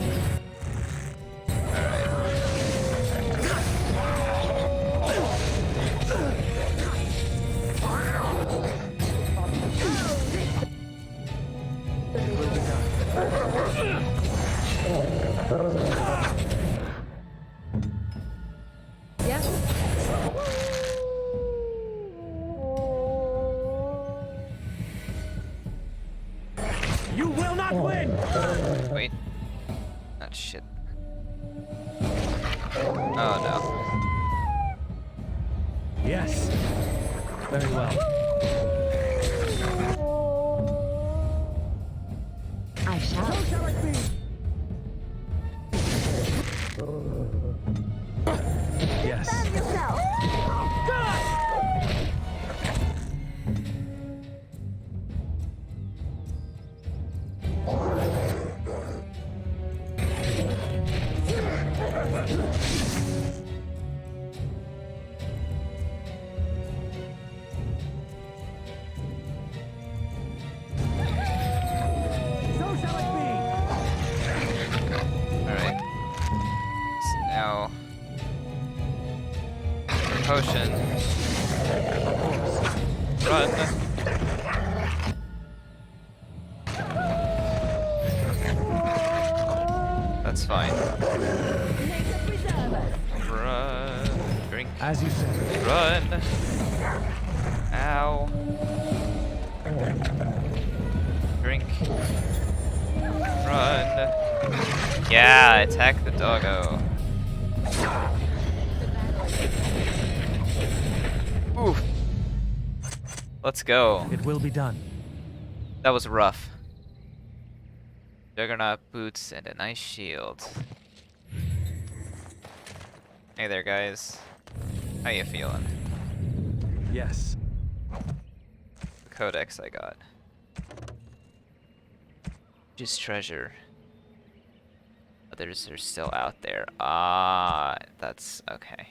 You will not win!
Wait. That shit. Oh no.
Yes. Very well.
I shall.
So shall it be!
Yes.
Defend yourself!
So shall it be!
Alright. So now. Potion. Run. That's fine. Run. Drink.
As you said.
Run. Ow. Drink. Run. Yeah, attack the doggo. Oof. Let's go.
It will be done.
That was rough. Juggernaut boots and a nice shield. Hey there, guys. How you feeling?
Yes.
The codex I got. Just treasure. Others are still out there. Ah, that's okay.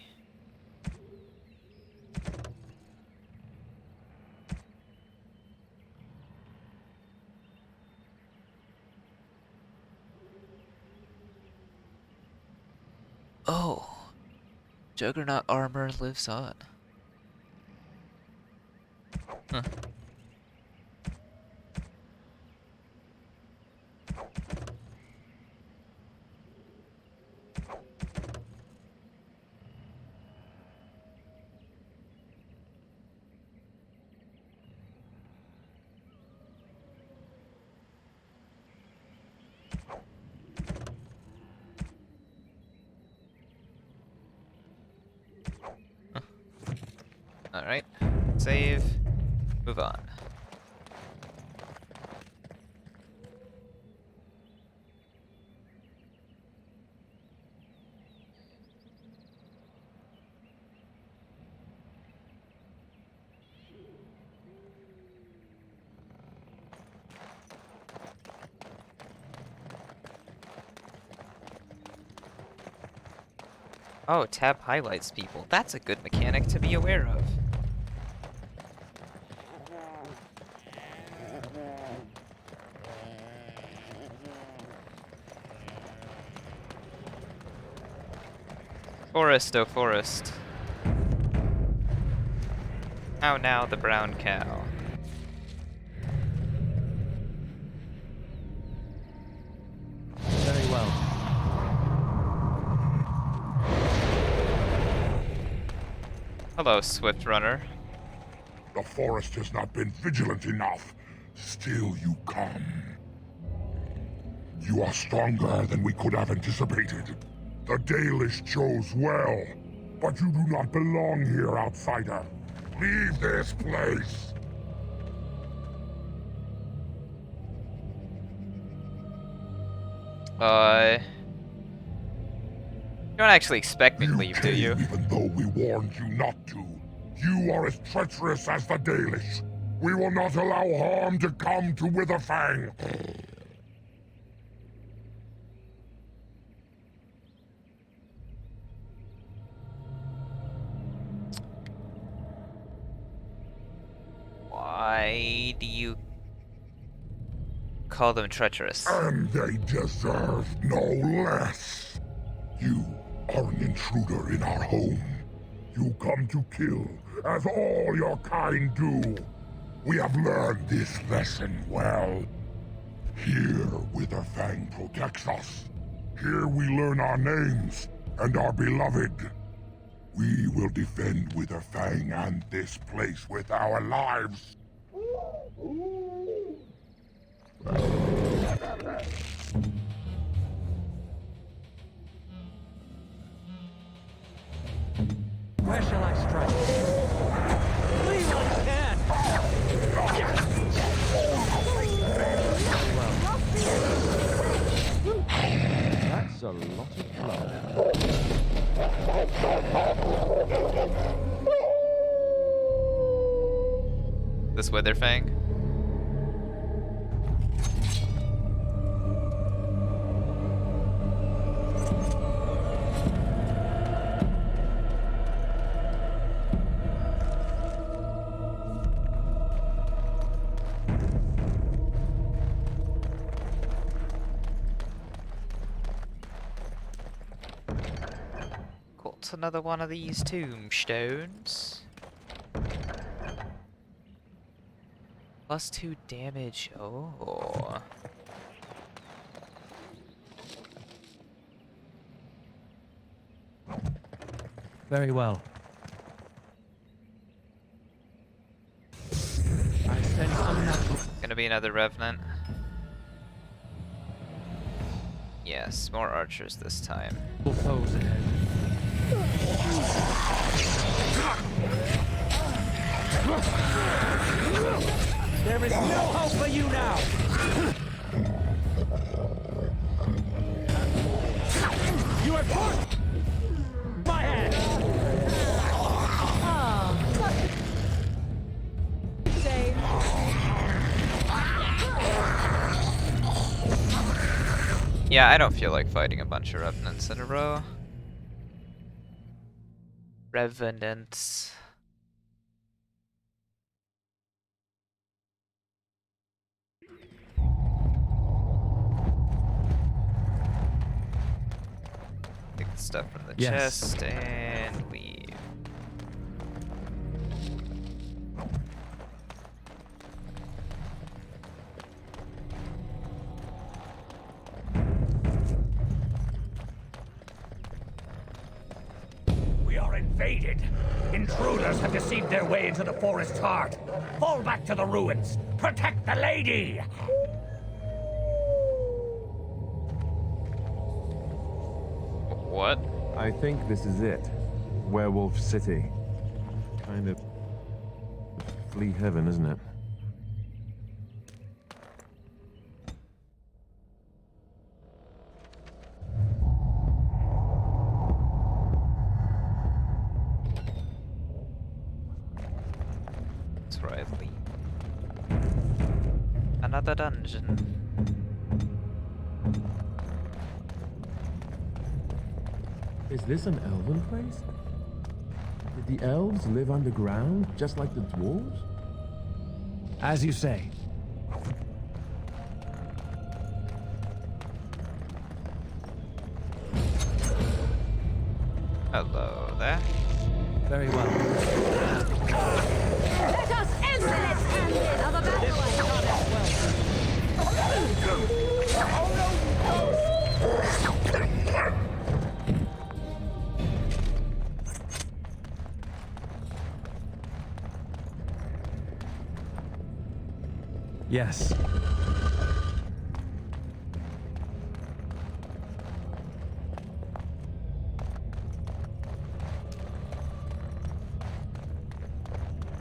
Oh, Juggernaut armor lives on. Huh. Alright, save, move on. Oh, tab highlights people. That's a good mechanic to be aware of. Forest, oh forest. How now the brown cow?
Very well.
Hello, Swift Runner.
The forest has not been vigilant enough. Still you come. You are stronger than we could have anticipated. The Dalish chose well, but you do not belong here, outsider. Leave this place!
You don't actually expect me to leave, do you?
Even though we warned you not to. You are as treacherous as the Dalish. We will not allow harm to come to Witherfang.
Why do you call them treacherous?
And they deserve no less. You are an intruder in our home. You come to kill, as all your kind do. We have learned this lesson well. Here, Witherfang protects us. Here we learn our names and are beloved. We will defend Witherfang and this place with our lives.
Where shall I strike? Leave while you can!
That's a lot of blood.
This Witherfang? Got another one of these tombstones. +2 damage. Oh.
Very well. I sense unnatural.
Gonna be another revenant. Yes, more archers this time.
Foes ahead. There is no hope for you now! You are forced! My hand!
Same.
Yeah, I don't feel like fighting a bunch of revenants in a row. Revenants. the stuff from the
Yes.
chest and leave.
We are invaded. Intruders have deceived their way into the forest's heart. Fall back to the ruins. Protect the lady!
What?
I think this is it. Werewolf City. Kind of flea heaven, isn't it?
That's where I leave. Another dungeon.
Is this an elven place? Did the elves live underground, just like the dwarves?
As you say.
Hello there.
Very well.
Let us enter this handed of a
Yes.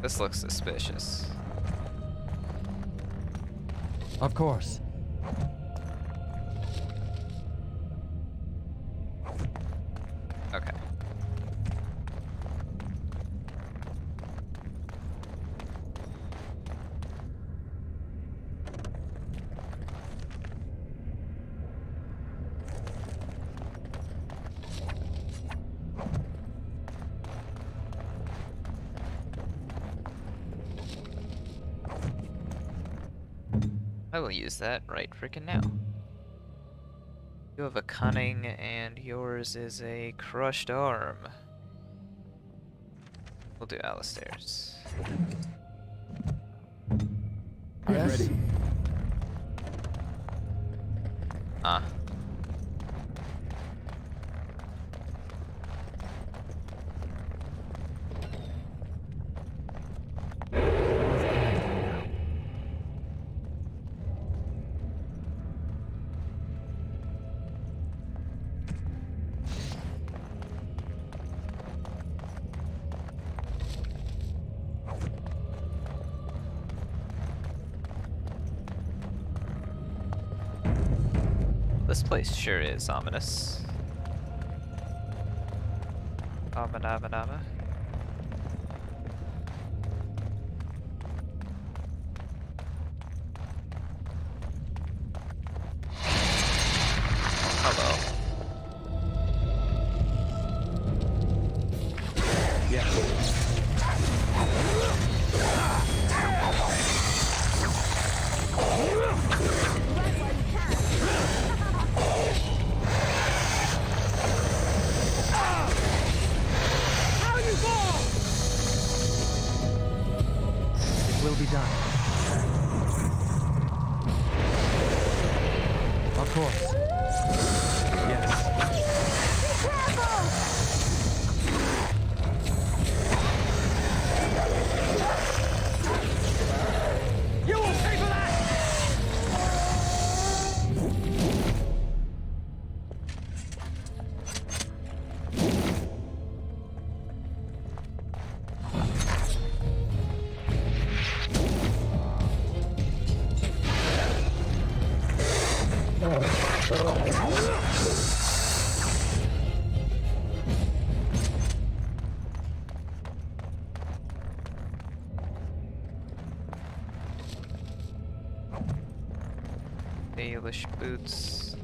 This looks suspicious.
Of course.
Okay. I will use that right frickin' now. You have a cunning, and yours is a crushed arm. We'll do Alistair's.
Get ready.
Ah. This place sure is ominous. Ominama. Hello.
Will be done. Of course. Yes.
You will pay for that!
Dalish boots.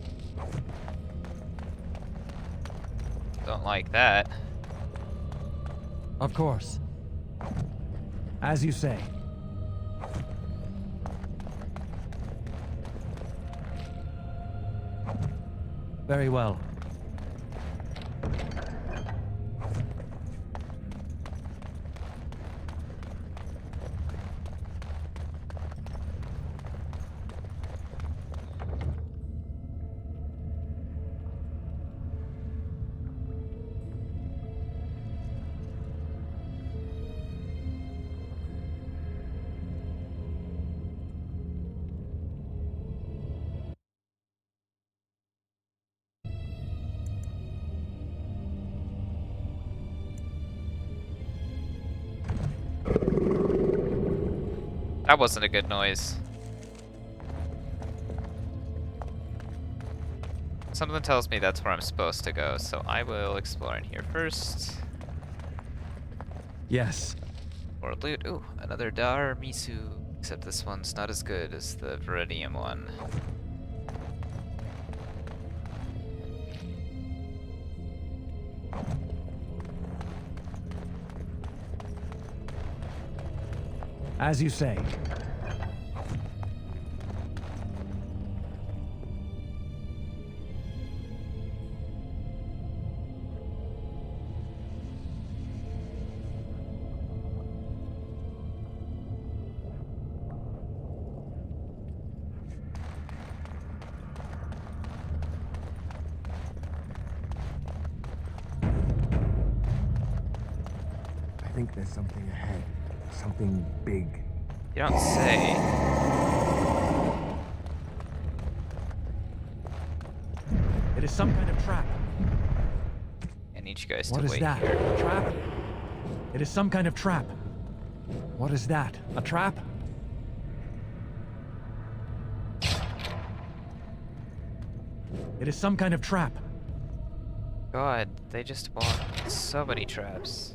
Don't like that.
Of course. As you say. Very well.
That wasn't a good noise. Something tells me that's where I'm supposed to go, so I will explore in here first.
Yes.
Or loot. Ooh, another Dar Misu. Except this one's not as good as the Viridium one.
As you say.
I think there's something ahead. Something big.
You don't say.
It is some kind of trap.
I need you guys
What
to
is
wait
that?
here.
A trap? It is some kind of trap. What is that? A trap? It is some kind of trap.
God, they just bought so many traps.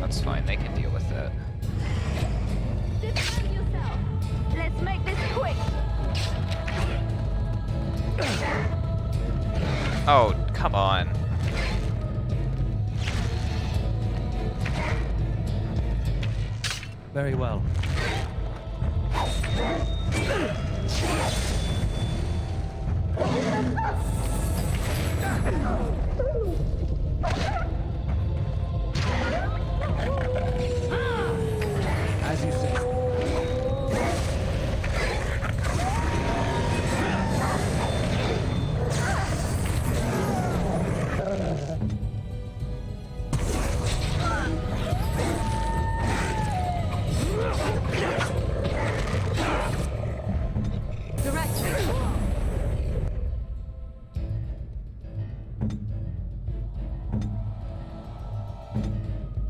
That's fine, they can deal with that.
Defend yourself. Let's make this quick.
Oh, come on.
Very well. As you say.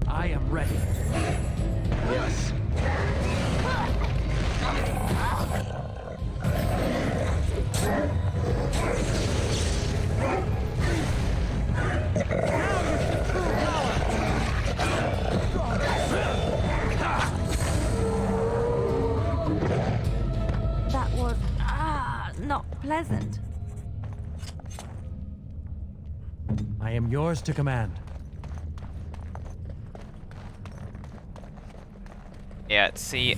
I am ready. Yes.
That was not pleasant.
I am yours to command.
Yeah, see,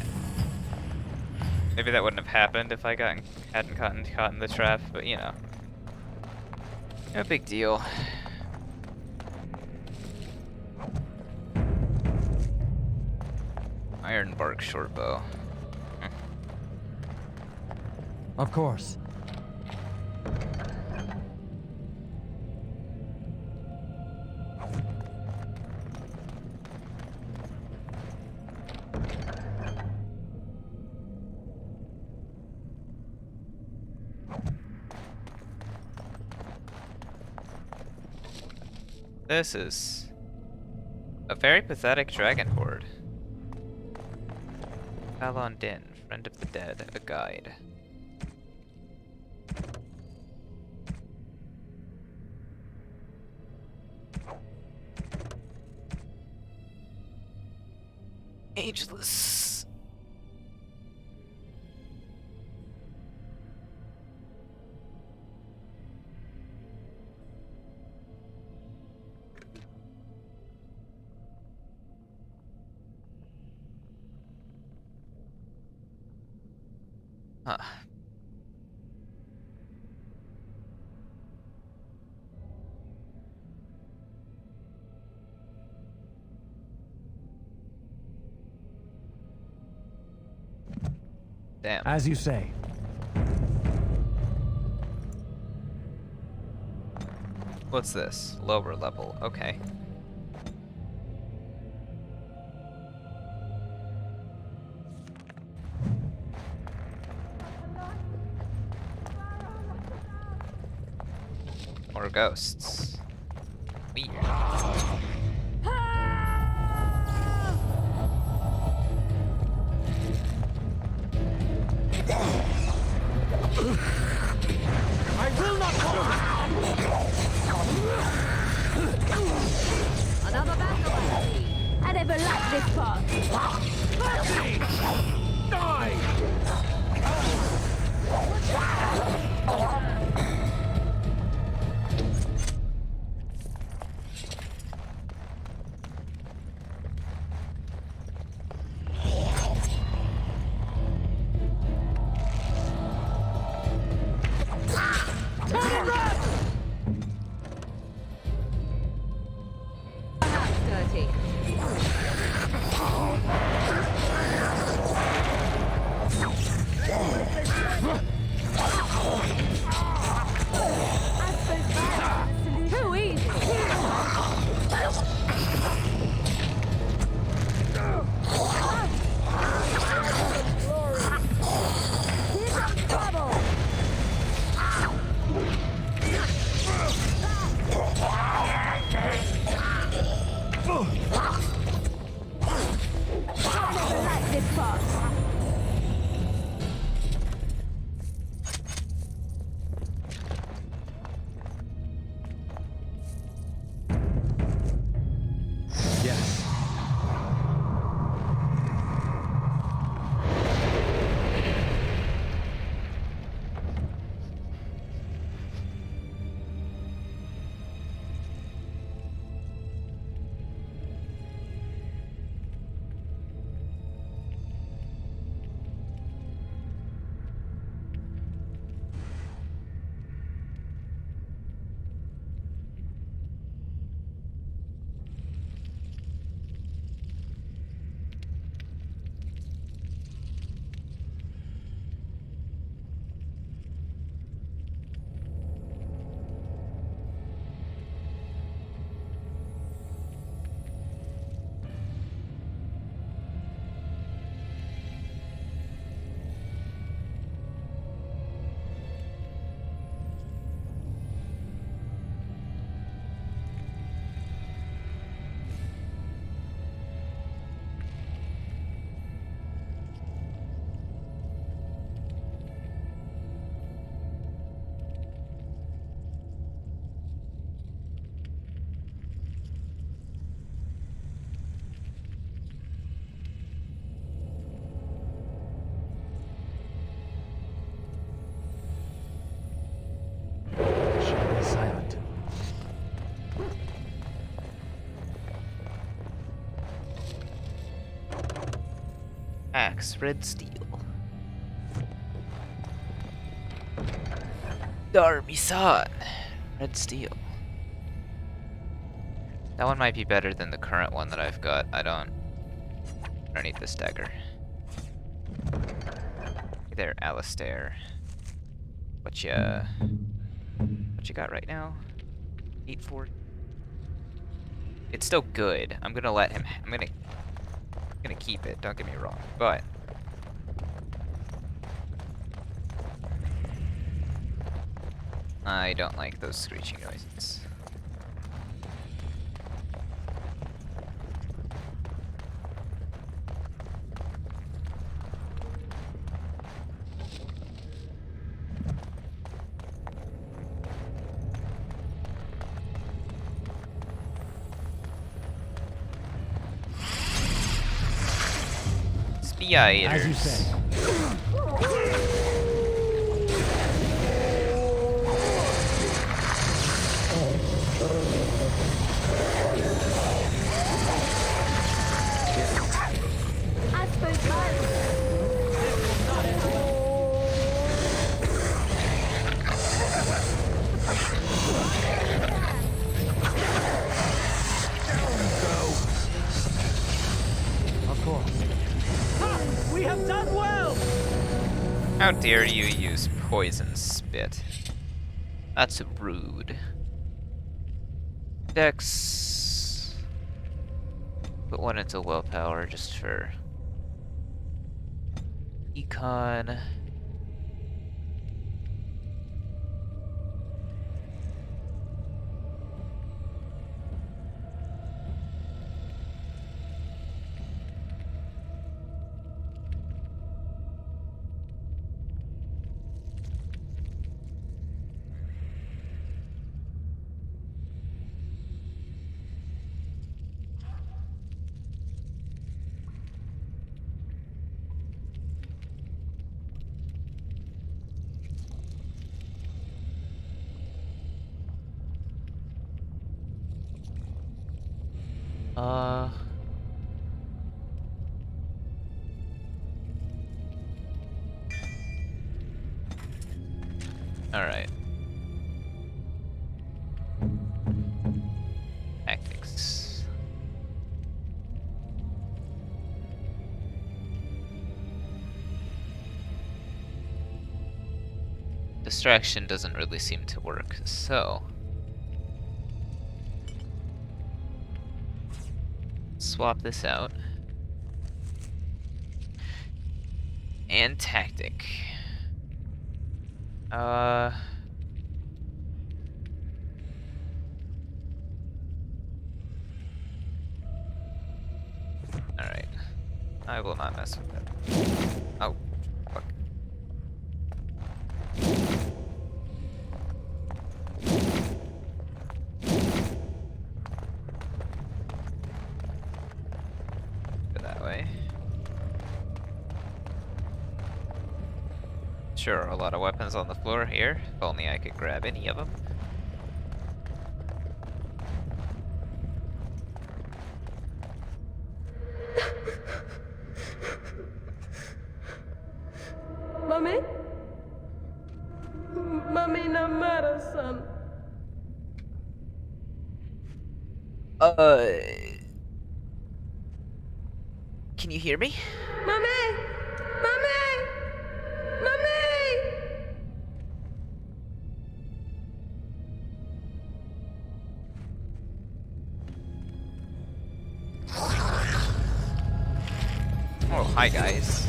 maybe that wouldn't have happened if I hadn't caught in the trap, but you know, no big deal. Ironbark shortbow.
Of course.
This is a very pathetic dragon horde. Talon Din, friend of the dead, a guide. Ageless. Huh. Damn.
As you say.
What's this? Lower level. Okay. More ghosts. Weird.
I will not
Another battle, I see. I never liked this part. Dirty. Too easy. This part.
Yes. Silent.
Axe, red steel. Darmisan, red steel. That one might be better than the current one that I've got. I don't need this dagger. Hey there, Alistair. What you got right now? 840. It's still good. I'm gonna let him. I'm gonna keep it. Don't get me wrong, but I don't like those screeching noises.
As you say.
I suppose
Of course. We have done well!
How dare you use poison spit? That's rude. Dex. Put one into willpower just for econ. Alright. Tactics. Distraction doesn't really seem to work, so swap this out. And tactic. Alright. I will not mess with that. Oh, fuck. Go that way. Sure, a lot of weapons on the floor here. If only I could grab any of them.
Mummy? Mummy, no matter, son.
Can you hear me?
Mummy! Mummy! Mummy!
Oh, hi guys.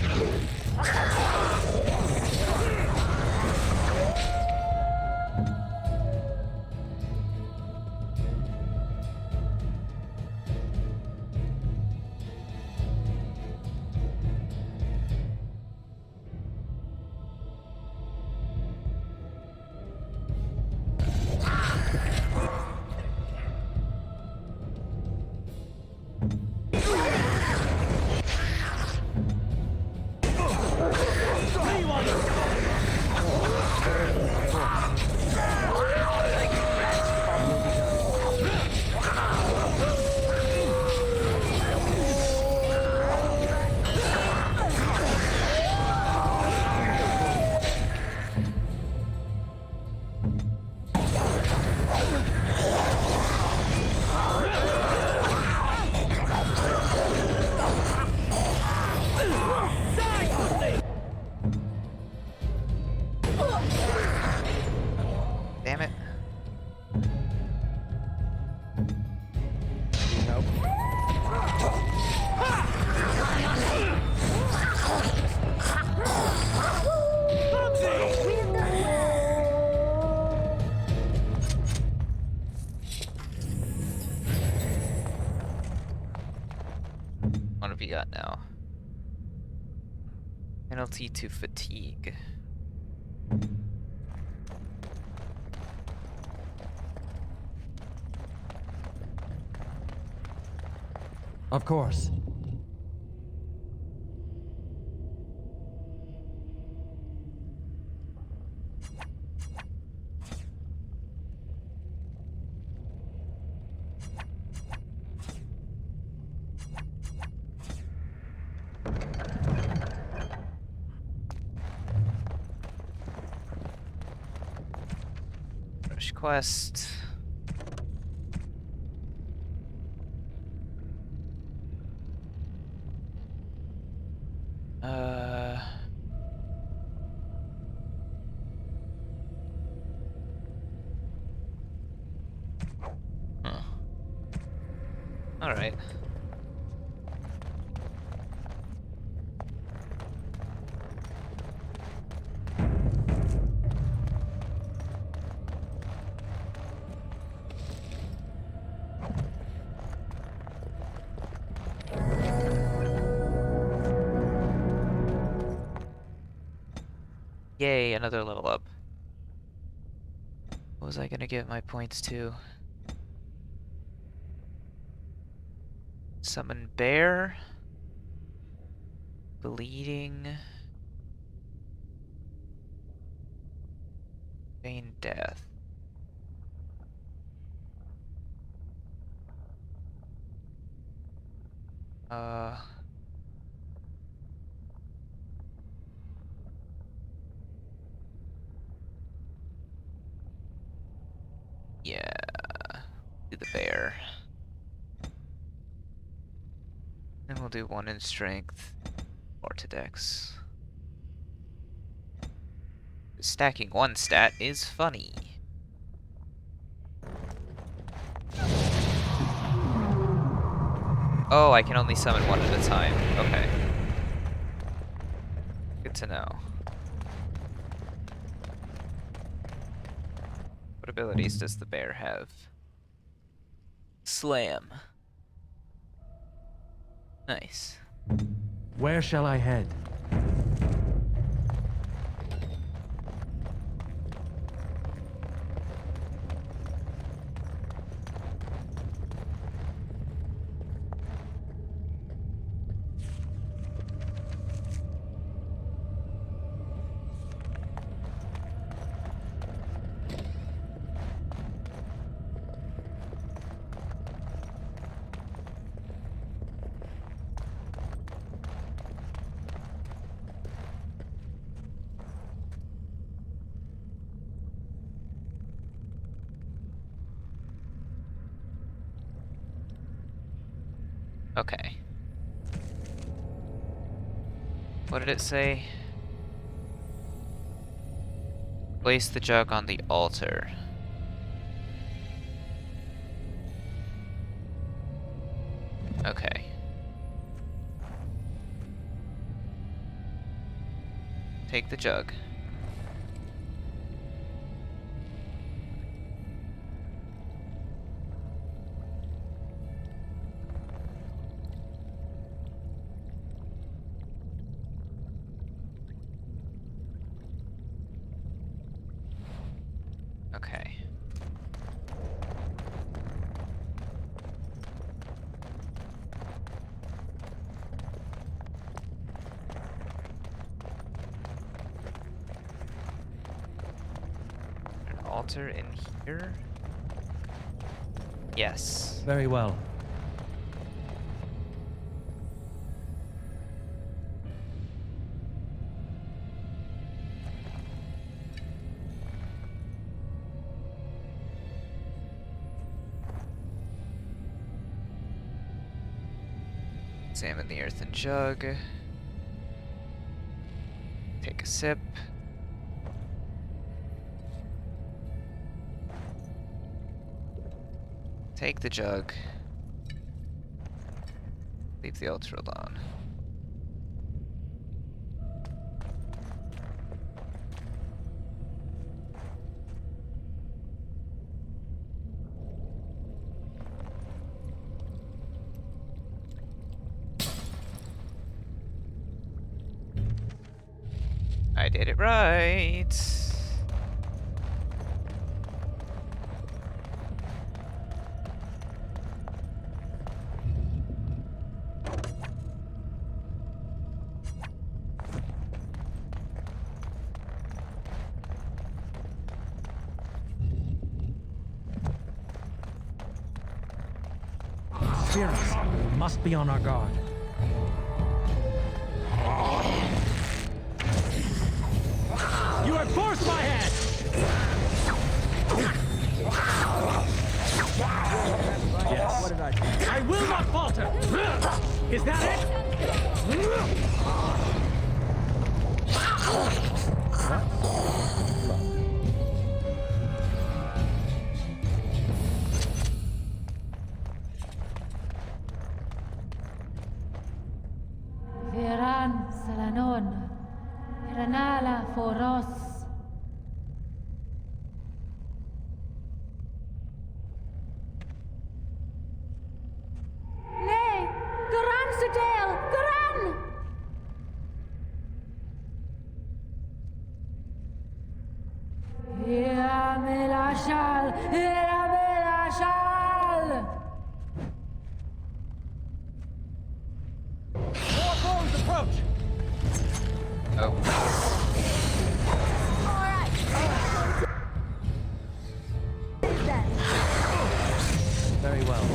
Damn it. What have we got now? Penalty to fatigue.
Of course.
Fresh quest. Huh. Alright. Yay, another level up. What was I gonna give my points to? Summon bear. Bleeding. Feign death. Yeah. Do the bear. Then we'll do 1 in strength. Or to dex. Stacking 1 stat is funny. Oh, I can only summon 1 at a time. Okay. Good to know. What abilities does the bear have? Slam. Nice.
Where shall I head?
Okay. What did it say? Place the jug on the altar. Okay. Take the jug. Okay. An altar in here? Yes.
Very well.
Examine the earthen jug. Take a sip. Take the jug. Leave the altar alone. I did it right.
Spirits, we must be on our guard. You have forced my head! Yes. What did I do? I will not falter! Is that it?
Aros.
Nee, Goran Sudale, Goran!
Yamelashal, Yamelashal.
More bones approach!
Oh.
Very well.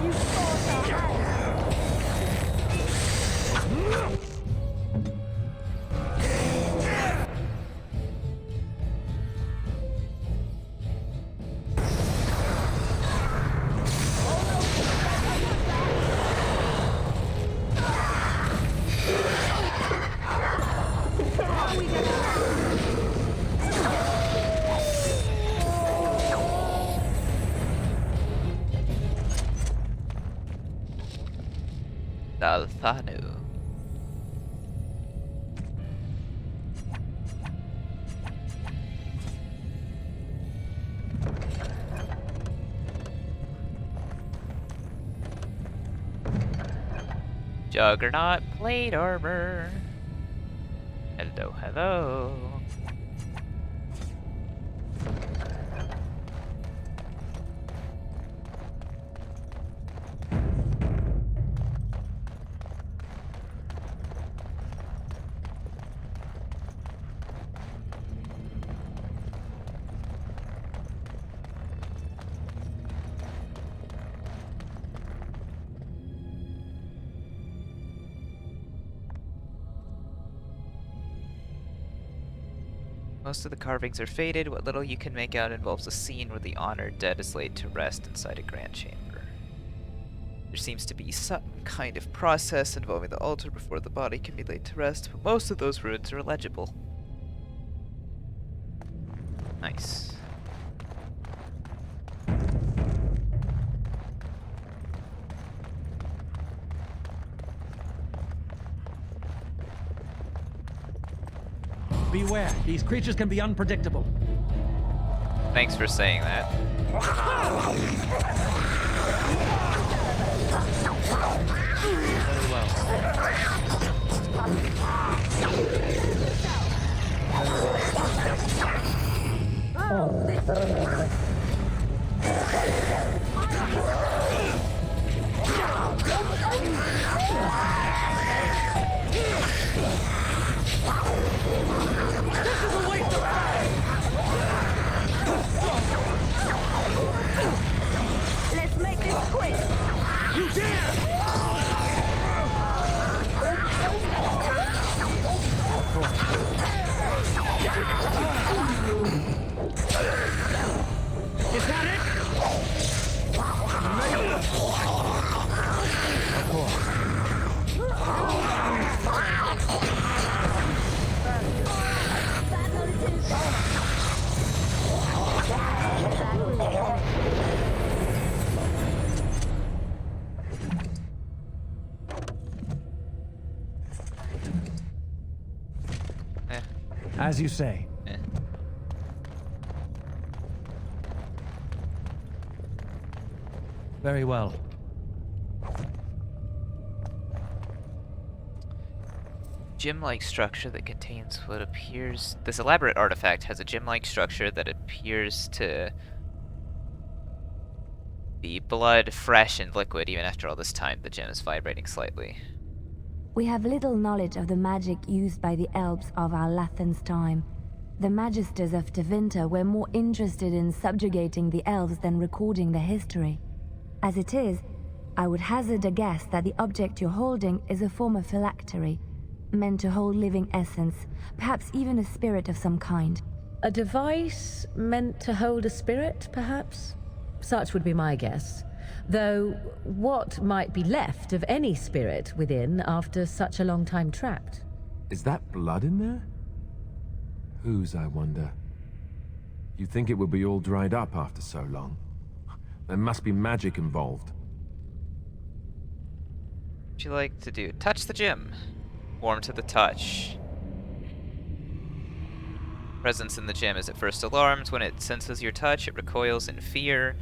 You forced our hand.
Dalthanu. Juggernaut plate armor. Hello, hello. Most of the carvings are faded. What little you can make out involves a scene where the honored dead is laid to rest inside a grand chamber. There seems to be some kind of process involving the altar before the body can be laid to rest, but most of those runes are illegible. Nice.
Beware, these creatures can be unpredictable.
Thanks for saying that.
Very well.
This is a waste of time! Let's make this quick!
You dare!
Is that it?
Of course. As you say. Very well.
Gem-like structure that contains what appears... This elaborate artifact has a gem-like structure that appears to be blood, fresh and liquid. Even after all this time, the gem is vibrating slightly.
We have little knowledge of the magic used by the elves of our Lathan's time. The magisters of Tevinter were more interested in subjugating the elves than recording their history. As it is, I would hazard a guess that the object you're holding is a form of phylactery, meant to hold living essence, perhaps even a spirit of some kind.
A device meant to hold a spirit, perhaps? Such would be my guess. Though, what might be left of any spirit within after such a long time trapped?
Is that blood in there? Whose, I wonder? You'd think it would be all dried up after so long. There must be magic involved.
What'd you like to do? Touch the gym. Warm to the touch. Presence in the gym is at first alarmed. When it senses your touch, it recoils in fear,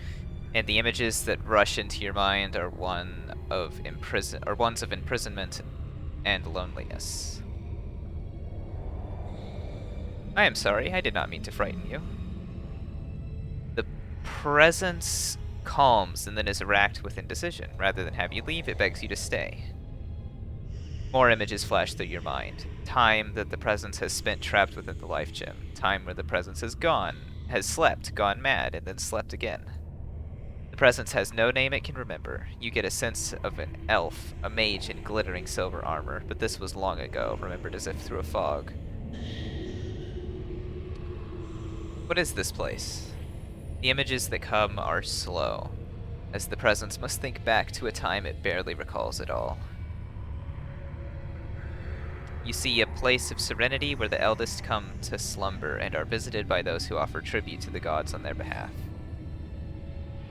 and the images that rush into your mind are ones of imprisonment and loneliness. I am sorry, I did not mean to frighten you. The presence calms and then is racked with indecision. Rather than have you leave, it begs you to stay. More images flash through your mind. Time that the presence has spent trapped within the life gem. Time where the presence has slept, gone mad, and then slept again. The presence has no name it can remember. You get a sense of an elf, a mage in glittering silver armor, but this was long ago, remembered as if through a fog. What is this place? The images that come are slow, as the presence must think back to a time it barely recalls at all. You see a place of serenity where the eldest come to slumber and are visited by those who offer tribute to the gods on their behalf.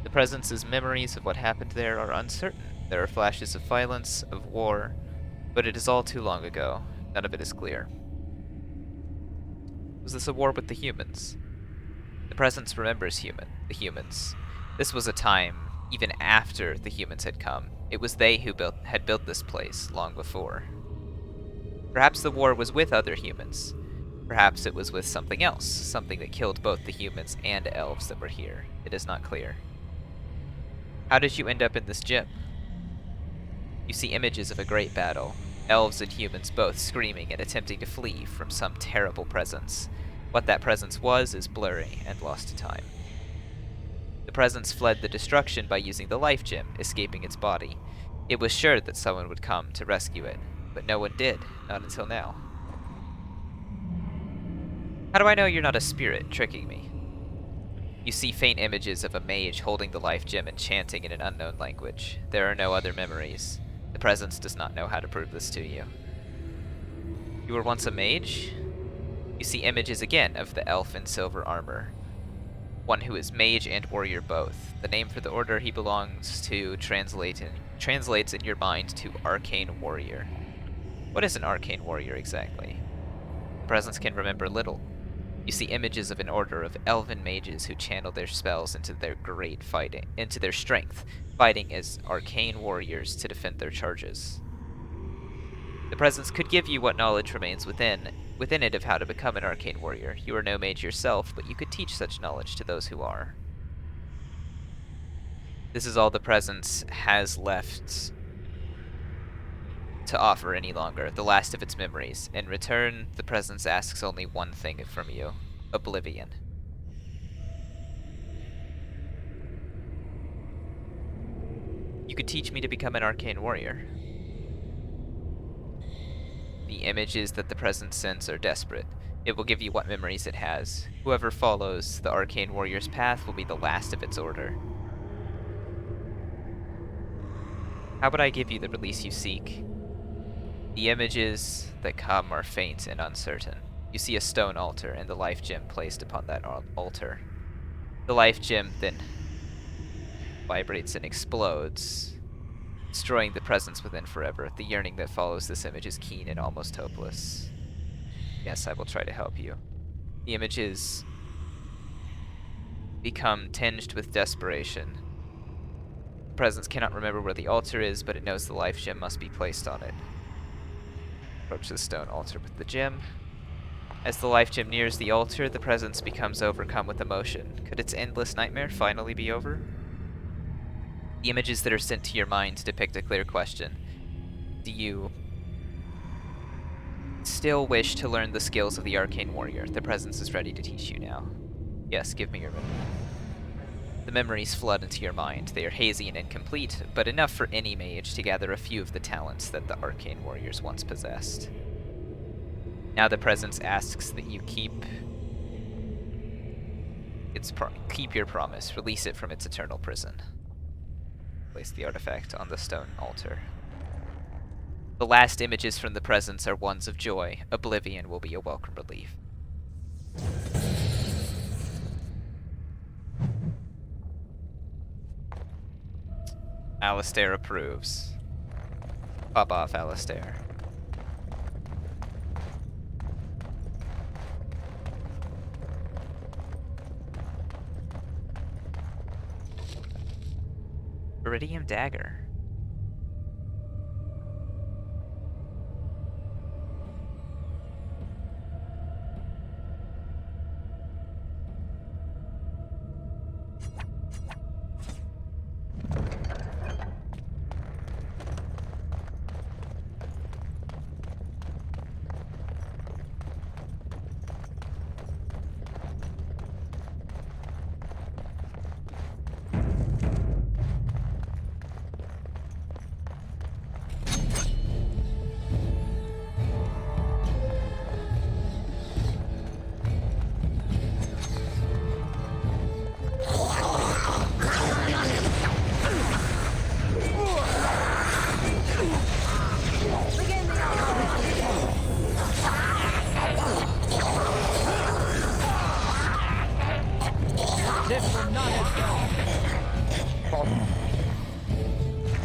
The presence's memories of what happened there are uncertain. There are flashes of violence, of war, but it is all too long ago. None of it is clear. Was this a war with the humans? The presence remembers the humans. This was a time, even after the humans had come. It was they who had built this place long before. Perhaps the war was with other humans. Perhaps it was with something else, something that killed both the humans and elves that were here. It is not clear. How did you end up in this gym? You see images of a great battle, elves and humans both screaming and attempting to flee from some terrible presence. What that presence was is blurry and lost to time. The presence fled the destruction by using the life gem, escaping its body. It was sure that someone would come to rescue it, but no one did, not until now. How do I know you're not a spirit tricking me? You see faint images of a mage holding the life gem and chanting in an unknown language. There are no other memories. The presence does not know how to prove this to you. You were once a mage? You see images again of the elf in silver armor. One who is mage and warrior both. The name for the order he belongs to translates in your mind to arcane warrior. What is an arcane warrior exactly? The presence can remember little. You see images of an order of elven mages who channel their spells into their strength, fighting as arcane warriors to defend their charges. The presence could give you what knowledge remains within it of how to become an arcane warrior. You are no mage yourself, but you could teach such knowledge to those who are. This is all the presence has left to offer any longer, the last of its memories. In return, the presence asks only one thing from you: oblivion. You could teach me to become an arcane warrior. The images that the presence sends are desperate. It will give you what memories it has. Whoever follows the arcane warrior's path will be the last of its order. How would I give you the release you seek? The images that come are faint and uncertain. You see a stone altar and the life gem placed upon that altar. The life gem then vibrates and explodes, destroying the presence within forever. The yearning that follows this image is keen and almost hopeless. Yes, I will try to help you. The images become tinged with desperation. The presence cannot remember where the altar is, but it knows the life gem must be placed on it. Approach the stone altar with the gem. As the life gem nears the altar, the presence becomes overcome with emotion. Could its endless nightmare finally be over? The images that are sent to your mind depict a clear question. Do you still wish to learn the skills of the arcane warrior? The presence is ready to teach you now. Yes, give me your memory. The memories flood into your mind. They are hazy and incomplete, but enough for any mage to gather a few of the talents that the arcane warriors once possessed. Now the presence asks that you keep your promise. Release it from its eternal prison. Place the artifact on the stone altar. The last images from the presence are ones of joy. Oblivion will be a welcome relief. Alistair approves. Pop off, Alistair. Iridium dagger.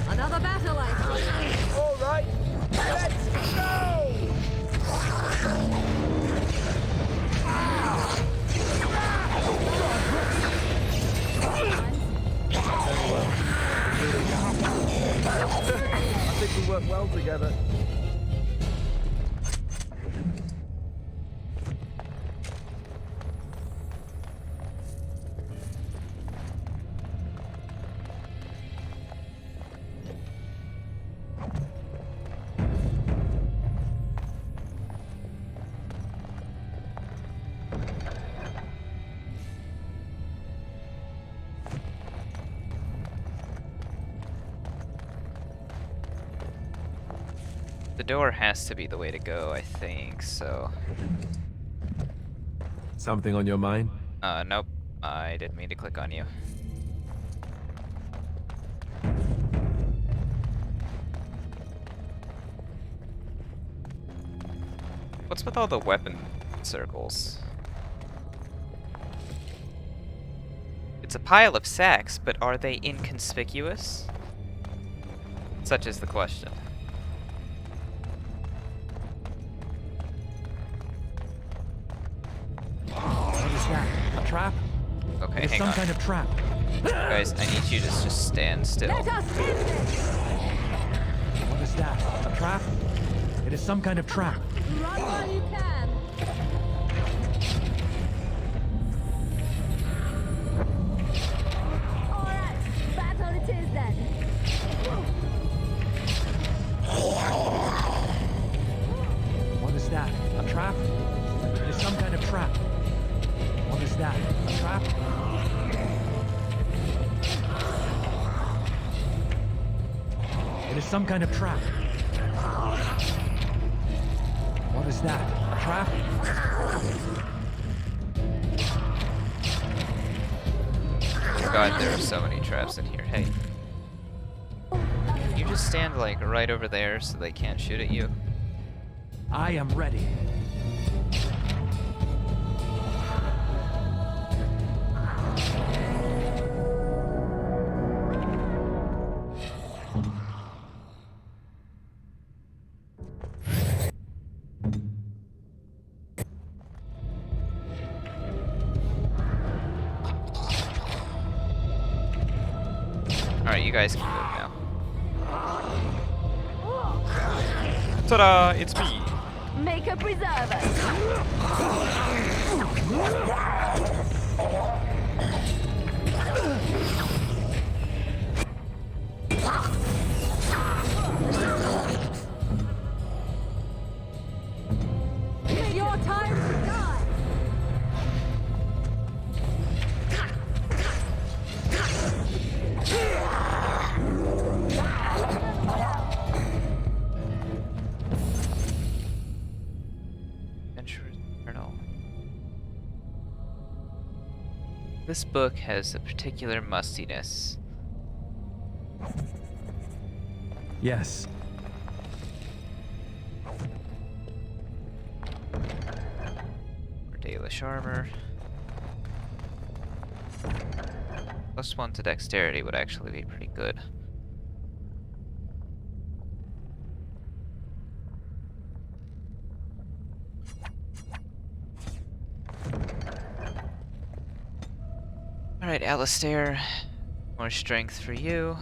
Another battle, I see.
All right, let's go!
I think we work well together.
The door has to be the way to go, I think, so...
Something on your mind?
Nope. I didn't mean to click on you. What's with all the weapon circles? It's a pile of sacks, but are they inconspicuous? Such is the question.
What is that? A trap?
Okay,
It's
hang
some
on.
kind of trap.
Guys, I need you to just stand still.
Let us finish this.
What is that? A trap? It is some kind of trap.
Run while you can. All right, battle it is then.
What is that? A trap? It is some kind of trap. What is that? A trap? It is some kind of trap. What is that? A trap?
God, there are so many traps in here. Hey. Can you just stand, like, right over there so they can't shoot at you?
I am ready.
Alright, you guys can move now. Ta-da! It's me!
Make a preserver. It's your time to die.
Adventurer's Journal. This book has a particular mustiness.
Yes.
For Dalish armor. +1 to dexterity would actually be pretty good. Alright, Alistair. More strength for you.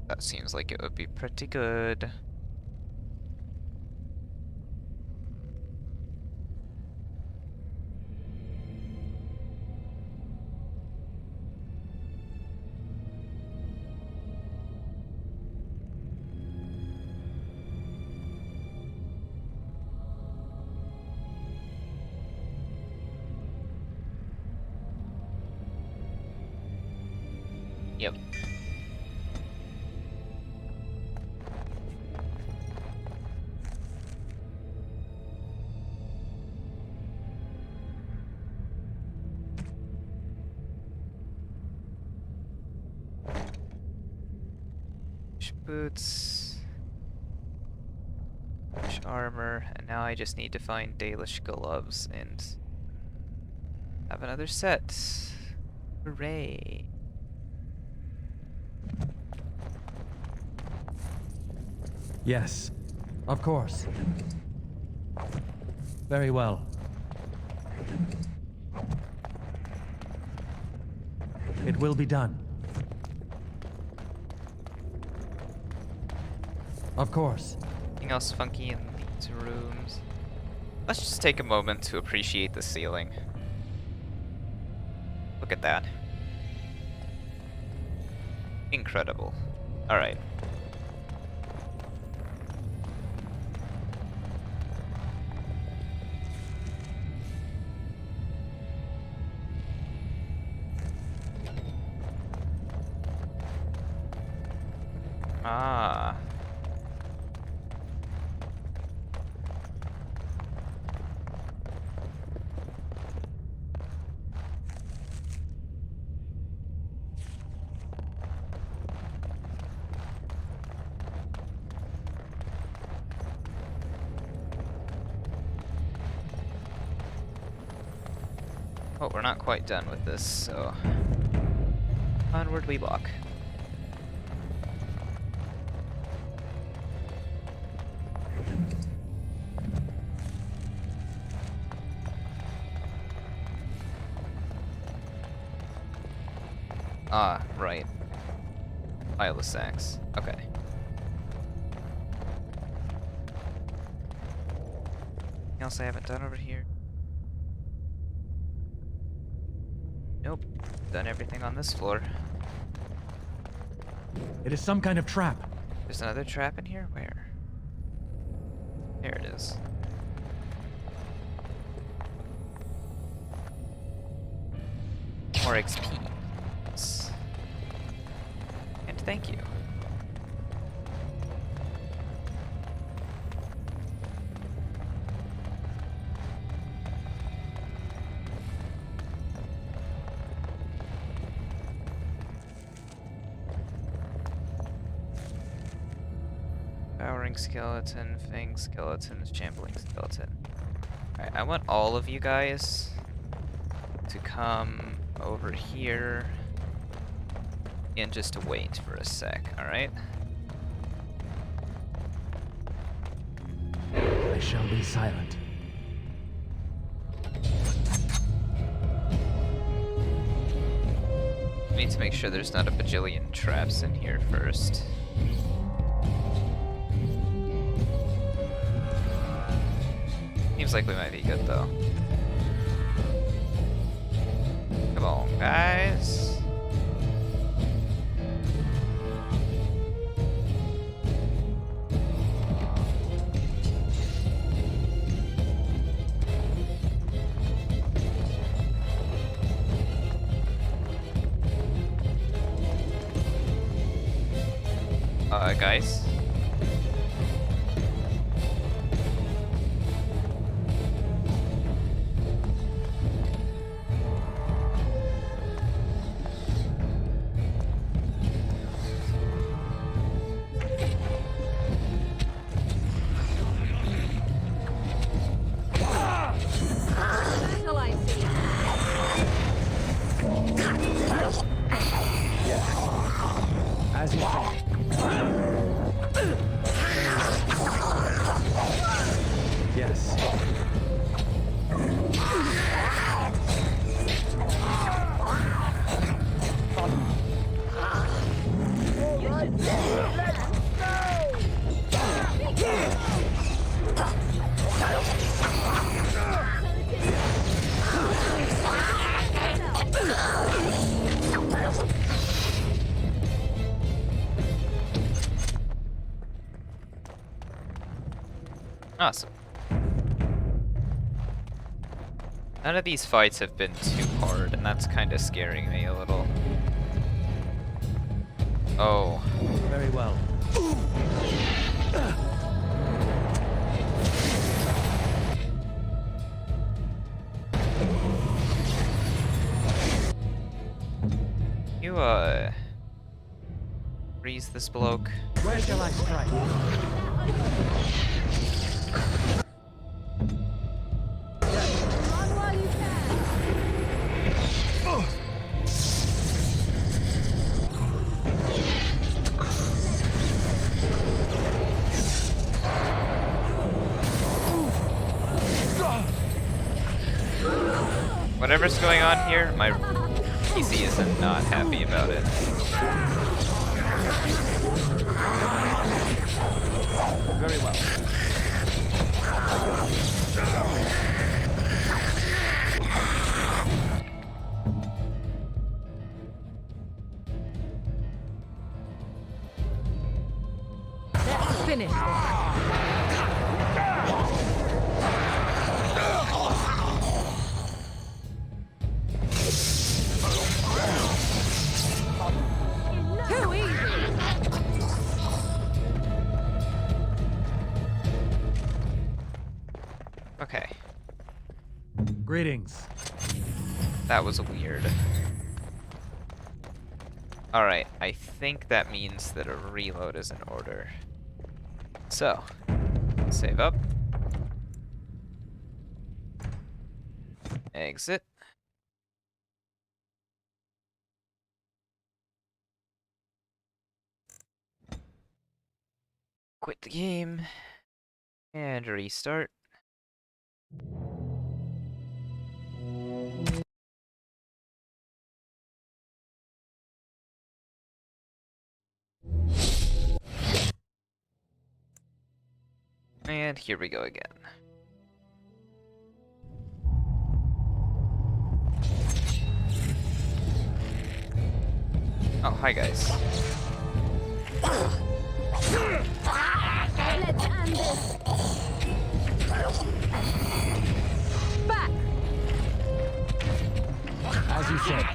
That seems like it would be pretty good. Yep. Boots, armor, and now I just need to find Dalish gloves and have another set. Hooray!
Yes, of course. Very well. It will be done. Of course.
Anything else funky in these rooms? Let's just take a moment to appreciate the ceiling. Look at that. Incredible. Alright. Ah. Oh, we're not quite done with this, so onward we walk. Ah, right. Pile of sacks. Okay. Anything else I haven't done over here? Nope. Done everything on this floor.
It is some kind of trap.
There's another trap in here? Where? There it is. More XP. And thank you. Powering skeleton, fang skeleton, shambling skeleton. Alright, I want all of you guys to come over here and just to wait for a sec, alright?
I shall be silent.
I need to make sure there's not a bajillion traps in here first. Seems like we might be good though. Come on, guys. Guys.
Yes.
Awesome. None of these fights have been too hard, and that's kind of scaring me a little. Oh.
Very well.
You, freeze this bloke.
Where shall I strike?
Whatever's going on here, my PC is not happy about it.
Very well.
Let's finish this. Too easy.
Okay.
Greetings.
That was weird. Alright, I think that means that a reload is in order. So, save up. Exit. Quit the game. And restart. And here we go again. Oh, hi guys.
Let's end this. Back.
As you said.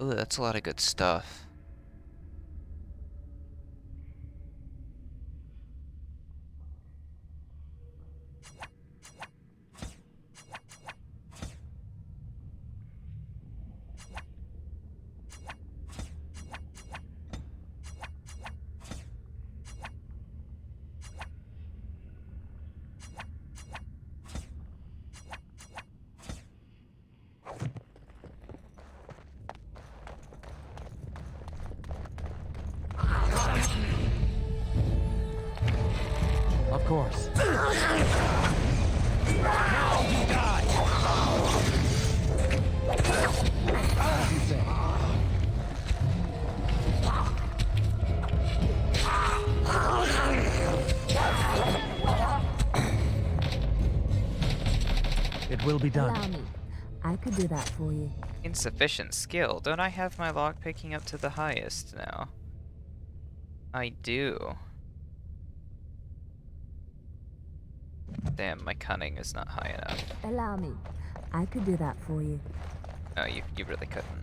Ooh, that's a lot of good stuff.
Of course. As you say. It will be done.
Allow me. I could do that for you.
Insufficient skill. Don't I have my lock picking up to the highest now? I do. Damn, my cunning is not high enough.
Allow me. I could do that for you.
Oh, you really couldn't.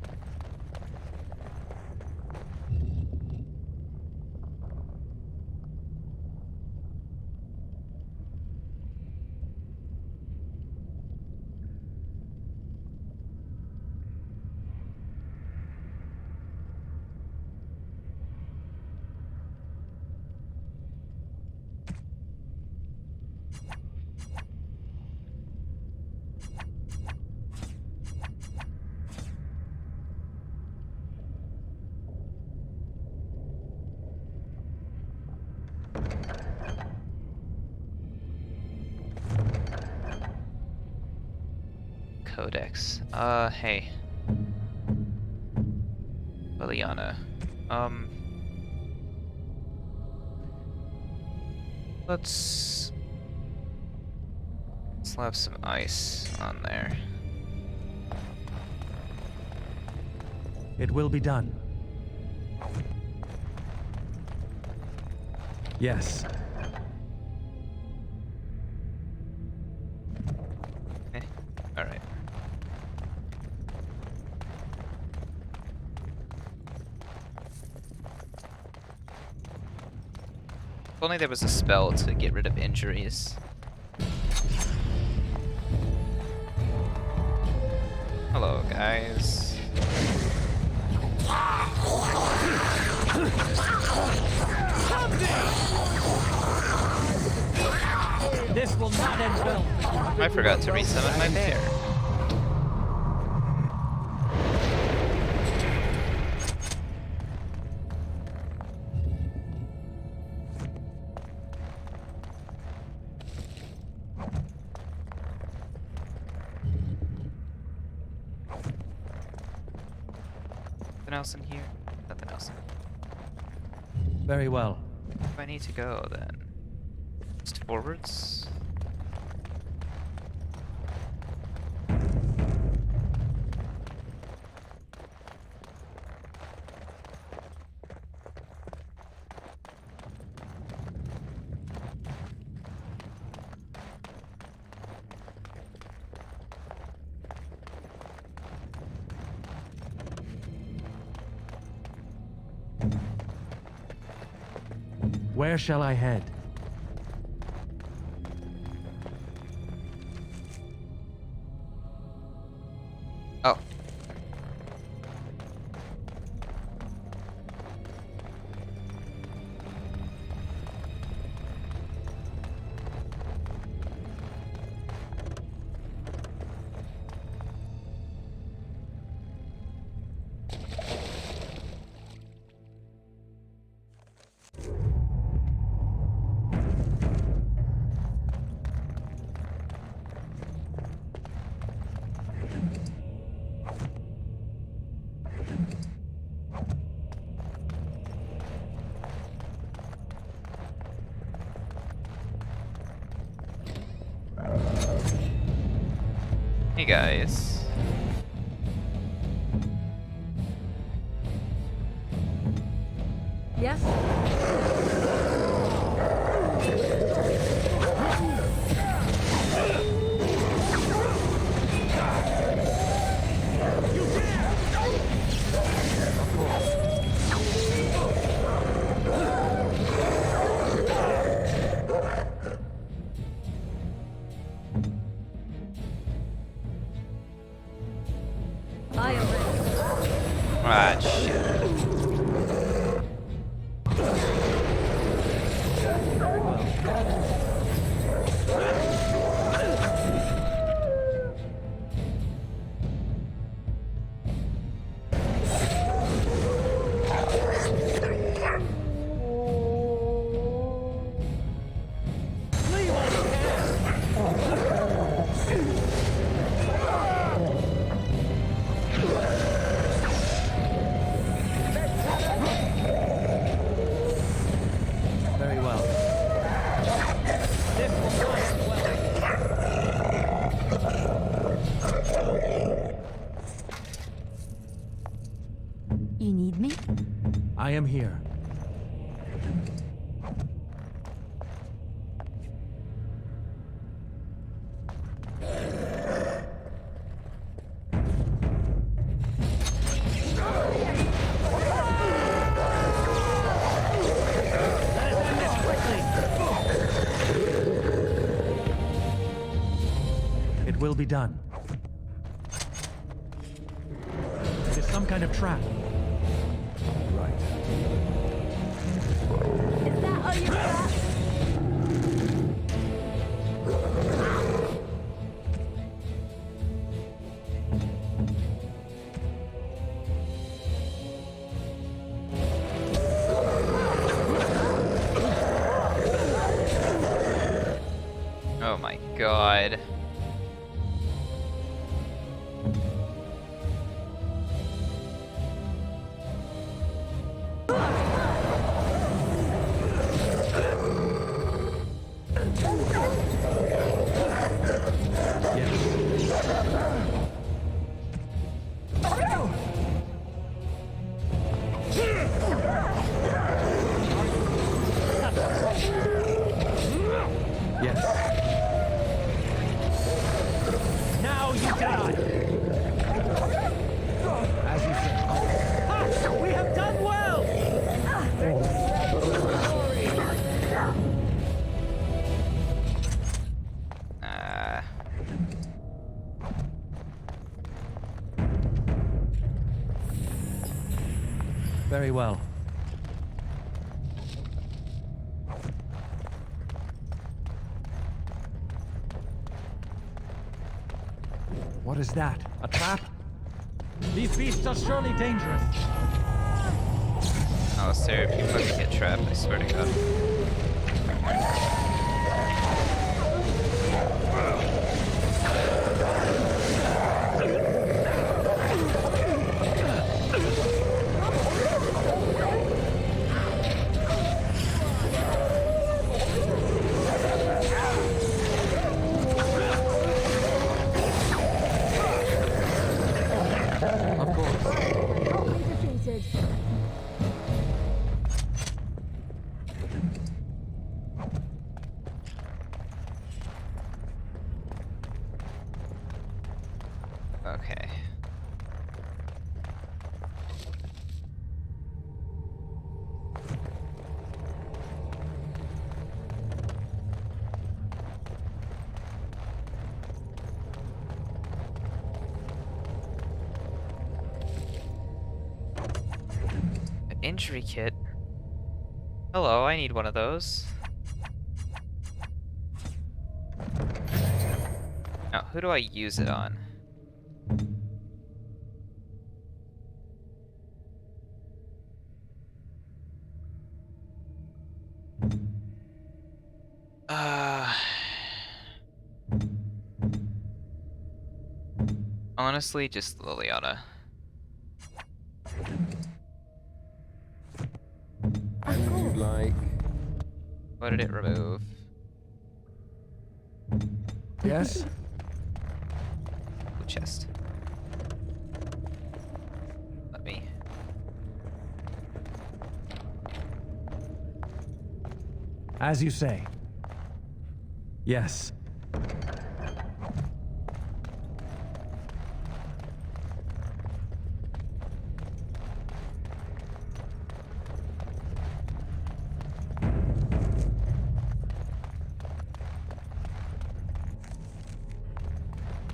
codex. Hey. Liliana. Let's slap some ice on there.
It will be done. Yes.
Alright. If only there was a spell to get rid of injuries. Hello, guys.
This will not end well.
I forgot to resummon my bear. Nothing else in here? Nothing else in here.
Very well.
Where do I need to go then? Just forwards?
Where shall I head?
Oh. Hey guys.
Yes?
Ah, shit.
Very well.
You need me?
I am here. It will be done. It is some kind of trap.
Right.
Is that all you got?
Oh my god.
Very well. What is that? A trap?
These beasts are surely dangerous.
Oh, Sarah, if you fucking get trapped, I swear to God. Okay. An injury kit. Hello, I need one of those. Now, who do I use it on? Honestly, just Liliana.
You'd like...
What did it remove?
Yes?
Blue chest. Let me.
As you say. Yes.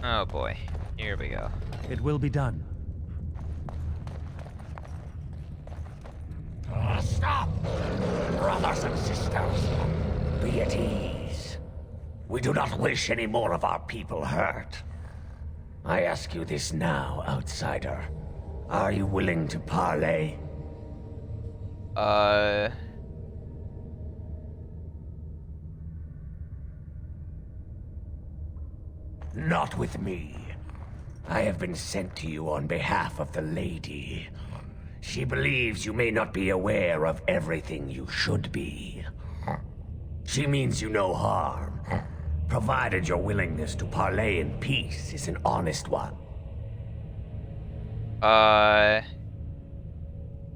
Oh boy, here we go.
It will be done.
Stop! Brothers and sisters, be at ease. We do not wish any more of our people hurt. I ask you this now, outsider. Are you willing to parley? Not with me. I have been sent to you on behalf of the lady. She believes you may not be aware of everything you should be. She means you no harm, provided your willingness to parley in peace is an honest one.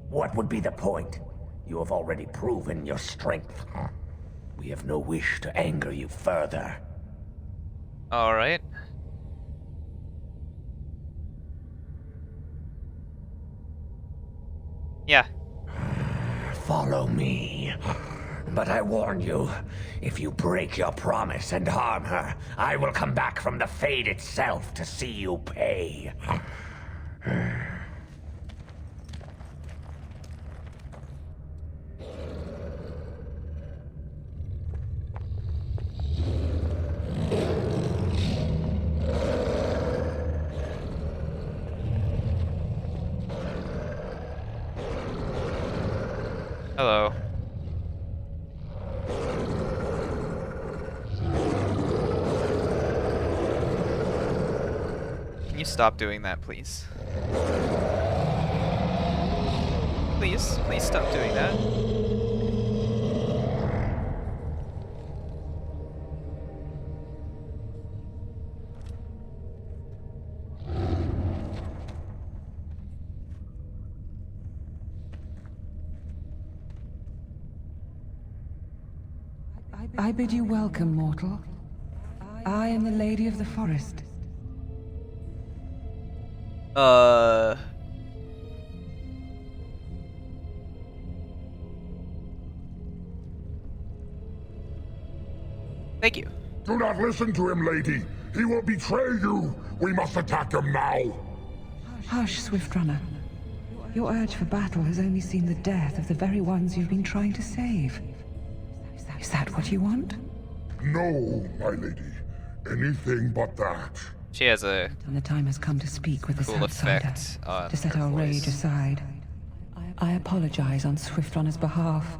What would be the point? You have already proven your strength. We have no wish to anger you further.
Alright. Yeah.
Follow me. But I warn you, if you break your promise and harm her, I will come back from the Fade itself to see you pay.
Hello. Can you stop doing that, please? Please stop doing that.
I bid you welcome, mortal. I am the Lady of the Forest.
Thank you.
Do not listen to him, lady. He will betray you. We must attack him now.
Hush, Swift Runner. Your urge for battle has only seen the death of the very ones you've been trying to save. Is that what you want?
No, my lady. Anything but that.
She has a
And the time has come to speak with this
cool
outsider,
effect on
to set
her
our
voice.
rage aside. I apologize on Swiftrunner's behalf.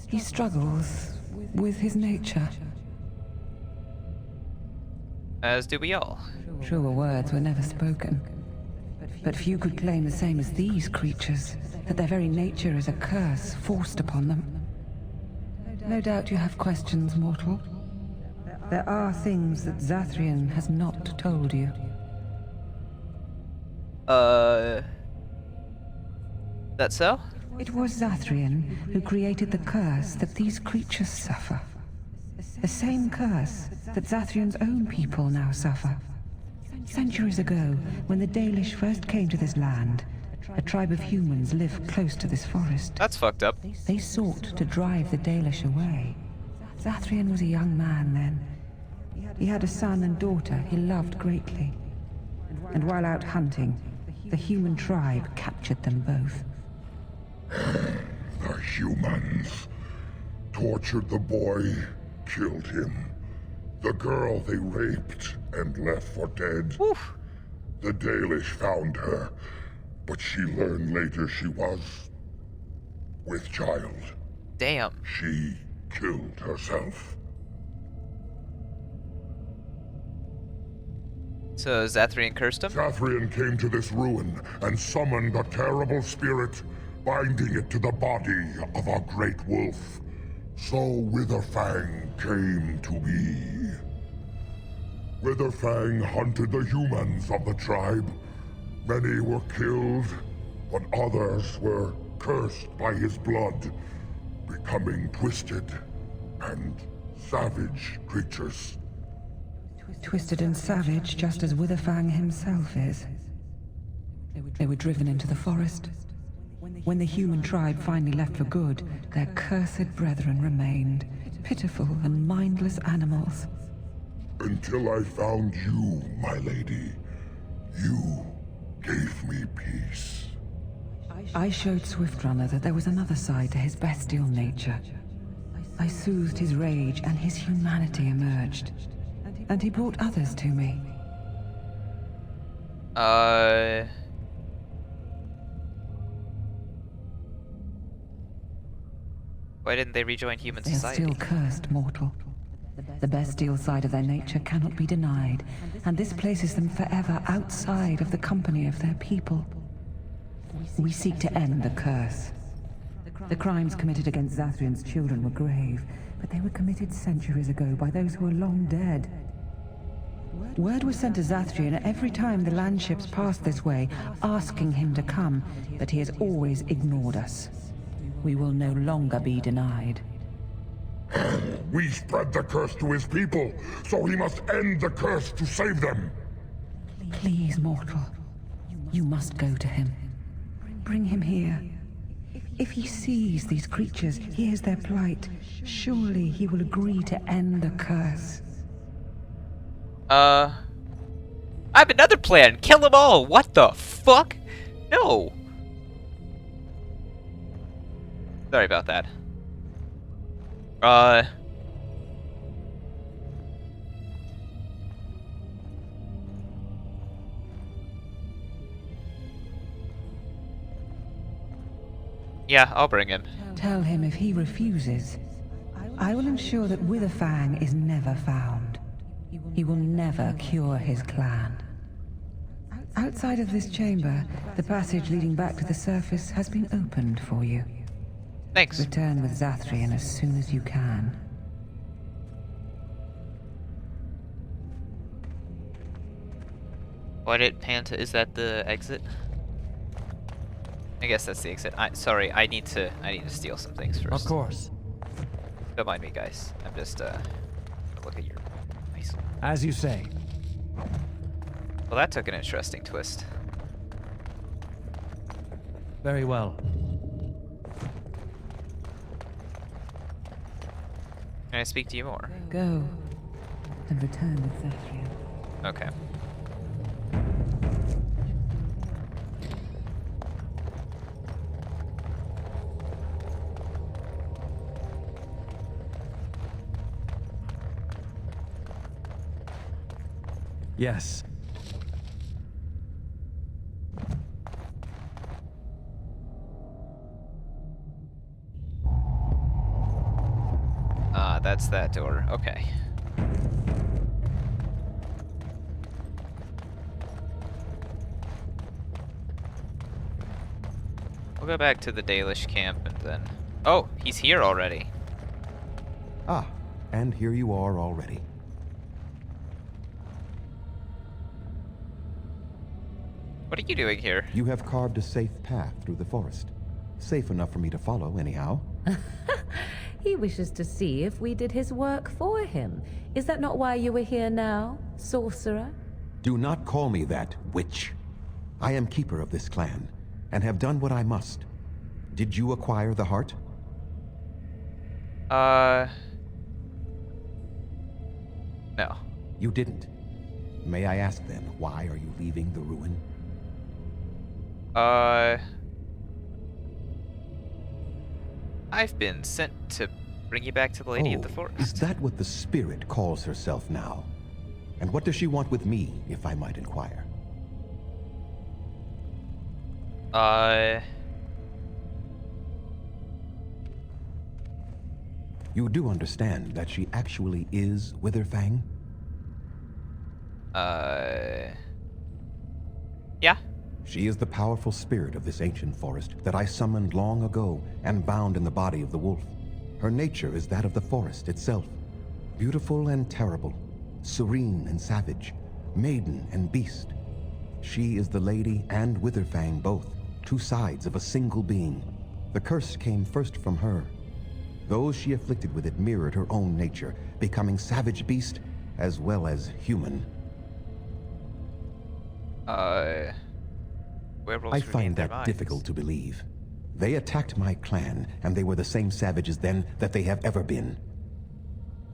He struggles with his nature.
As do we all.
Truer words were never spoken. But few could claim the same as these creatures, that their very nature is a curse forced upon them. No doubt you have questions, mortal. There are things that Zathrian has not told you.
That so?
It was Zathrian who created the curse that these creatures suffer. The same curse that Zathrian's own people now suffer. Centuries ago, when the Dalish first came to this land, a tribe of humans lived close to this forest.
That's fucked up.
They sought to drive the Dalish away. Zathrian was a young man then. He had a son and daughter he loved greatly. And while out hunting, the human tribe captured them both.
The humans tortured the boy, killed him. The girl they raped and left for dead.
Oof.
The Dalish found her, but she learned later she was with child.
Damn.
She killed herself.
So Zathrian cursed him?
Zathrian came to this ruin and summoned a terrible spirit, binding it to the body of a great wolf. So Witherfang came to be. Witherfang hunted the humans of the tribe. Many were killed, but others were cursed by his blood, becoming twisted and savage creatures.
Twisted and savage, just as Witherfang himself is. They were driven into the forest. When the human tribe finally left for good, their cursed brethren remained, pitiful and mindless animals.
Until I found you, my lady. You gave me peace.
I showed Swiftrunner that there was another side to his bestial nature. I soothed his rage and his humanity emerged. And he brought others to me.
Why didn't they rejoin human
They are
society?
still cursed, mortal. The bestial side of their nature cannot be denied, and this places them forever outside of the company of their people. We seek to end the curse. The crimes committed against Zathrian's children were grave, but they were committed centuries ago by those who are long dead. Word was sent to Zathrian every time the landships passed this way, asking him to come, but he has always ignored us. We will no longer be denied.
We spread the curse to his people, so he must end the curse to save them.
Please, mortal. You must go to him. Bring him here. If he sees these creatures, hears their plight, surely he will agree to end the curse.
I have another plan. Kill them all. What the fuck? No. Sorry about that. Yeah, I'll bring him.
Tell him if he refuses, I will ensure that Witherfang is never found. He will never cure his clan. Outside of this chamber, the passage leading back to the surface has been opened for you.
Thanks.
Return with Zathrian as soon as you can.
Why did Panta? Is that the exit? I guess that's the exit. Sorry, I need to steal some things first.
Of course.
Don't mind me, guys. I'm just gonna look at your nice.
As you say.
Well, that took an interesting twist.
Very well.
Can I speak to you more?
Go and return with Zathrian.
Okay.
Yes.
Ah, that's that door. Okay. We'll go back to the Dalish camp and then... Oh, he's here already.
Ah, and here you are already.
What are you doing here?
You have carved a safe path through the forest. Safe enough for me to follow, anyhow.
He wishes to see if we did his work for him. Is that not why you were here now, sorcerer?
Do not call me that, witch. I am keeper of this clan, and have done what I must. Did you acquire the heart?
No.
You didn't. May I ask then, why are you leaving the ruin?
I've been sent to bring you back to the Lady of the Forest.
Is that what the spirit calls herself now? And what does she want with me, if I might inquire? You do understand that she actually is Witherfang?
Yeah.
She is the powerful spirit of this ancient forest that I summoned long ago and bound in the body of the wolf. Her nature is that of the forest itself. Beautiful and terrible, serene and savage, maiden and beast. She is the lady and Witherfang both, two sides of a single being. The curse came first from her. Those she afflicted with it mirrored her own nature, becoming savage beast as well as human. I find that difficult to believe. They attacked my clan, and they were the same savages then that they have ever been.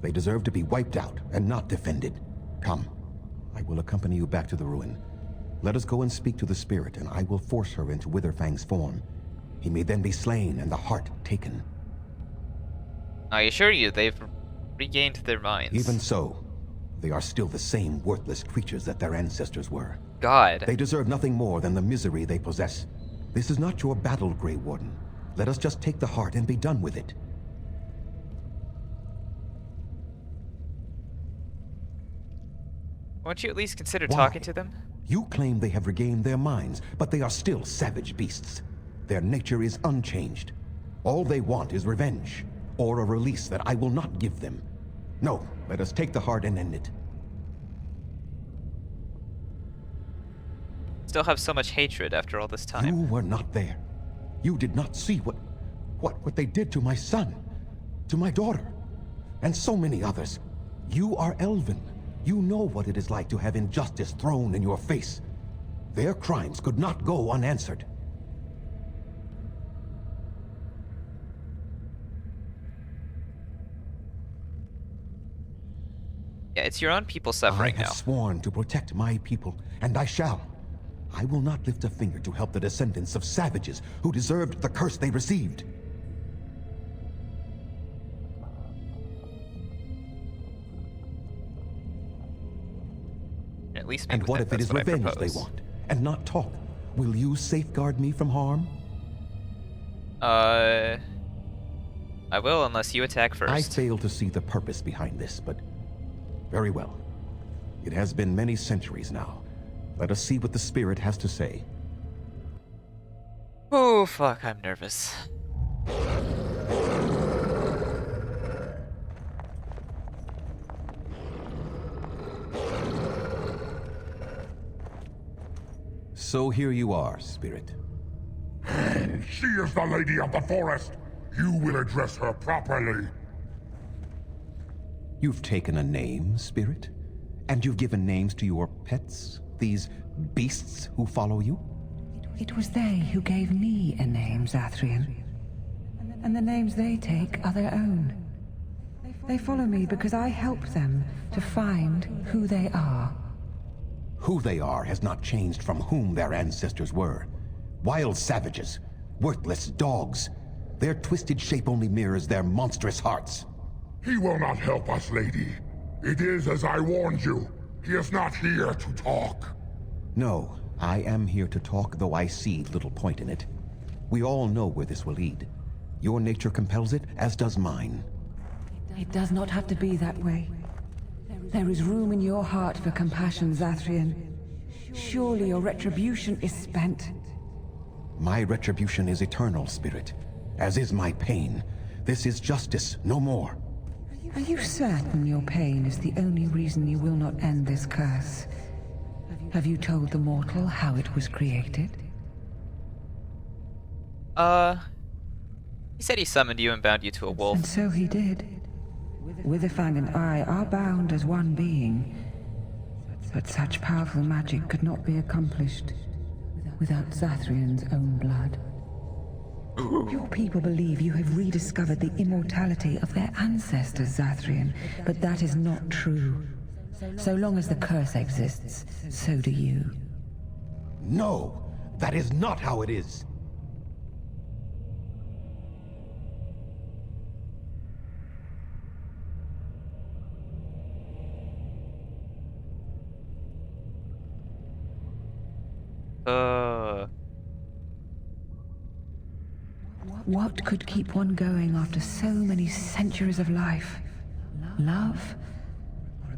They deserve to be wiped out and not defended. Come, I will accompany you back to the ruin. Let us go and speak to the spirit, and I will force her into Witherfang's form. He may then be slain and the heart taken.
I assure you, they've regained their minds.
Even so, they are still the same worthless creatures that their ancestors were.
God.
They deserve nothing more than the misery they possess. This is not your battle, Grey Warden. Let us just take the heart and be done with it.
Won't you at least consider
Why?
talking to them?
You claim they have regained their minds, but they are still savage beasts. Their nature is unchanged. All they want is revenge, or a release that I will not give them. No, let us take the heart and end it.
Still have so much hatred after all this time.
You were not there. You did not see what they did to my son, to my daughter, and so many others. You are Elven. You know what it is like to have injustice thrown in your face. Their crimes could not go unanswered.
Yeah, it's your own people suffering
I have
now.
sworn to protect my people, and I shall. I will not lift a finger to help the descendants of savages who deserved the curse they received.
At least
And what if it is revenge they want, and not talk? Will you safeguard me from harm?
I will, unless you attack first.
I fail to see the purpose behind this, but very well. It has been many centuries now. Let us see what the spirit has to say.
Oh, fuck, I'm nervous.
So here you are, spirit.
She is the Lady of the Forest. You will address her properly.
You've taken a name, spirit? And you've given names to your pets? These beasts who follow you?
It was they who gave me a name, Zathrian. And the names they take are their own. They follow me because I help them to find who they are.
Who they are has not changed from whom their ancestors were. Wild savages, worthless dogs. Their twisted shape only mirrors their monstrous hearts.
He will not help us, lady. It is as I warned you. He is not here to talk.
No, I am here to talk, though I see little point in it. We all know where this will lead. Your nature compels it, as does mine.
It does not have to be that way. There is room in your heart for compassion, Zathrian. Surely your retribution is spent.
My retribution is eternal, Spirit, as is my pain. This is justice, no more.
Are you certain your pain is the only reason you will not end this curse? Have you told the mortal how it was created?
He said he summoned you and bound you to a wolf.
And so he did. Witherfang and I are bound as one being. But such powerful magic could not be accomplished without Zathrian's own blood. Your people believe you have rediscovered the immortality of their ancestors, Zathrian, but that is not true. So long as the curse exists, so do you.
No, that is not how it is.
What could keep one going after so many centuries of life? Love?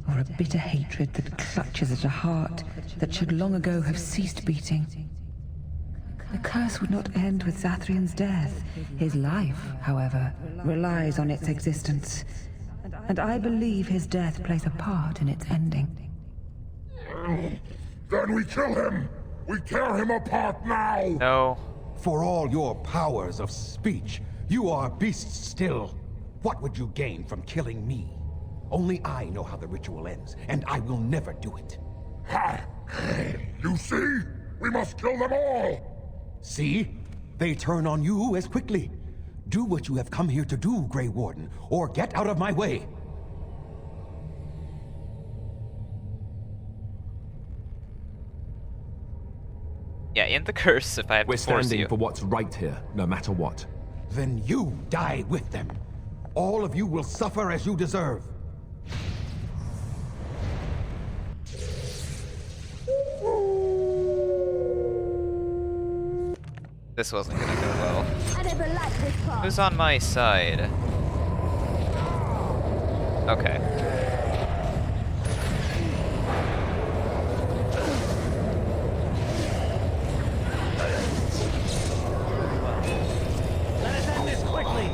Or a bitter hatred that clutches at a heart that should long ago have ceased beating? The curse would not end with Zathrian's death. His life, however, relies on its existence. And I believe his death plays a part in its ending.
Then we kill him! We tear him apart now!
No.
For all your powers of speech, you are beasts still. What would you gain from killing me? Only I know how the ritual ends, and I will never do it.
Ha! You see? We must kill them all!
See? They turn on you as quickly. Do what you have come here to do, Grey Warden, or get out of my way.
Yeah, in the curse, if I have
We're
to force
standing
you.
for what's right here, no matter what.
Then you die with them. All of you will suffer as you deserve.
This wasn't gonna go well.
I never liked this part.
Who's on my side? Okay.
Let us end this quickly!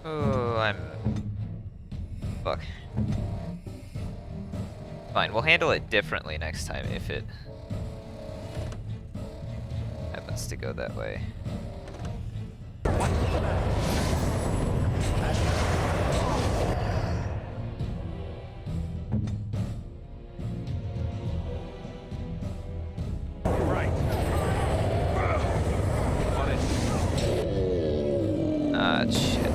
Oh, I'm... Fuck. Fine, we'll handle it differently next time if it happens to go that way. Ah, shit.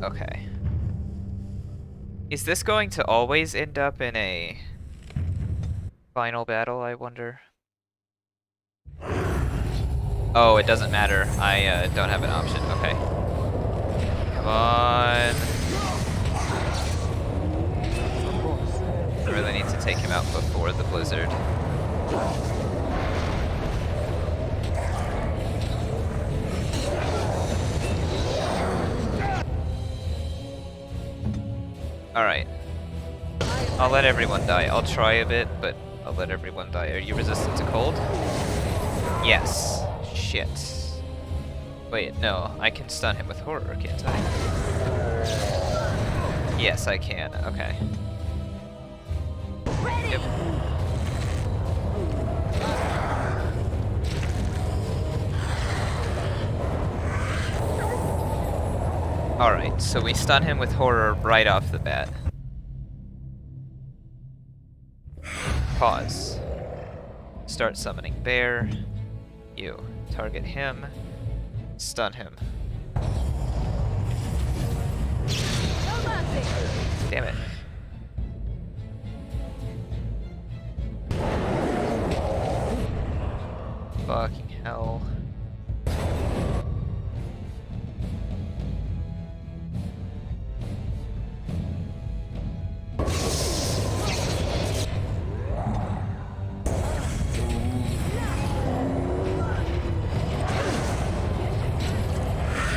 Okay. Is this going to always end up in a final battle, I wonder? Oh, it doesn't matter. I don't have an option. Okay. Come on. I really need to take him out before the blizzard. Alright. I'll let everyone die. I'll try a bit, but I'll let everyone die. Are you resistant to cold? Yes. Shit. Wait, no. I can stun him with horror, can't I? Yes, I can. Okay. Yep. Alright, so we stun him with horror right off the bat. Pause. Start summoning bear. You. Target him. Stun him. Damn it. Fucking hell.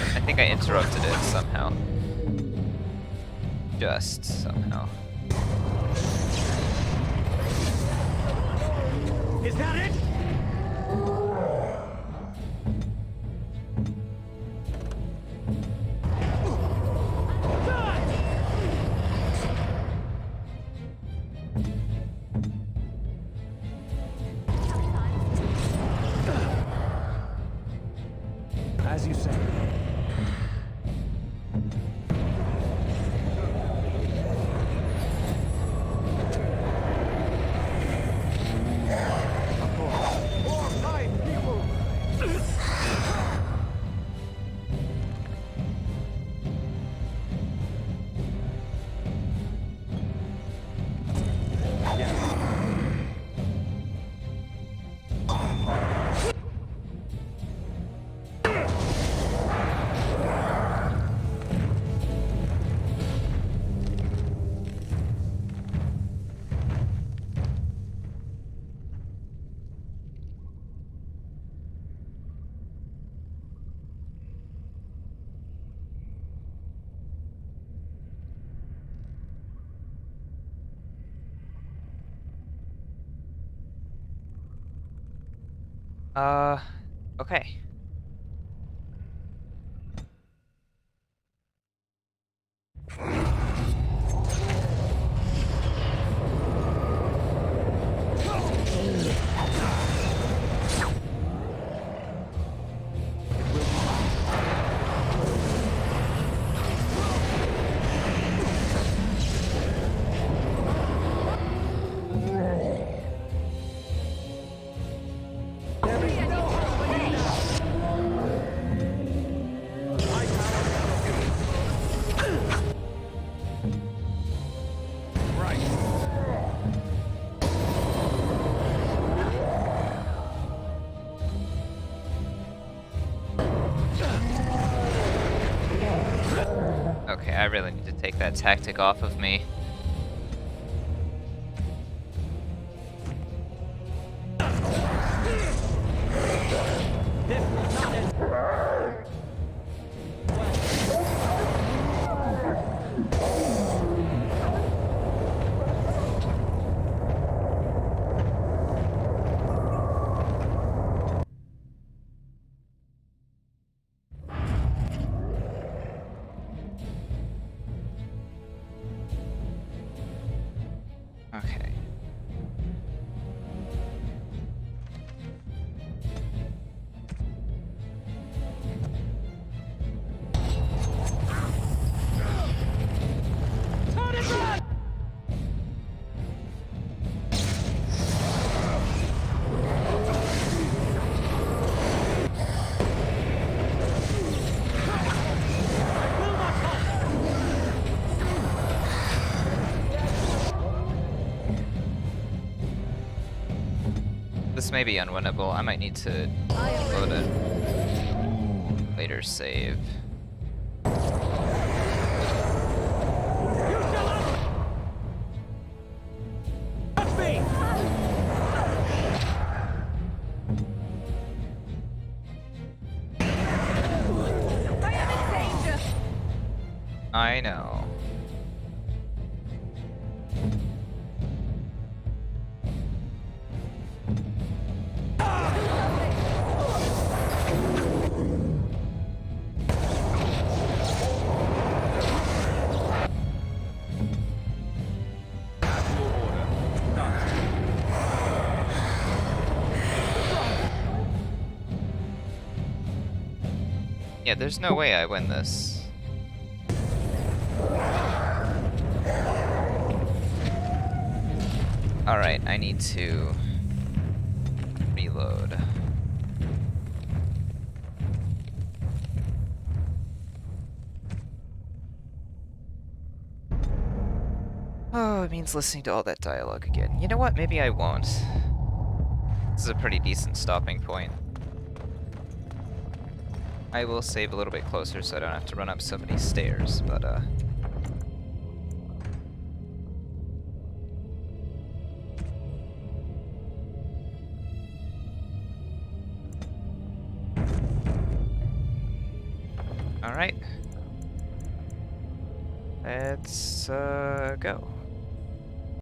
I think I interrupted it somehow. Just somehow.
Is that it?
As you say.
Okay. Okay, I really need to take that tactic off of me. Okay. This may be unwinnable. I might need to load it. Later save. I know. Yeah, there's no way I win this. Alright, I need to reload. Oh, it means listening to all that dialogue again. You know what? Maybe I won't. This is a pretty decent stopping point. I will save a little bit closer so I don't have to run up so many stairs, but alright. Let's go.